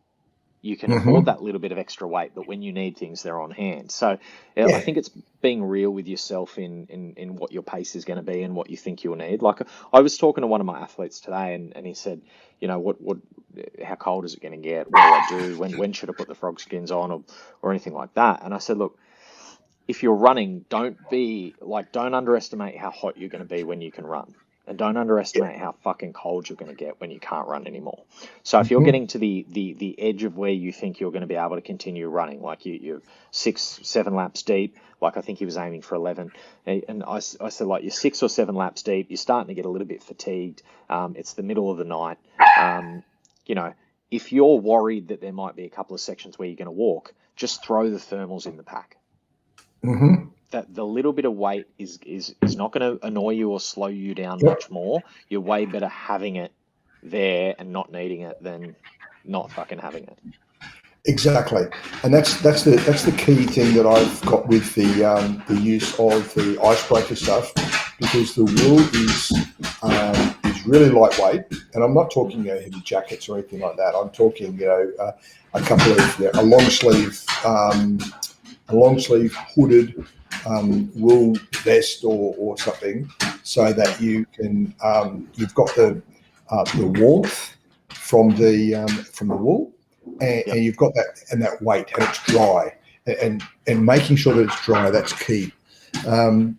You can afford that little bit of extra weight, but when you need things, they're on hand. So I think it's being real with yourself in what your pace is going to be and what you think you'll need. Like I was talking to one of my athletes today, and he said, how cold is it going to get? What do I do? When should I put the frog skins on or anything like that? And I said, look, if you're running, don't underestimate how hot you're going to be when you can run. And don't underestimate how fucking cold you're going to get when you can't run anymore. So if you're getting to the edge of where you think you're going to be able to continue running, like you're 6-7 laps deep, like I think he was aiming for 11. And I said, like, you're 6 or 7 laps deep, you're starting to get a little bit fatigued. It's the middle of the night. If you're worried that there might be a couple of sections where you're going to walk, just throw the thermals in the pack. That the little bit of weight is not going to annoy you or slow you down much more. You're way better having it there and not needing it than not fucking having it. Exactly, and that's the key thing that I've got with the use of the icebreaker stuff, because the wool is really lightweight, and I'm not talking heavy jackets or anything like that. I'm talking a couple of a long sleeve hooded wool vest or something, so that you can you've got the warmth from the wool, and you've got that weight, and it's dry, and making sure that it's dry, that's key. And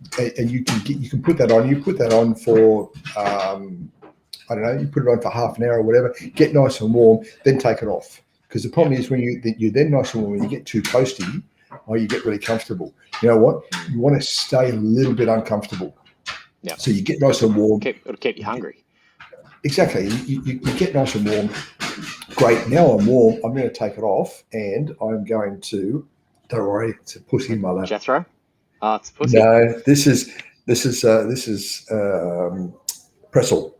you can put that on. You put that on for I don't know. You put it on for half an hour or whatever. Get nice and warm, then take it off. Because the problem is when you're then nice and warm, when you get too toasty, you get really comfortable. You know what? You want to stay a little bit uncomfortable. Yeah. So you get nice and warm. It'll keep you hungry. Exactly. You get nice and warm. Great. Now I'm warm. I'm going to take it off, and I'm going to. Don't worry, it's a pussy in my lap. Jethro? It's a pussy. No, this is pretzel.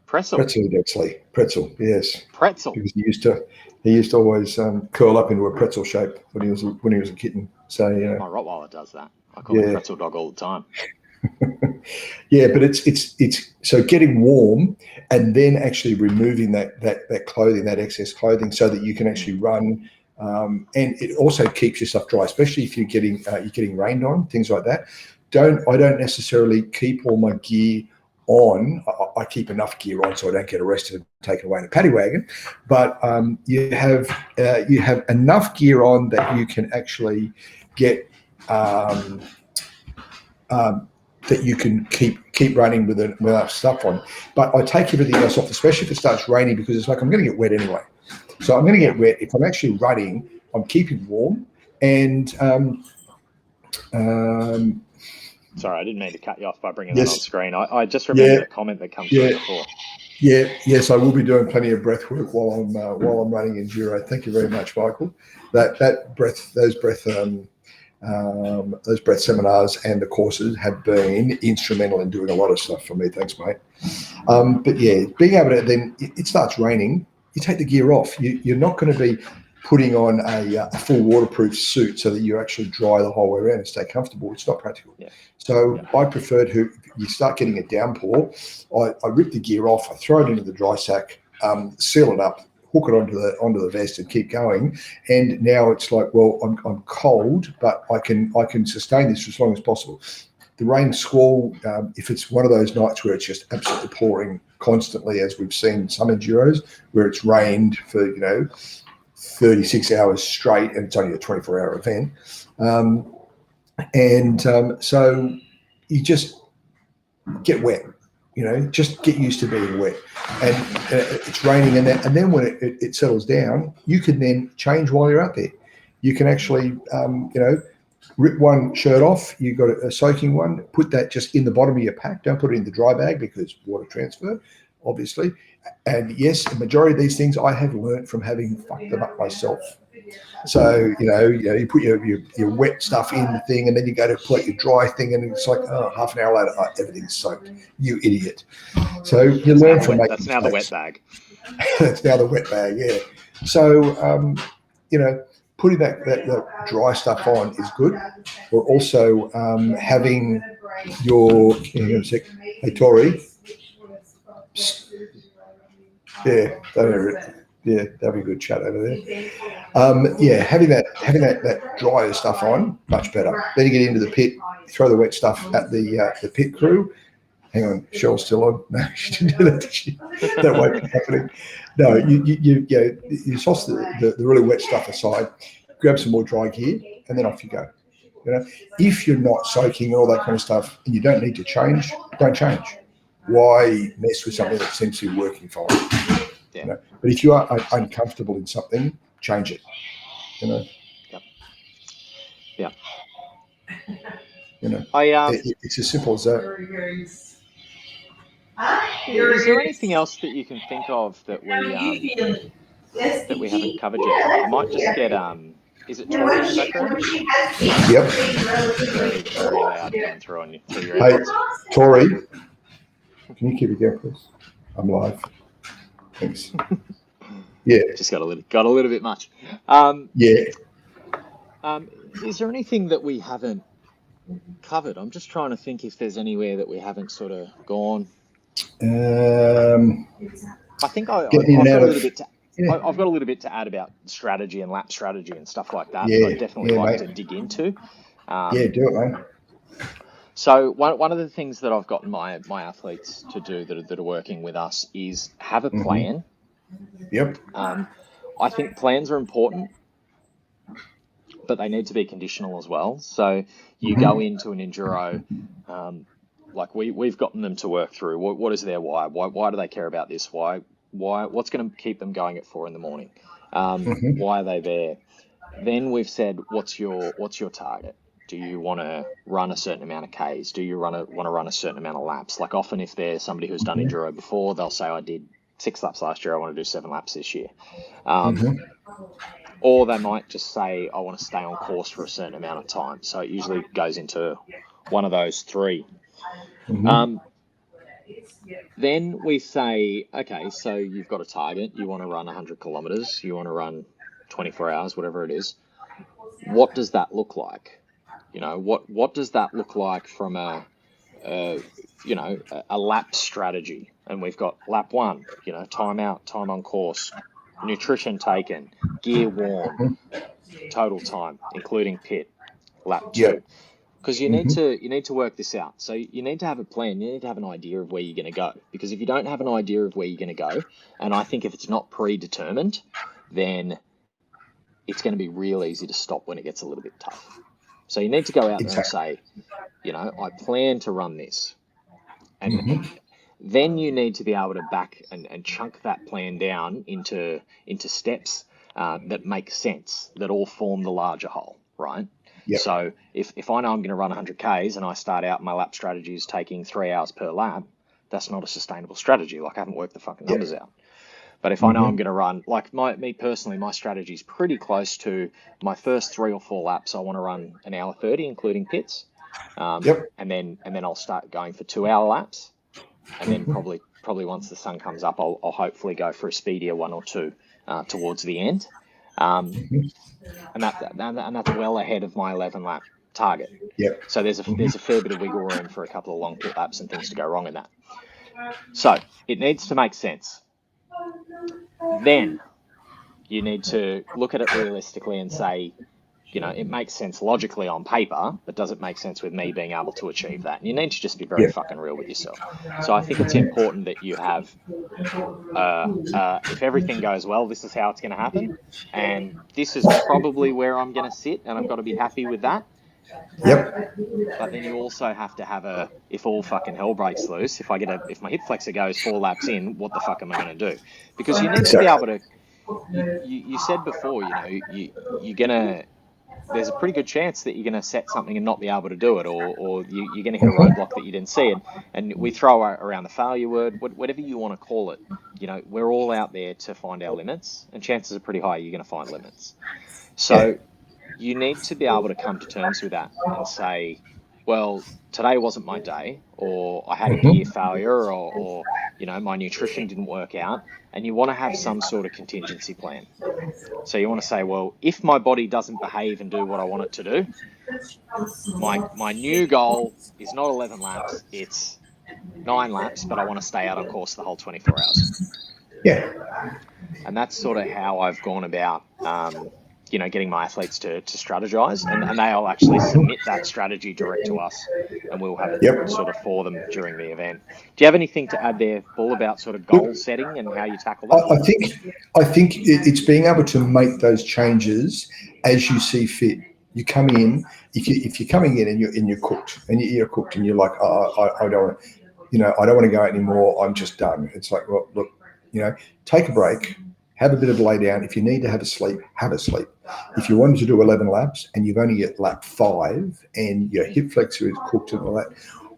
Pretzel, actually. Pretzel, yes. Pretzel. Because he used to always curl up into a pretzel shape when he was a kitten. So my Rottweiler does that. I call him pretzel dog all the time. Yeah, but it's so getting warm and then actually removing that clothing, that excess clothing, so that you can actually run. And it also keeps your stuff dry, especially if you're getting rained on, things like that. I don't necessarily keep all my gear on. I keep enough gear on so I don't get arrested and taken away in a paddy wagon. But you have enough gear on that you can actually get that you can keep running without stuff on. But I take everything else off, especially if it starts raining, because it's like I'm going to get wet anyway. So I'm going to get wet. If I'm actually running, I'm keeping warm. And sorry, I didn't mean to cut you off by bringing that on screen. I just remembered a comment that comes through before. Yes, I will be doing plenty of breath work while I'm running enduro. Thank you very much, Michael. Those breath seminars and the courses have been instrumental in doing a lot of stuff for me. Thanks, mate. But yeah, being able to then it starts raining, you take the gear off. You're not going to be putting on a full waterproof suit so that you actually dry the whole way around and stay comfortable. It's not practical. Yeah. So I prefer you start getting a downpour, I rip the gear off, I throw it into the dry sack, seal it up, hook it onto the vest and keep going. And now it's like, well, I'm cold, but I can sustain this for as long as possible. The rain squall, if it's one of those nights where it's just absolutely pouring constantly, as we've seen some enduros, where it's rained for 36 hours straight, and it's only a 24-hour event, so you just get wet. Just get used to being wet, and it's raining, and then when it settles down, you can then change while you're out there. You can actually, rip one shirt off. You've got a soaking one. Put that just in the bottom of your pack. Don't put it in the dry bag because water transfer, obviously. And yes, the majority of these things I have learned from having fucked them up myself. So you put your wet stuff in the thing, and then you go to collect your dry thing, and it's like, half an hour later, everything's soaked. You idiot. So you learn from making mistakes. That's now the wet bag. That's now the wet bag, yeah. So putting that dry stuff on is good. Or also having your, hang on a sec. Hey, Tori. Yeah, that'd be a good chat over there. Having that drier stuff on, much better. Then you get into the pit, throw the wet stuff at the pit crew. Hang on, Cheryl's still on. No, she didn't do that, did she? That won't be happening. No, you toss the really wet stuff aside, grab some more dry gear, and then off you go. If you're not soaking and all that kind of stuff, and you don't need to change, don't change. Why mess with something that seems to be working fine? Yeah. But if you are uncomfortable in something, change it. Yep. It's as simple as that. Is there anything else that you can think of that we haven't covered yet? I might just get is it Tori in the background? Yep. Very, very loud coming through your Hey, AirPods. Tori, can you keep it going, please? I'm live. Thanks. Yeah. Just got a little bit much. Is there anything that we haven't covered? I'm just trying to think if there's anywhere that we haven't sort of gone. I think I've got a little bit to add about strategy and lap strategy and stuff like that. Yeah, I'd definitely like to dig into. Do it, mate. So one of the things that I've gotten my athletes to do that are working with us is have a plan. Yep. I think plans are important, but they need to be conditional as well. So you go into an enduro, like we've gotten them to work through what is their why? Why do they care about this? Why? What's going to keep them going at 4 a.m? Why are they there? Then we've said, what's your target? Do you want to run a certain amount of Ks? Do you want to run a certain amount of laps? Like often if there's somebody who's done enduro before, they'll say, I did 6 laps last year, I want to do 7 laps this year. Or they might just say, I want to stay on course for a certain amount of time. So it usually goes into one of those 3. Then we say, okay, so you've got a target. You want to run 100 kilometers. You want to run 24 hours, whatever it is. What does that look like? What does that look like from a lap strategy? And we've got lap 1, time out, time on course, nutrition taken, gear worn, total time, including pit, lap 2. Because you need to work this out. So you need to have a plan. You need to have an idea of where you're going to go. Because if you don't have an idea of where you're going to go, and I think if it's not predetermined, then it's going to be real easy to stop when it gets a little bit tough. So you need to go out there and say, I plan to run this. And then you need to be able to back and chunk that plan down into steps that make sense, that all form the larger whole, right? Yep. So if I know I'm going to run 100 Ks and I start out my lap strategy is taking 3 hours per lap, that's not a sustainable strategy. Like I haven't worked the fucking numbers out. But if I know I'm going to run, like me personally, my strategy is pretty close to my first 3 or 4 laps. I want to run 1 hour 30, including pits. And then I'll start going for 2 hour laps. And then probably once the sun comes up, I'll hopefully go for a speedier 1 or 2 towards the end. And that's well ahead of my 11 lap target. Yep. So there's a fair bit of wiggle room for a couple of long pit laps and things to go wrong in that. So it needs to make sense. Then you need to look at it realistically and say, you know, it makes sense logically on paper, but does it make sense with me being able to achieve that? And you need to just be very fucking real with yourself. So I think it's important that you have, if everything goes well, this is how it's going to happen. And this is probably where I'm going to sit, and I've got to be happy with that. Yep. But then you also have to have if all fucking hell breaks loose, if my hip flexor goes 4 laps in, what the fuck am I going to do? Because you need to be able to, you said before, you know, you're going to, there's a pretty good chance that you're going to set something and not be able to do it, or you're going to hit a roadblock that you didn't see. And we throw around the failure word, whatever you want to call it. You know, we're all out there to find our limits, and chances are pretty high you're going to find limits. So you need to be able to come to terms with that and say, well, today wasn't my day, or I had a gear failure, or you know, my nutrition didn't work out, and you want to have some sort of contingency plan. So you want to say, well, if my body doesn't behave and do what I want it to do, my new goal is not 11 laps, it's 9 laps, but I want to stay out on course the whole 24 hours. Yeah. And that's sort of how I've gone about, you know, getting my athletes to strategize, and they'll actually submit that strategy direct to us, and we'll have it sort of for them during the event. Do you have anything to add there, Bull, about sort of goal setting and how you tackle that? I think it's being able to make those changes as you see fit. You come in, if you're coming in and you're cooked, and you're cooked, and you're like, I don't want to, you know, I don't want to go out anymore. I'm just done. It's like, well, look, you know, take a break. Have a bit of a lay down. If you need to have a sleep, have a sleep. If you wanted to do 11 laps and you've only at lap 5 and your hip flexor is cooked and all that,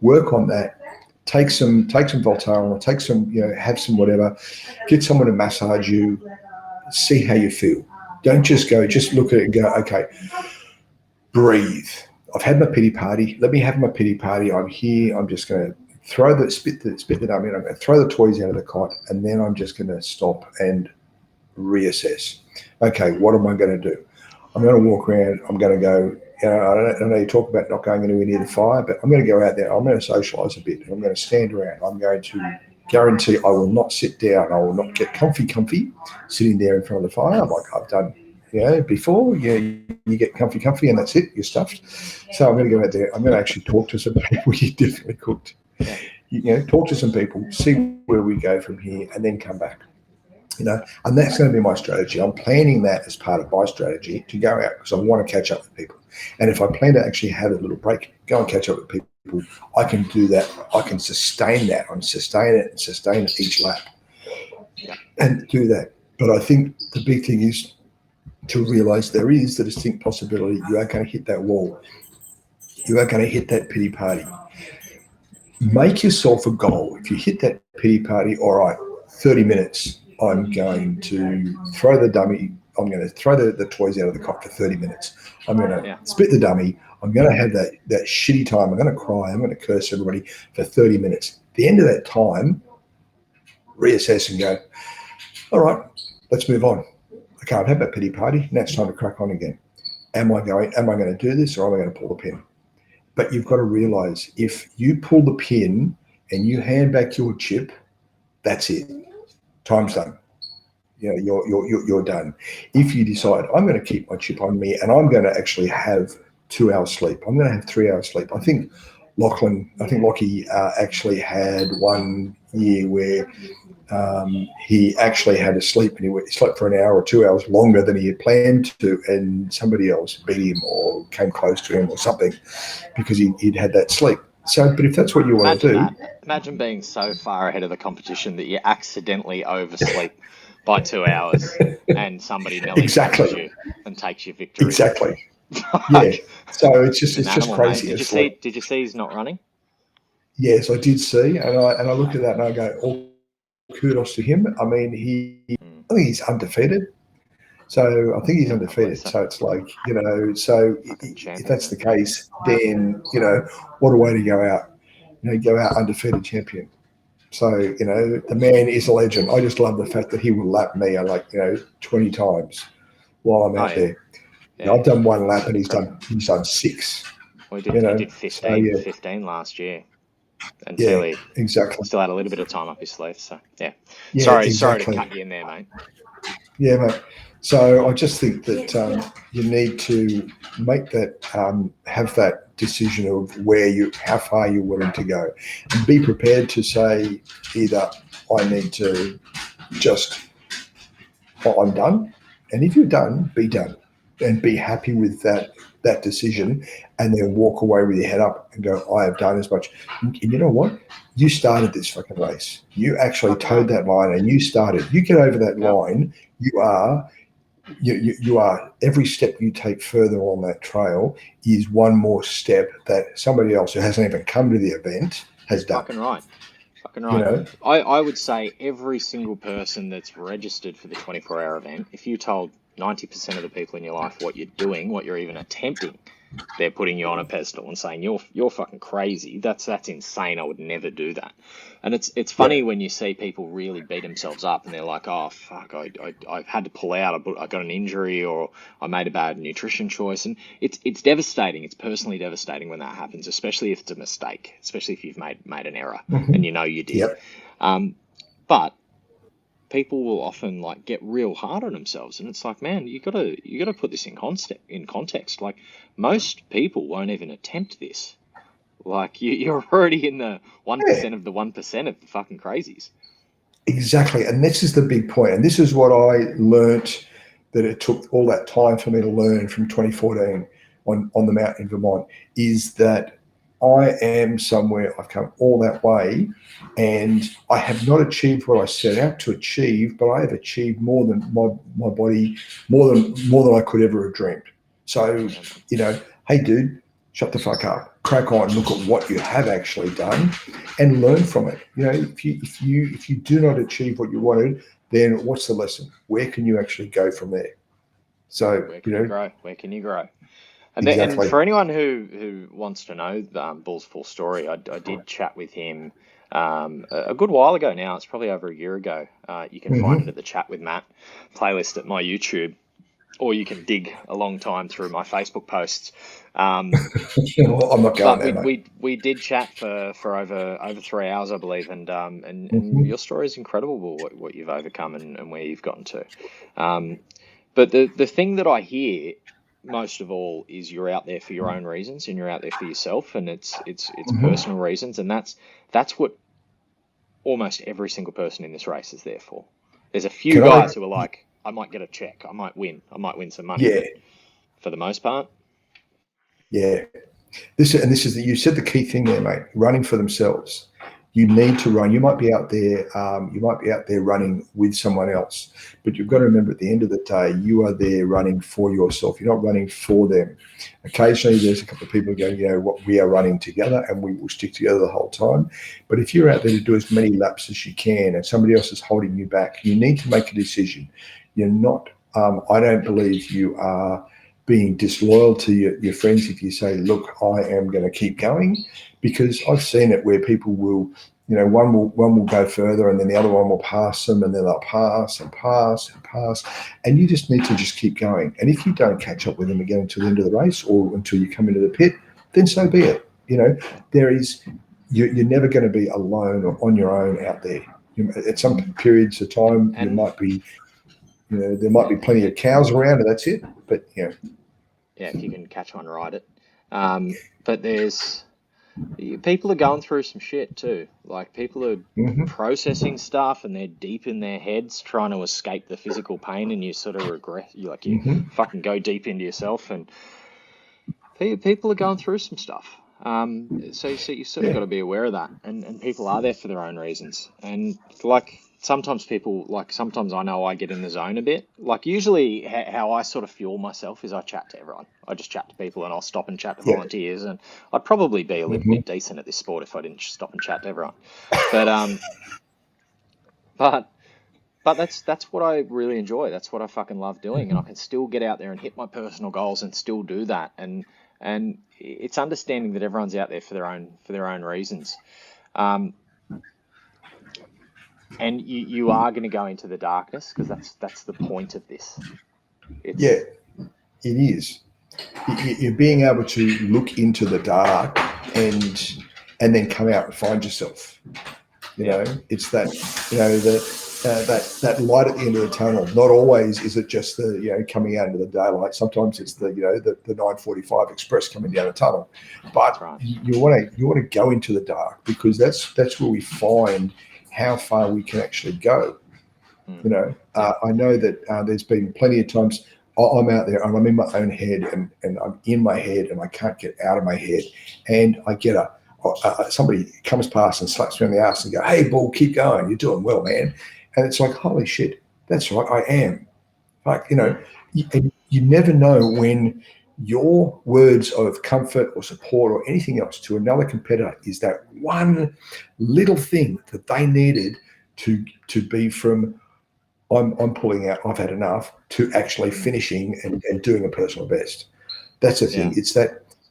work on that. Take some Voltaren, or take some, you know, have some whatever. Get someone to massage you. See how you feel. Don't just look at it and go, okay, breathe. I've had my pity party. Let me have my pity party. I'm here. I'm just going to spit the dummy. I'm going to throw the toys out of the cot, and then I'm just going to stop and reassess. Okay, what am I going to do? I'm going to walk around. I'm going to go, you know, I know you talk about not going anywhere near the fire, but I'm going to go out there. I'm going to socialise a bit. I'm going to stand around. I'm going to guarantee I will not sit down. I will not get comfy sitting there in front of the fire like I've done, you know, before. You get comfy and that's it. You're stuffed. So I'm going to go out there. I'm going to actually talk to some people. You definitely cooked. You know, talk to some people, see where we go from here, and then come back. You know, and that's going to be my strategy. I'm planning that as part of my strategy to go out because I want to catch up with people. And if I plan to actually have a little break, go and catch up with people, I can do that. I can sustain that. I'm sustain it each lap and do that. But I think the big thing is to realize there is the distinct possibility you are going to hit that wall. You are going to hit that pity party. Make yourself a goal. If you hit that pity party, all right, 30 minutes, I'm going to throw the dummy. I'm going to throw the toys out of the cot for 30 minutes. I'm going to split the dummy. I'm going to have that shitty time. I'm going to cry. I'm going to curse everybody for 30 minutes. At the end of that time, reassess and go, all right, let's move on. Okay, I've had that pity party. Now it's time to crack on again. Am I going to do this, or am I going to pull the pin? But you've got to realize if you pull the pin and you hand back your chip, that's it. Time's done. You know, you're done. If you decide I'm going to keep my chip on me and I'm going to actually have 2 hours sleep, I'm going to have 3 hours sleep. I think Lockie actually had one year where he actually had to sleep, and he slept for an hour or 2 hours longer than he had planned to, and somebody else beat him or came close to him or something because he'd had that sleep. So, but if that's what you want to do, imagine being so far ahead of the competition that you accidentally oversleep by 2 hours, and somebody nearly catches you and takes your victory. Exactly. Yeah. So it's just crazy. Did you see he's not running? Yes, I did see, and I looked at that and I go, all kudos to him. I mean, I think he's undefeated. So I think he's undefeated. So it's like, you know, so if that's the case, then, you know, what a way to go out. You know, go out undefeated champion. So, you know, the man is a legend. I just love the fact that he will lap me, 20 times while I'm out there. Yeah. You know, I've done 1 lap and he's done 6. Well, he did 15 last year. And exactly. Still had a little bit of time up his sleeve. So, Sorry to cut you in there, mate. Yeah, mate. So I just think that you need to make that, have that decision of how far you're willing to go, and be prepared to say either I need to just, I'm done, and if you're done, be done, and be happy with that decision, and then walk away with your head up and go, I have done as much. And you know what? You started this fucking race. You actually towed that line, and you started. You get over that line, you are every step you take further on that trail is one more step that somebody else who hasn't even come to the event has done. Fucking right. You know? I would say every single person that's registered for the 24-hour event, if you told 90% of the people in your life what you're doing, what you're even attempting, they're putting you on a pedestal and saying you're fucking crazy. That's insane. I would never do that. And it's funny when you see people really beat themselves up and they're like, oh fuck, I had to pull out. I got an injury, or I made a bad nutrition choice, and it's devastating. It's personally devastating when that happens, especially if it's a mistake, especially if you've made an error and you know you did. But people will often like get real hard on themselves, and it's like, man, you gotta put this in context. Like, most people won't even attempt this. Like, you're already in the 1% of the 1% of the fucking crazies. Exactly, and this is the big point, and this is what I learnt, that it took all that time for me to learn from 2014 on the mountain in Vermont, is that I am somewhere, I've come all that way, and I have not achieved what I set out to achieve, but I have achieved more than my body, more than I could ever have dreamed. So, hey dude, shut the fuck up, crack on, look at what you have actually done and learn from it. If you do not achieve what you wanted, then what's the lesson? Where can you actually go from there? So where can you grow? And, exactly. And for anyone who wants to know Bull's full story, I did chat with him a good while ago now. It's probably over a year ago. You can find it at the Chat with Matt playlist at my YouTube, or you can dig a long time through my Facebook posts. Well, I'm not going there, mate. We did chat for over 3 hours, I believe, and your story is incredible, Bull, what you've overcome and where you've gotten to. But the thing that I hear most of all is you're out there for your own reasons, and you're out there for yourself, and it's personal reasons, and that's what almost every single person in this race is there for. There's a few guys who are like, I might get a check, I might win some money. Yeah. But for the most part. Yeah. This is you said the key thing there, mate. Running for themselves. You need to run. You might be out there. Running with someone else, but you've got to remember, at the end of the day, you are there running for yourself. You're not running for them. Occasionally, there's a couple of people going, what, we are running together, and we will stick together the whole time. But if you're out there to do as many laps as you can, and somebody else is holding you back, you need to make a decision. You're not. I don't believe you are being disloyal to your friends if you say, look, I am going to keep going, because I've seen it where people will, one will go further, and then the other one will pass them, and then they'll pass and pass and pass, and you just need to just keep going. And if you don't catch up with them again until the end of the race, or until you come into the pit, then so be it. You're never going to be alone or on your own out there. At some periods of time, you might be, there might be plenty of cows around, and that's it. But yeah, if you can catch one, ride it. But people are going through some shit too. Like, people are processing stuff, and they're deep in their heads trying to escape the physical pain, and you sort of regret. You fucking go deep into yourself, and people are going through some stuff. So you sort of got to be aware of that, and people are there for their own reasons. And like, sometimes I know I get in the zone a bit. Like, usually how I sort of fuel myself is I chat to everyone. I just chat to people, and I'll stop and chat to volunteers, and I'd probably be a little bit decent at this sport if I didn't stop and chat to everyone. But that's what I really enjoy. That's what I fucking love doing, and I can still get out there and hit my personal goals and still do that. And it's understanding that everyone's out there for their own reasons. And you are going to go into the darkness, because that's the point of this. It is. You're being able to look into the dark and then come out and find yourself. It's that, that light at the end of the tunnel. Not always is it just the coming out into the daylight. Sometimes it's the 9:45 express coming down the tunnel. But right. you want to go into the dark, because that's where we find how far we can actually go. I know that there's been plenty of times I'm out there and I'm in my own head, and I'm in my head and I can't get out of my head, and I get somebody comes past and slaps me on the ass and go, "Hey, Bull, keep going. You're doing well, man." And it's like, holy shit, that's right, I am. Like, you never know when your words of comfort or support or anything else to another competitor is that one little thing that they needed to be from I'm pulling out, I've had enough, to actually finishing and doing a personal best. That's the thing. Yeah. It's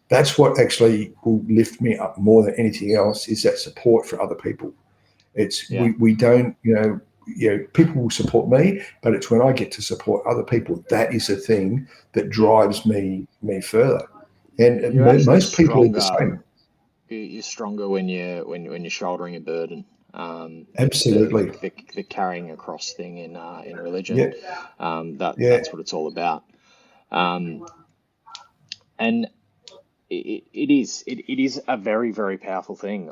that's what actually will lift me up more than anything else, is that support for other people. It's we don't, people will support me, but it's when I get to support other people, that is the thing that drives me further. And most people are the same. You're stronger when you're shouldering a burden. Absolutely. The carrying across thing in religion. Yeah. That's what it's all about. And it is a very, very powerful thing.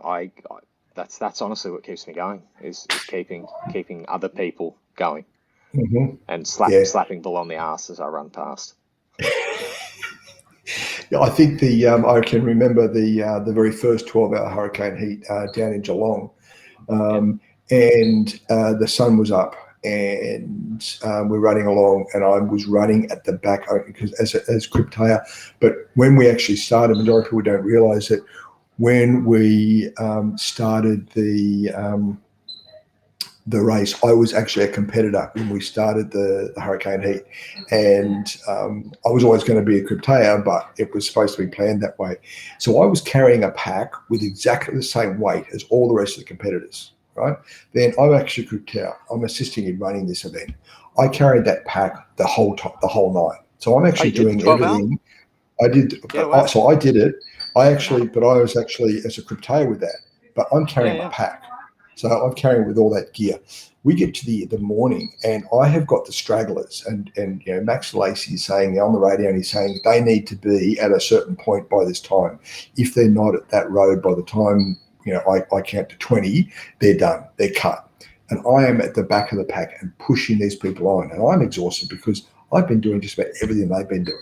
That's honestly what keeps me going, is keeping other people going, and slapping Bull on the ass as I run past. Yeah, I think I can remember the very first 12-hour hurricane heat down in Geelong, and the sun was up, and we're running along, and I was running at the back because as cryptator. But when we actually started, majority of people don't realise that when we started the race, I was actually a competitor when we started the hurricane heat, and I was always going to be a cryptator, but it was supposed to be planned that way. So I was carrying a pack with exactly the same weight as all the rest of the competitors, right? Then I'm actually cryptator. I'm assisting in running this event. I carried that pack the whole night. So I'm actually doing everything. I did. Wow. So I did it. But I was actually as a cryptator with that. But I'm carrying a pack. So I'm carrying with all that gear. We get to the morning, and I have got the stragglers, and Max Lacey is saying on the radio, and he's saying they need to be at a certain point by this time. If they're not at that road by the time I count to 20, they're done. They're cut. And I am at the back of the pack and pushing these people on, and I'm exhausted because I've been doing just about everything they've been doing.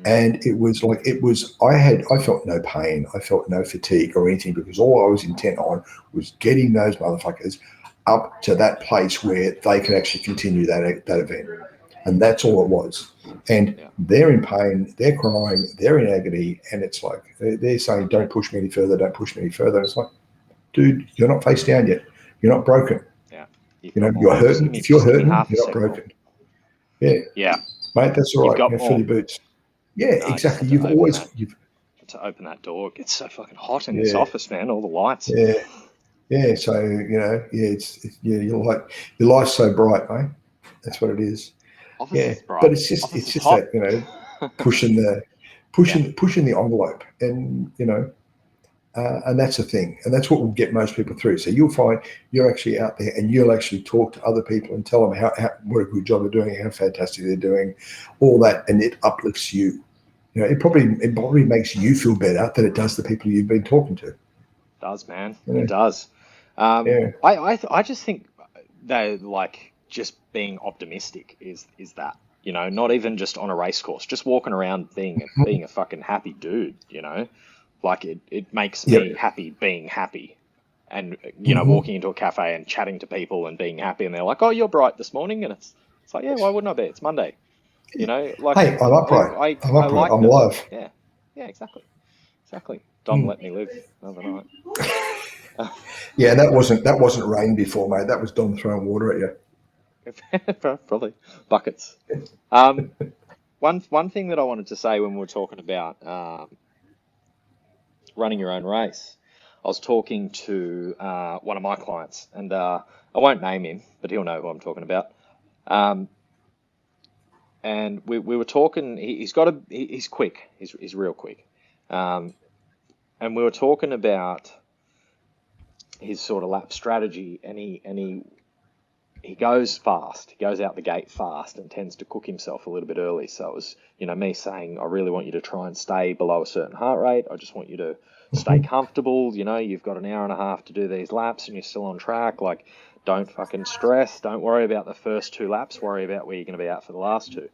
And I felt no pain. I felt no fatigue or anything, because all I was intent on was getting those motherfuckers up to that place where they could actually continue that event. And that's all it was. And they're in pain, they're crying, they're in agony. And it's like, they're saying, don't push me any further, don't push me any further. And it's like, dude, you're not face down yet. You're not broken. Yeah. You're hurting. If you're hurting, you're not broken. Yeah. Mate, that's all right. Fill your boots. Yeah, exactly. You've to open that door. It gets so fucking hot in this office, man. All the lights. Yeah. So your life's so bright, mate. That's what it is. Office is bright. But it's just that pushing the envelope, and and that's the thing, and that's what will get most people through. So you'll find you're actually out there, and you'll actually talk to other people and tell them how what a good job they're doing, how fantastic they're doing, all that, and it uplifts you. It probably makes you feel better than it does the people you've been talking to. It does, man. It does. I just think that, like, just being optimistic is that, not even just on a race course, just walking around being a fucking happy dude, like it makes me happy being happy, and walking into a cafe and chatting to people and being happy, and they're like, "Oh, you're bright this morning," and it's like, yeah, why wouldn't I be? It's Monday, like, hey, I'm upright. I'm upright. like I'm alive. Yeah, exactly. Dom let me live another night. Yeah, that wasn't rain before, mate. That was Dom throwing water at you. Probably buckets. One thing that I wanted to say when we were talking about running your own race, I was talking to one of my clients, and I won't name him, but he'll know who I'm talking about. And we were talking. He's quick. He's real quick. And we were talking about his sort of lap strategy, and he he goes fast. He goes out the gate fast and tends to cook himself a little bit early. So it was, me saying, I really want you to try and stay below a certain heart rate. I just want you to stay comfortable. You've got an hour and a half to do these laps and you're still on track. Like, don't fucking stress. Don't worry about the first 2 laps. Worry about where you're going to be at for the last 2.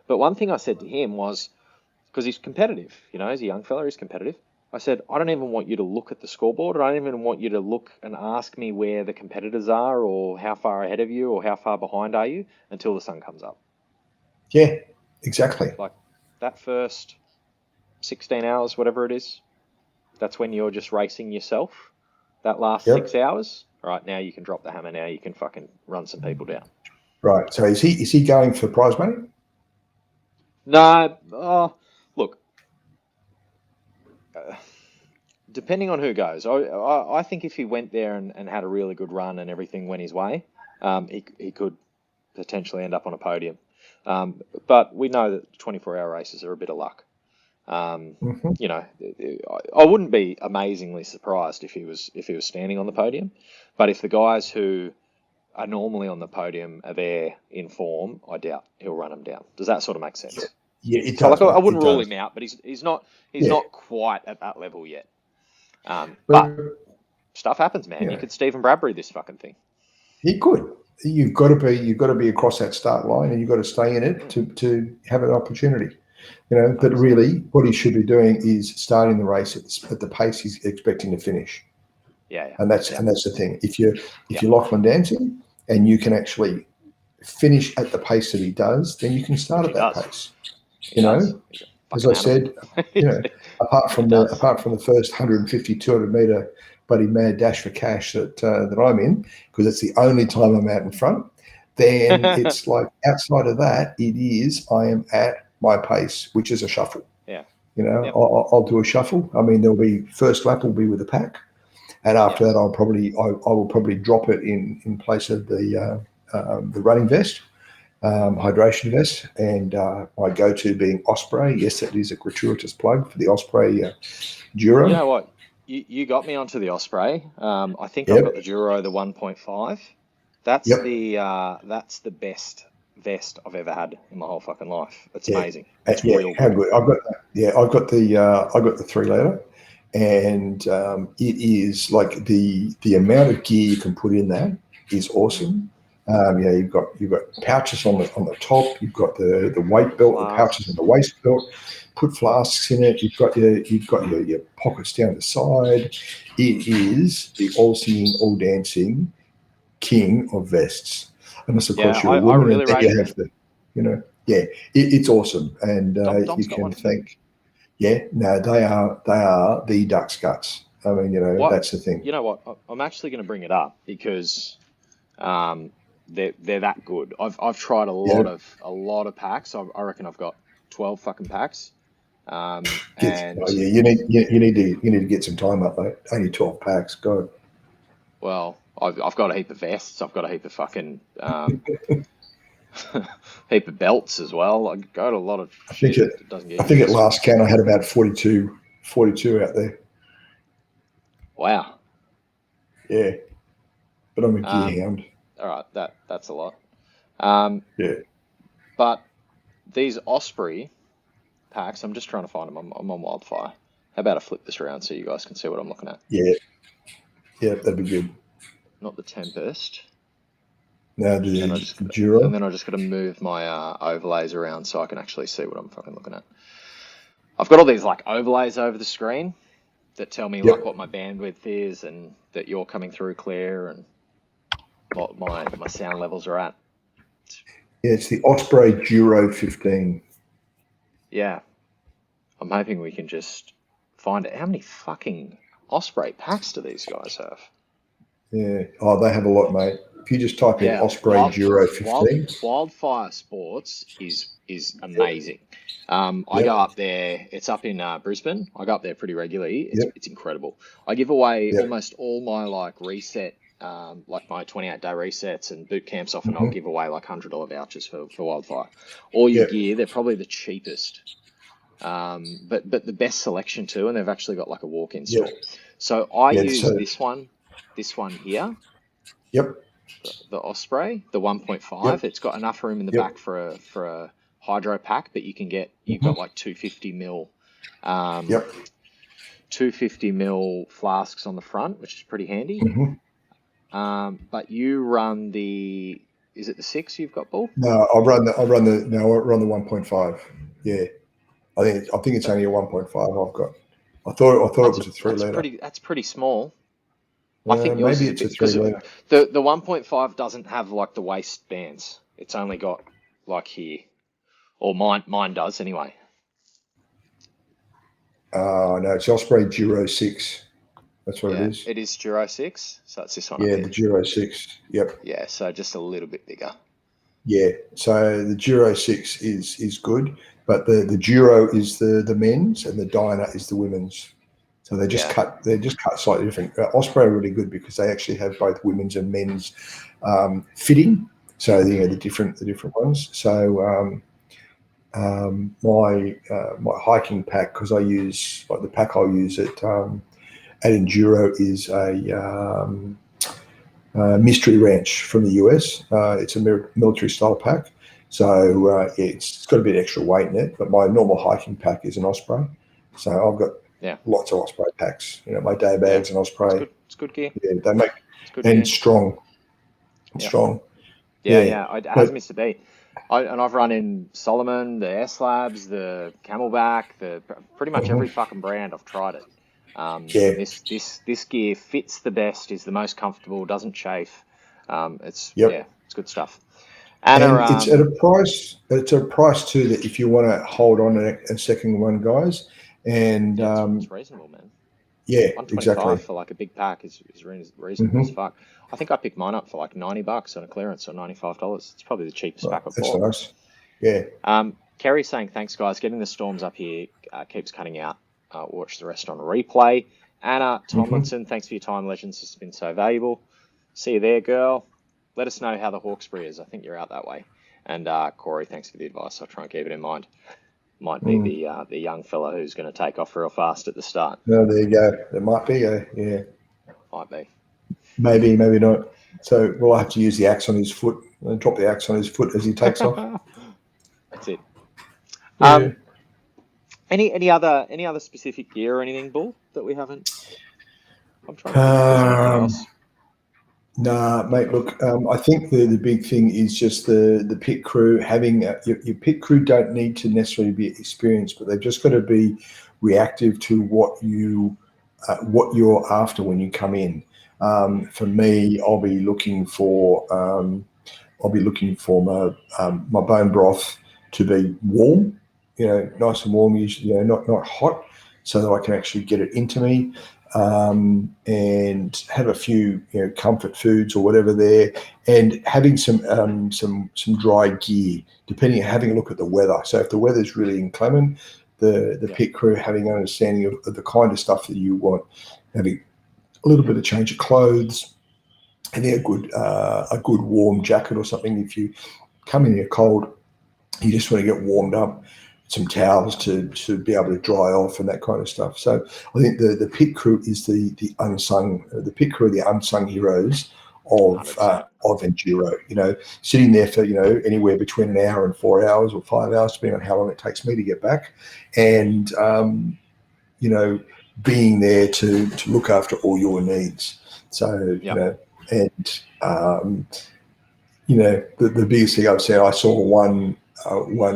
But one thing I said to him was, because he's competitive, he's a young fella, he's competitive. I said, I don't even want you to look at the scoreboard. I don't even want you to look and ask me where the competitors are or how far ahead of you or how far behind are you until the sun comes up. Yeah, exactly. Like that first 16 hours, whatever it is, that's when you're just racing yourself. That last 6 hours, right, now you can drop the hammer. Now you can fucking run some people down. Right. So is he going for prize money? No. Look. Depending on who goes, I think if he went there and had a really good run and everything went his way, he could potentially end up on a podium. But we know that 24-hour races are a bit of luck. I wouldn't be amazingly surprised if he was standing on the podium. But if the guys who are normally on the podium are there in form, I doubt he'll run them down. Does that sort of make sense? Yeah, it does. So I wouldn't rule him out, but he's not quite at that level yet. But stuff happens, man. You could Stephen Bradbury this fucking thing. He could. You've got to be across that start line, and you've got to stay in it to have an opportunity. But really, what he should be doing is starting the race at the pace he's expecting to finish. Yeah. And that's the thing. If you're Lachlan dancing and you can actually finish at the pace that he does, then you can start at that pace. As I said, apart from the first 150, 200 meter bloody mad dash for cash that I'm in, because it's the only time I'm out in front, then it's like outside of that, I am at my pace, which is a shuffle. Yeah. I'll do a shuffle. I mean, there'll be first lap will be with the pack, and after that, I will probably drop it in place of the running vest. Hydration vest, and my go-to being Osprey. Yes, that is a gratuitous plug for the Osprey Duro. You know what? You got me onto the Osprey. I think I've got the Duro, the 1.5. That's the best vest I've ever had in my whole fucking life. It's amazing. It's real good. I've got the 3 litre, and it is like the amount of gear you can put in that is awesome. You've got pouches on the top. You've got the weight belt, the pouches on the waist belt. Put flasks in it. You've got your pockets down the side. It is the Aussie all dancing king of vests. Unless of course you're a woman, really and then you have it's awesome, and Dom's you can thank. Yeah, no, they are the duck's guts. I mean, that's the thing. You know what? I'm actually going to bring it up because they're that good. I've tried a lot of packs. I reckon I've got 12 fucking packs. You need to get some time up, mate. Only 12 packs. God. Well, I've got a heap of vests. I've got a heap of fucking heap of belts as well. I got a lot of shit. I think at last count I had about 42 out there. Wow. Yeah, but I'm a gear hound. All right, that's a lot. But these Osprey packs, I'm just trying to find them. I'm on Wildfire. How about I flip this around so you guys can see what I'm looking at? Yeah, that'd be good. Not the Tempest. No, the Duro. And then I just got to move my overlays around so I can actually see what I'm fucking looking at. I've got all these like overlays over the screen that tell me like what my bandwidth is and that you're coming through clear and what my sound levels are at. Yeah, it's the Osprey Duro 15. Yeah. I'm hoping we can just find it. How many fucking Osprey packs do these guys have? Yeah. Oh, they have a lot, mate. If you just type in Osprey Duro 15. Wildfire Sports is amazing. I go up there. It's up in Brisbane. I go up there pretty regularly. It's incredible. I give away almost all my like reset, like my 28-day resets and boot camps. Often I'll give away like $100 vouchers for Wildfire. All your gear, they're probably the cheapest, but the best selection too. And they've actually got like a walk-in store. So I use this one here. Yep. the Osprey, the 1.5. Yep. It's got enough room in the Yep. back for a hydro pack, but you've got like 250 ml, Yep. 250 ml flasks on the front, which is pretty handy. But you run is it the 6 you've got, Bull? No, I run the 1.5. Yeah, I think it's only a 1.5 I've got. I thought it was a 3 litre. That's pretty small. I think yours maybe is it's a 3 litre. The 1.5 doesn't have like the waistbands. It's only got like here, or mine does anyway. No, it's Osprey Duro 6. That's what it is. It is Duro 6, so it's this one. Yeah, the Duro 6. Yep. Yeah, so just a little bit bigger. Yeah, so the Duro 6 is good, but the Duro is the men's and the Dyna is the women's. So they're just cut slightly different. Osprey are really good because they actually have both women's and men's fitting. So the different ones. So my hiking pack, because I use the pack I'll use at Enduro is a Mystery Ranch from the US. It's a military style pack. So it's got a bit extra weight in it, but my normal hiking pack is an Osprey. So I've got lots of Osprey packs. My day bag's an Osprey. It's good gear. Yeah, they make and strong. Strong. Yeah. It has missed a beat. I've run in Solomon, the S Labs, the Camelback, pretty much every fucking brand. I've tried it. This gear fits the best, is the most comfortable, doesn't chafe. It's good stuff. And it's at a price. It's a price too that if you want to hold on a second one, guys, and it's reasonable, man. Yeah, 125 exactly. for like a big pack is reasonable as fuck. I think I picked mine up for like $90 on a clearance, or $95. It's probably the cheapest pack I've bought. That's nice. Yeah. Kerry's saying, thanks guys. Getting the storms up here keeps cutting out. Watch the rest on replay. Anna Tomlinson, thanks for your time, legends. It's been so valuable. See you there, girl. Let us know how the Hawkesbury is. I think you're out that way. And Corey, thanks for the advice. I'll try and keep it in mind. Might be the young fella who's going to take off real fast at the start. No, there you go. There might be Might be. Maybe not. So we'll have to use the axe on his foot and drop the axe on his foot as he takes off. That's it. Yeah. Any other specific gear or anything, Bull, that we haven't? I'm trying to think if there's anything else. Nah, mate. Look, I think the big thing is just the pit crew having your pit crew don't need to necessarily be experienced, but they've just got to be reactive to what you're after when you come in. For me, I'll be looking for my bone broth to be warm, nice and warm, usually, not hot, so that I can actually get it into me. And have a few comfort foods or whatever there, and having some dry gear, having a look at the weather. So if the weather's really inclement, the pit crew having an understanding of the kind of stuff that you want, having a little bit of change of clothes, having a good warm jacket or something. If you come in here cold, you just want to get warmed up. Some towels to be able to dry off and that kind of stuff. So I think the pit crew is the unsung heroes of Enduro. Sitting there for anywhere between an hour and 4 hours or 5 hours, depending on how long it takes me to get back, and being there to look after all your needs. So the biggest thing I've said, I saw one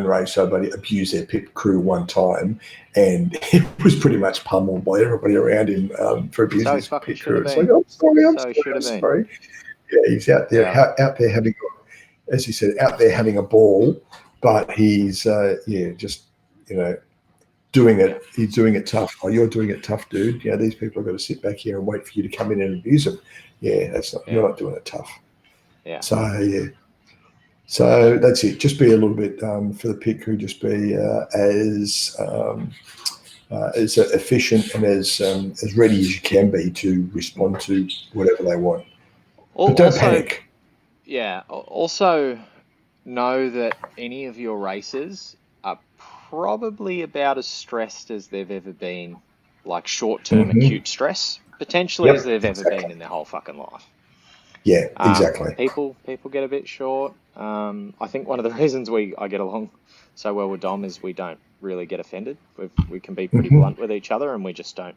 racer, but abused their pit crew one time, and it was pretty much pummeled by everybody around him for abusing his pit crew. It's like, I'm sorry. Yeah, he's out there, having, as he said, out there having a ball, but he's doing it. He's doing it tough. Oh, you're doing it tough, dude. These people have got to sit back here and wait for you to come in and abuse them. Yeah, you're not doing it tough. Yeah. So that's it. Just be a little bit for the pit crew. Just be as efficient and as ready as you can be to respond to whatever they want. But don't panic. Yeah. Also, know that any of your racers are probably about as stressed as they've ever been, like short-term acute stress, potentially as they've ever been in their whole fucking life. Yeah, exactly. People get a bit short. I think one of the reasons I get along so well with Dom is we don't really get offended. We can be pretty blunt with each other, and we just don't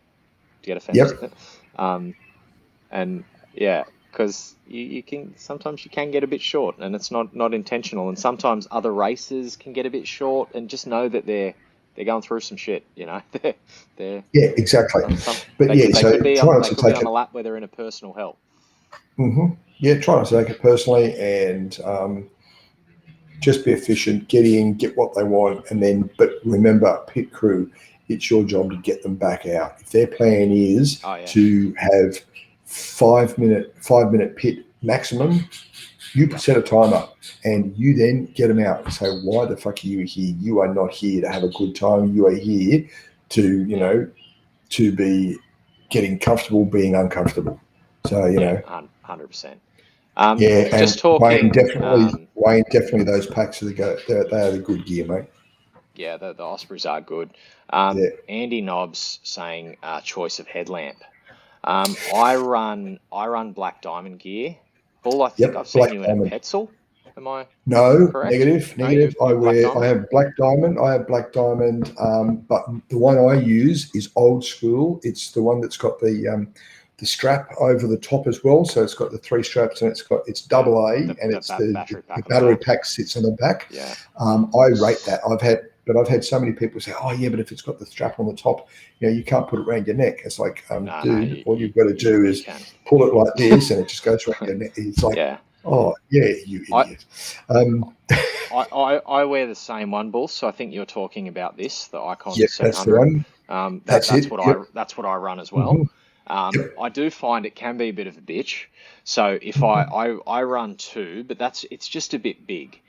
get offended. Yep. And yeah, because you can sometimes you can get a bit short, and it's not intentional. And sometimes other races can get a bit short, and just know that they're going through some shit. You know, they're Yeah, exactly. But they so could be try not they to could be take on it. a lap where they're in a personal hell. Yeah, try not to take it personally, and just be efficient. Get in, get what they want, and then. But remember, pit crew, it's your job to get them back out. If their plan is to have 5 minute pit maximum, you set a timer and you then get them out and say, why the fuck are you here? You are not here to have a good time. You are here to, to be getting comfortable being uncomfortable. So, 100%. yeah, and just talking. Wayne, definitely those packs are they are the good gear, mate. Yeah, the Ospreys are good. Andy Nobbs saying choice of headlamp. I run Black Diamond gear. Bull, I think I've seen you in a Petzl. Am I correct? Negative. No, I have Black Diamond. But the one I use is old school. It's the one that's got the strap over the top as well. So it's got the 3 straps, and it's double A, and it's the battery pack sits on the back. Yeah. I rate that. I've had so many people say, "Oh yeah, but if it's got the strap on the top, you can't put it around your neck." It's like, dude, all you've got to do is pull it like this, and it just goes around your neck. It's like, oh yeah, you idiot. I wear the same one, Bull. So I think you're talking about this, the Icon 700. That's the one. That's what I run as well. I do find it can be a bit of a bitch. So if I run 2, but it's just a bit big.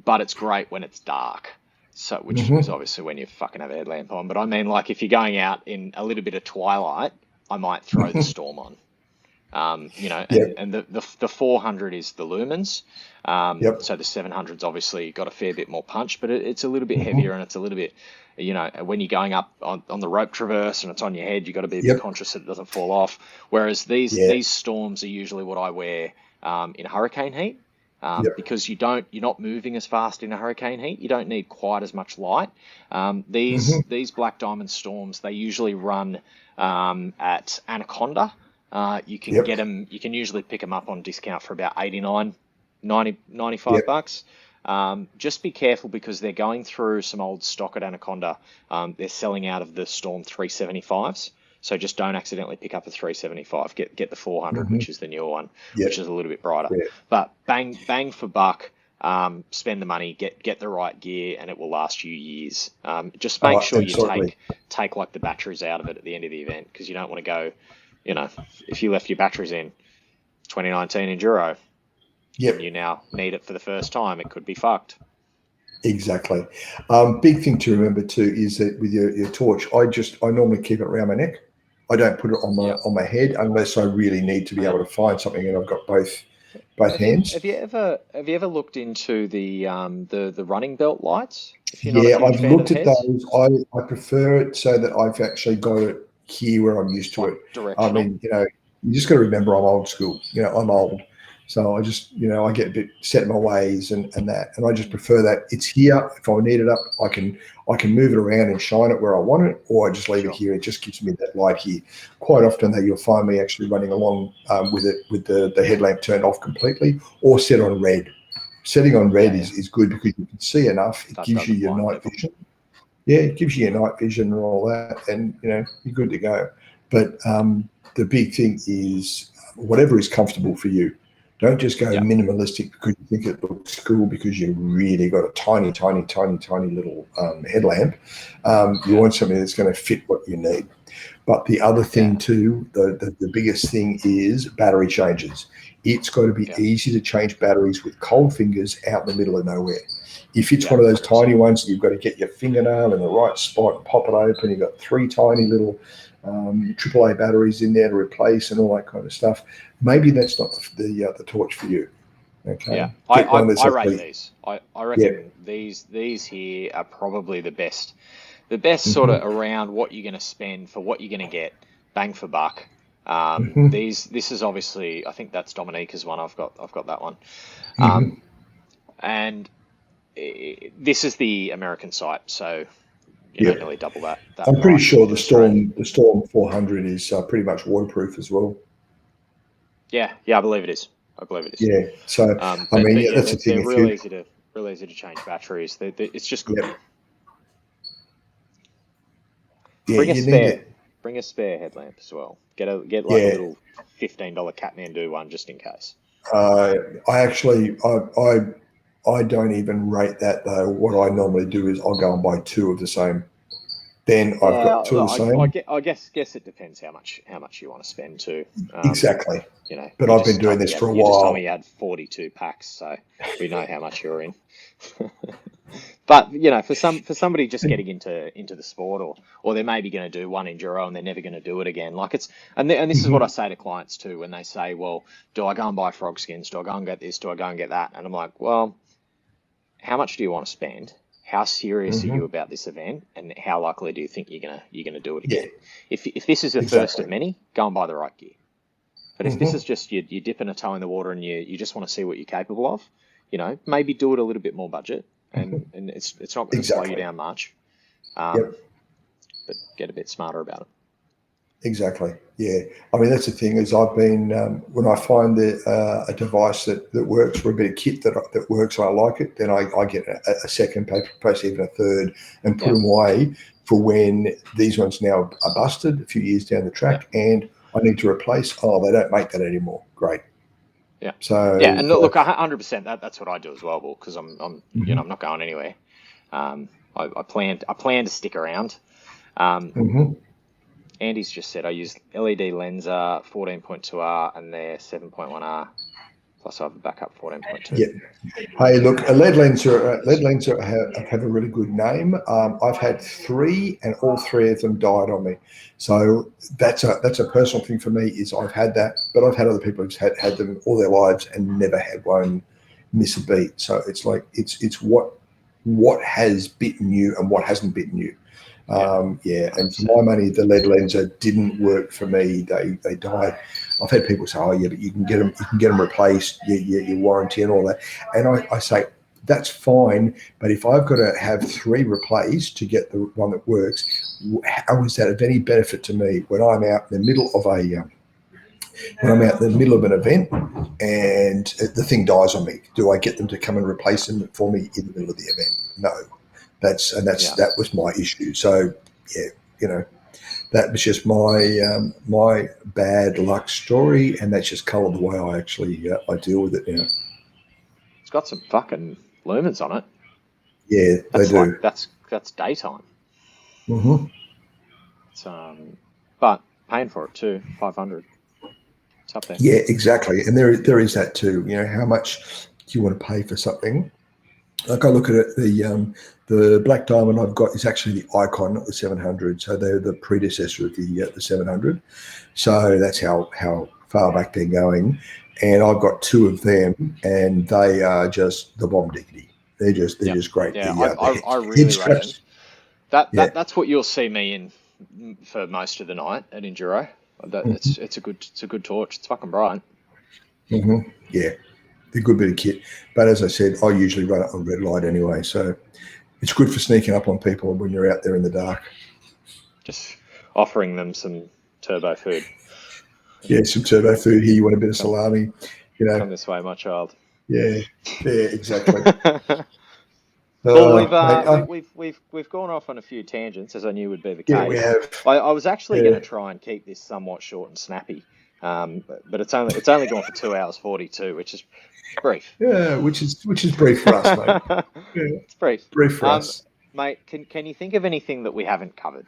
But it's great when it's dark. So, which is obviously when you fucking have a headlamp on. But I mean, like if you're going out in a little bit of twilight, I might throw the Storm on. And the 400 is the lumens. So the 700's obviously got a fair bit more punch, but it's a little bit heavier, and it's a little bit, when you're going up on the rope traverse and it's on your head, you've got to be a bit conscious that it doesn't fall off. Whereas these Storms are usually what I wear in hurricane heat. Because you're not moving as fast in a hurricane heat. You don't need quite as much light. These Black Diamond Storms, they usually run at Anaconda. You can get them. You can usually pick them up on discount for about 89, 90, 95 bucks. Just be careful because they're going through some old stock at Anaconda. They're selling out of the Storm 375s. So just don't accidentally pick up a 375. Get the 400, which is the newer one, which is a little bit brighter. But bang for buck. Spend the money, get the right gear, and it will last you years. Just make sure you take like the batteries out of it at the end of the event, because you don't want to go, if you left your batteries in 2019 Enduro, and you now need it for the first time, it could be fucked. Exactly. Big thing to remember too is that with your torch, I normally keep it around my neck. I don't put it on my head unless I really need to be able to find something, and I've got both hands. Have you ever looked into the running belt lights? I've looked at those. I prefer it so that I've actually got it here where I'm used to it. Directional. I mean, you just got to remember I'm old school. I'm old. So I just, I get a bit set in my ways and that, and I just prefer that it's here. If I need it up, I can move it around and shine it where I want it, or I just leave it here. It just gives me that light here. Quite often, though, you'll find me actually running along with the headlamp turned off completely, or set on red. Setting on red is good because you can see enough. It gives you your night vision. Yeah, it gives you your night vision and all that, and you're good to go. But the big thing is whatever is comfortable for you. Don't just go minimalistic because you think it looks cool because you really got a tiny, tiny, tiny, tiny little headlamp. You want something that's going to fit what you need. But the other thing too, the biggest thing is battery changes. It's got to be easy to change batteries with cold fingers out in the middle of nowhere. If it's one of those tiny ones that you've got to get your fingernail in the right spot and pop it open, you've got 3 tiny little AAA batteries in there to replace and all that kind of stuff. Maybe that's not the torch for you. Okay. Yeah, I rate these. I reckon these here are probably the best sort of around what you're going to spend for what you're going to get, bang for buck. This is obviously, I think that's Dominica's one. I've got that one. And this is the American site, so nearly double that. I'm pretty price sure in the Australia. Storm 400 is pretty much waterproof as well. Yeah, I believe it is. Yeah. So But that's the thing. They're real easy to change batteries. It's just good. Yeah, Bring a spare headlamp as well. Get a little $15 Kathmandu one just in case. I don't even rate that though. What I normally do is I'll go and buy two of the same. Then I've got two of the same. I guess it depends how much you want to spend too. Exactly. But you I've been doing this for a while. You just told me you had 42 packs, so we know how much you're in. But for somebody just getting into the sport, or they're maybe going to do one enduro and they're never going to do it again. And this is what I say to clients too when they say, "Well, do I go and buy frog skins? Do I go and get this? Do I go and get that?" And I'm like, "Well, how much do you want to spend? How serious are you about this event, and how likely do you think you're gonna do it again? If this is the first of many, go and buy the right gear. But if this is just you're dipping a toe in the water and you just want to see what you're capable of, maybe do it a little bit more budget, and it's not going to slow you down much. But get a bit smarter about it. Exactly. Yeah. I mean, that's the thing is I've been when I find a device that works, for a bit of kit that works, I like it, then I get a second, perhaps even a third, and put them away for when these ones now are busted a few years down the track, and I need to replace. Oh, they don't make that anymore. Great. Yeah. So and look, 100%. That's what I do as well, because I'm I'm not going anywhere. I plan to stick around. Andy's just said I use LED Lenser 14.2R and their 7.1R, plus I have a backup 14.2. Yeah. Hey, look, a lead lenser have a really good name. I've had three, and all three of them died on me. So that's a personal thing for me. Is I've had that, but I've had other people who've had them all their lives and never had one miss a beat. So it's like it's what has bitten you and what hasn't bitten you. And for my money, the lead lenser didn't work for me. They died. I've had people say, "Oh, yeah, but you can get them replaced, your warranty and all that." And I say that's fine, but if I've got to have three replaced to get the one that works, how is that of any benefit to me when I'm out in the middle of an event and the thing dies on me? Do I get them to come and replace them for me in the middle of the event? No. That was my issue. So that was just my bad luck story, and that's just coloured the way I actually I deal with it now. It's got some fucking lumens on it. Yeah, they do. That's daytime. It's but paying for it too, 500. It's up there. Yeah, exactly. And there is that too. How much do you want to pay for something? Like I look at it, the Black Diamond I've got is actually the Icon, not the 700. So they're the predecessor of the 700. So that's how far back they're going. And I've got two of them, and they are just the bomb diggity. They're just great. Yeah, I really reckon that's what you'll see me in for most of the night at Enduro. It's a good torch. It's fucking bright. Yeah. A good bit of kit, but as I said, I usually run it on red light anyway, so it's good for sneaking up on people when you're out there in the dark. Just offering them some turbo food. Yeah, some turbo food. Here, you want a bit of salami? Come this way, my child. Yeah, exactly. Well, we've gone off on a few tangents, as I knew would be the case. Yeah, we have. I was actually going to try and keep this somewhat short and snappy. But it's only gone for 2 hours 42, which is brief. Yeah, which is brief for us, mate. Yeah, it's brief. Brief for us, mate. Can you think of anything that we haven't covered?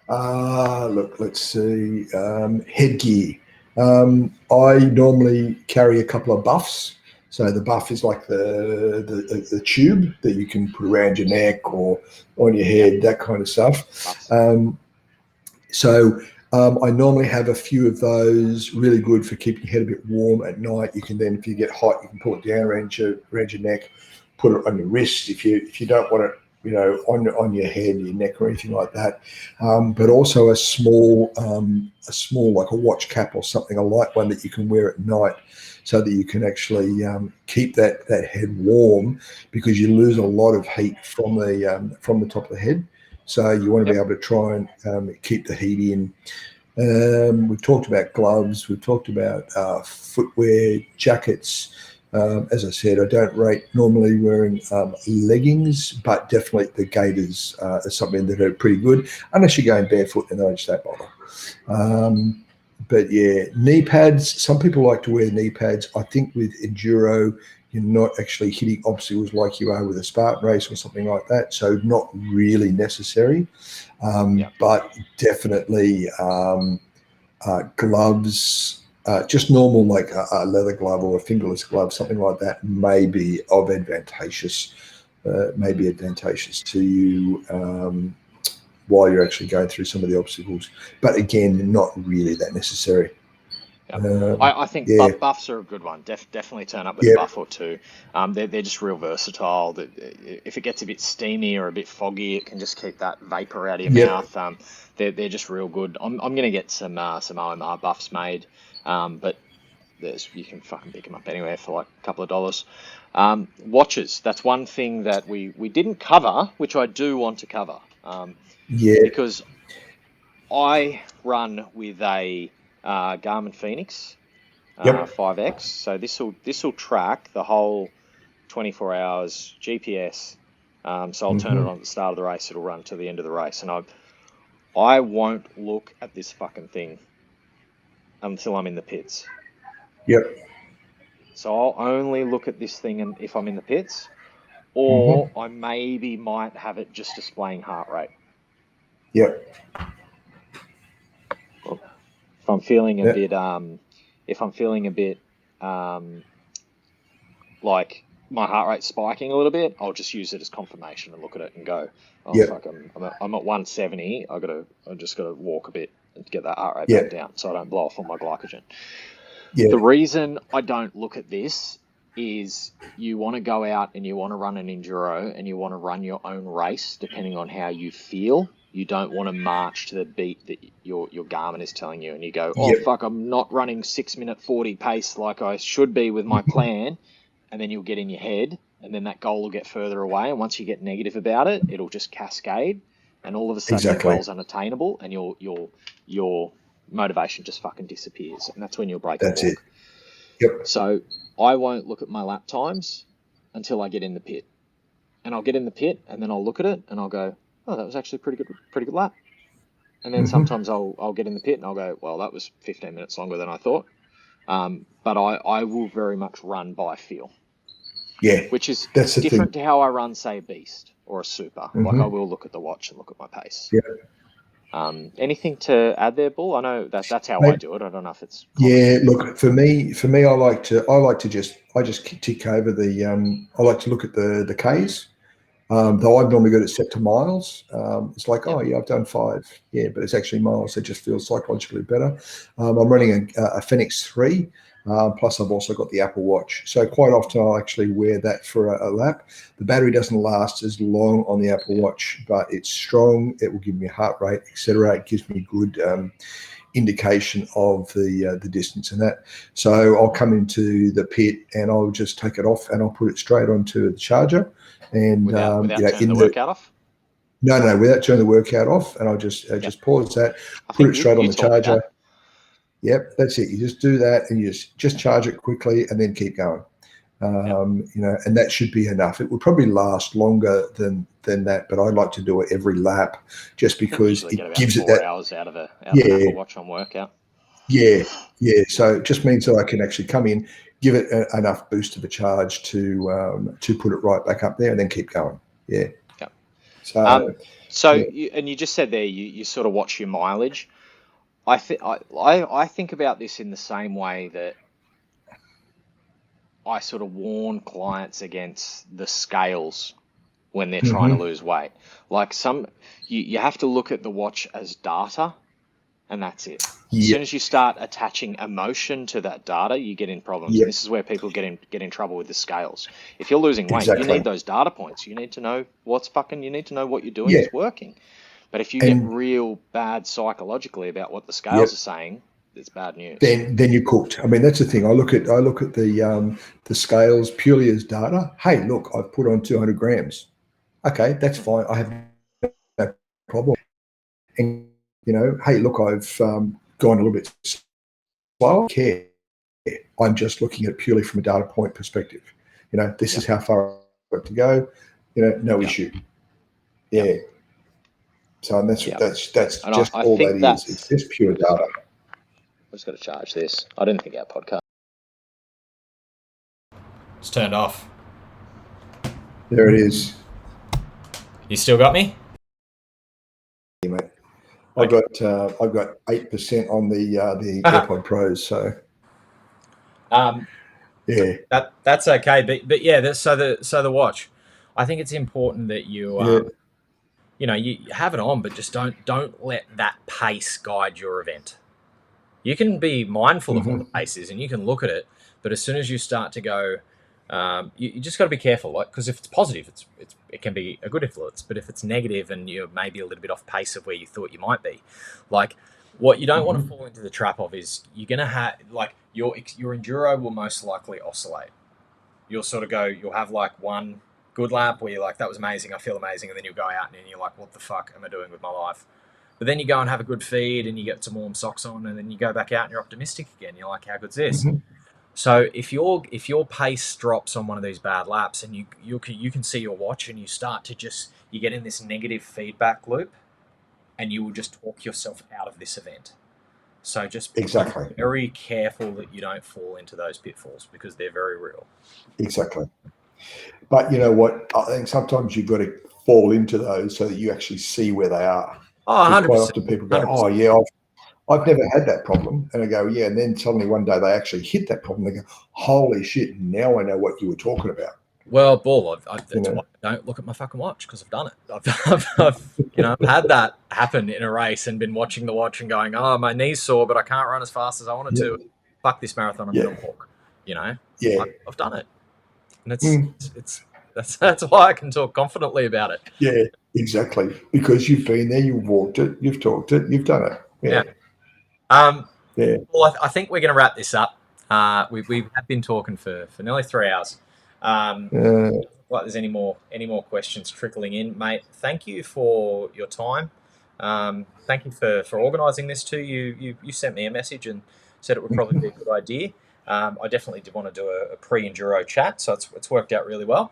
Look, let's see. Headgear. I normally carry a couple of buffs. So the buff is like the tube that you can put around your neck or on your head, that kind of stuff. I normally have a few of those, really good for keeping your head a bit warm at night. You can then, if you get hot, you can pull it down around your neck, put it on your wrist. If you don't want it on your head, your neck, or anything like that. But also a small like a watch cap or something, a light one that you can wear at night, so that you can actually keep that head warm, because you lose a lot of heat from the top of the head. So you want to be able to try and keep the heat in. We've talked about gloves. We've talked about footwear, jackets. As I said, I don't rate normally wearing leggings, but definitely the gaiters are something that are pretty good, unless you're going barefoot, and I just don't bother. But yeah, knee pads. Some people like to wear knee pads. I think with enduro, you're not actually hitting obstacles like you are with a Spartan race or something like that. So not really necessary, but definitely gloves. Just normal, like a leather glove or a fingerless glove, something like that, may be advantageous to you while you're actually going through some of the obstacles. But again, not really that necessary. I think buffs are a good one. Definitely turn up with a buff or two. They're just real versatile. If it gets a bit steamy or a bit foggy, it can just keep that vapor out of your mouth. They're just real good. I'm going to get some OMR buffs made. But you can fucking pick them up anywhere for like a couple of dollars. Watches. That's one thing that we didn't cover, which I do want to cover. Because I run with a Garmin Phoenix 5X. So this will track the whole 24 hours GPS. So I'll turn it on at the start of the race. It'll run to the end of the race, and I won't look at this fucking thing until I'm in the pits. So I'll only look at this thing if I'm in the pits, or I maybe might have it just displaying heart rate. If I'm feeling a bit, like my heart rate spiking a little bit, I'll just use it as confirmation and look at it and go, fuck, I'm at 170. I just gotta walk a bit and get that heart rate back down, so I don't blow off all my glycogen. The reason I don't look at this is you want to go out and you want to run an enduro and you want to run your own race depending on how you feel. You don't want to march to the beat that your Garmin is telling you, and you go, fuck, I'm not running 6-minute 40 pace like I should be with my plan, and then you'll get in your head, and then that goal will get further away, and once you get negative about it, it'll just cascade, and all of a sudden your goal's unattainable, and your motivation just fucking disappears, and that's when you'll break the walk. So I won't look at my lap times until I get in the pit, and I'll get in the pit, and then I'll look at it, and I'll go, oh, that was actually pretty good lap. And then sometimes I'll get in the pit and I'll go, well, that was 15 minutes longer than I thought. But I will very much run by feel. Which is different to how I run, say, a beast or a super. Like I will look at the watch and look at my pace. Anything to add there, Bull? I know that's how I do it. I don't know if it's common. Look, for me, I like to just tick over I like to look at the Ks. Though I've normally got it set to miles. It's like, I've done 5. But it's actually miles. It just feels psychologically better. I'm running a Fenix 3. Plus, I've also got the Apple Watch. So quite often I'll actually wear that for a lap. The battery doesn't last as long on the Apple Watch, but it's strong. It will give me heart rate, etc. It gives me good indication of the distance and that. So I'll come into the pit and I'll just take it off and I'll put it straight onto the charger. And without turning the workout off? No, without turning the workout off, and I'll just pause that, put it straight on the charger. That's it. You just do that, and you just charge it quickly, and then keep going. And that should be enough. It will probably last longer than that, but I like to do it every lap, just because it gives it 4 hours out of an Apple Watch on workout. So it just means that I can actually come in, give it enough boost of a charge to put it right back up there, and then keep going. And you just said there you sort of watch your mileage. I think about this in the same way that I sort of warn clients against the scales when they're trying to lose weight. Like you have to look at the watch as data, and that's it. As soon as you start attaching emotion to that data, you get in problems. Yeah. And this is where people get in trouble with the scales. If you're losing weight, Exactly. you need those data points. You need to know you need to know what you're doing Yeah. is working. But if you And- get real bad psychologically about what the scales Yep. are saying, it's bad news. Then you're cooked. I mean, that's the thing. I look at the scales purely as data. Hey, look, I've put on 200 grams. Okay, that's fine. I have no problem. And hey, look, I've gone a little bit slow. Care. I'm just looking at it purely from a data point perspective. This is how far I've got to go. No issue. Yeah. So that's just I all think that is. It's just pure data. I've just got to charge this. I didn't think our podcast. It's turned off. There it is. You still got me? Yeah, mate. I've got 8% on the AirPod Pros, so yeah, that's okay. But yeah, so the watch. I think it's important that you you have it on, but just don't let that pace guide your event. You can be mindful of what the pace is, and you can look at it, but as soon as you start to go, you just got to be careful, like, because if it's positive, it can be a good influence, but if it's negative and you're maybe a little bit off pace of where you thought you might be, like, what you don't want to fall into the trap of is you're gonna have, like, your enduro will most likely oscillate. You'll sort of go, you'll have like one good lap where you're like, that was amazing, I feel amazing, and then you'll go out and you're like, what the fuck am I doing with my life? But then you go and have a good feed and you get some warm socks on, and then you go back out and you're optimistic again. You're like, how good's this? So if your pace drops on one of these bad laps, and you can see your watch, and you start to you get in this negative feedback loop, and you will just talk yourself out of this event. So just be very careful that you don't fall into those pitfalls, because they're very real. Exactly. But you know what? I think sometimes you've got to fall into those so that you actually see where they are. Oh, 100%. Quite often people go, 100%. Oh yeah, I've never had that problem. And I go, yeah. And then suddenly one day they actually hit that problem. They go, holy shit, now I know what you were talking about. Well, Bull, I don't look at my fucking watch, because I've done it. I've had that happen in a race and been watching the watch and going, oh, my knee's sore, but I can't run as fast as I wanted to. Fuck this marathon, I'm going to walk. Yeah. I've done it. And that's why I can talk confidently about it. Yeah, exactly. Because you've been there, you've walked it, you've talked it, you've done it. Yeah. Well, I think we're going to wrap this up. We have been talking for nearly 3 hours. Like there's any more questions trickling in, mate. Thank you for your time. Thank you for organising this too. You sent me a message and said it would probably be a good idea. I definitely did want to do a pre-enduro chat, so it's worked out really well.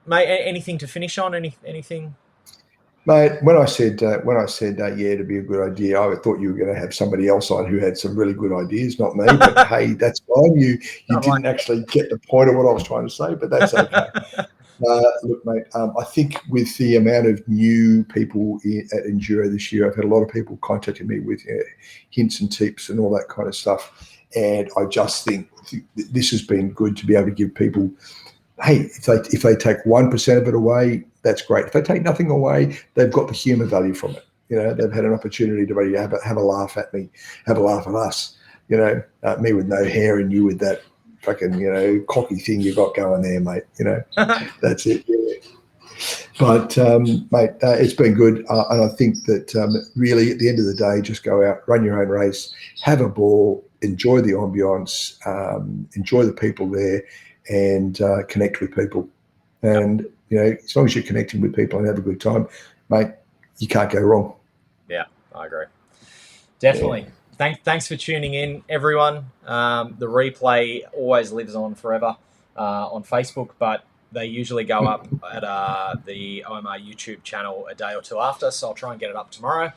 Mate, anything to finish on? Anything? Mate, when I said yeah, it'd be a good idea, I thought you were going to have somebody else on who had some really good ideas, not me. But hey, that's fine. You didn't actually get the point of what I was trying to say, but that's okay. Look, mate, I think with the amount of new people at Enduro this year, I've had a lot of people contacting me with hints and tips and all that kind of stuff. And I just think this has been good to be able to give people, hey, if they take 1% of it away, that's great. If they take nothing away, they've got the humour value from it. They've had an opportunity to really have a laugh at me, have a laugh at us. Me with no hair and you with that fucking, cocky thing you got going there, mate. That's it. Yeah. But, mate, it's been good. And I think that really at the end of the day, just go out, run your own race, have a ball, enjoy the ambience, enjoy the people there, and connect with people. And, as long as you're connecting with people and have a good time, mate, you can't go wrong. Yeah, I agree. Definitely. Yeah. Thanks for tuning in, everyone. The replay always lives on forever on Facebook, but they usually go up at the OMR YouTube channel a day or two after, so I'll try and get it up tomorrow.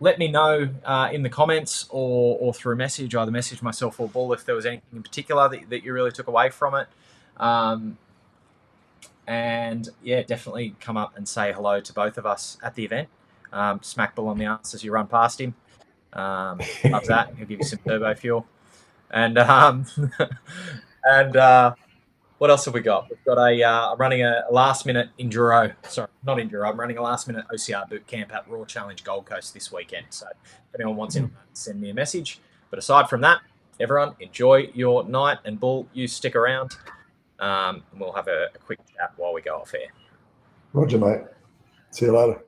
Let me know in the comments or through message, either message myself or Bull, if there was anything in particular that you really took away from it. And yeah, definitely come up and say hello to both of us at the event. Smack Bull on the ass as you run past him. Loves that. He'll give you some turbo fuel. And What else have we got? We've got I'm running a last-minute Enduro. Sorry, not Enduro. I'm running a last-minute OCR boot camp at Raw Challenge Gold Coast this weekend. So if anyone wants in, send me a message. But aside from that, everyone, enjoy your night. And Bull, you stick around. And we'll have a quick chat while we go off air. Roger, mate. See you later.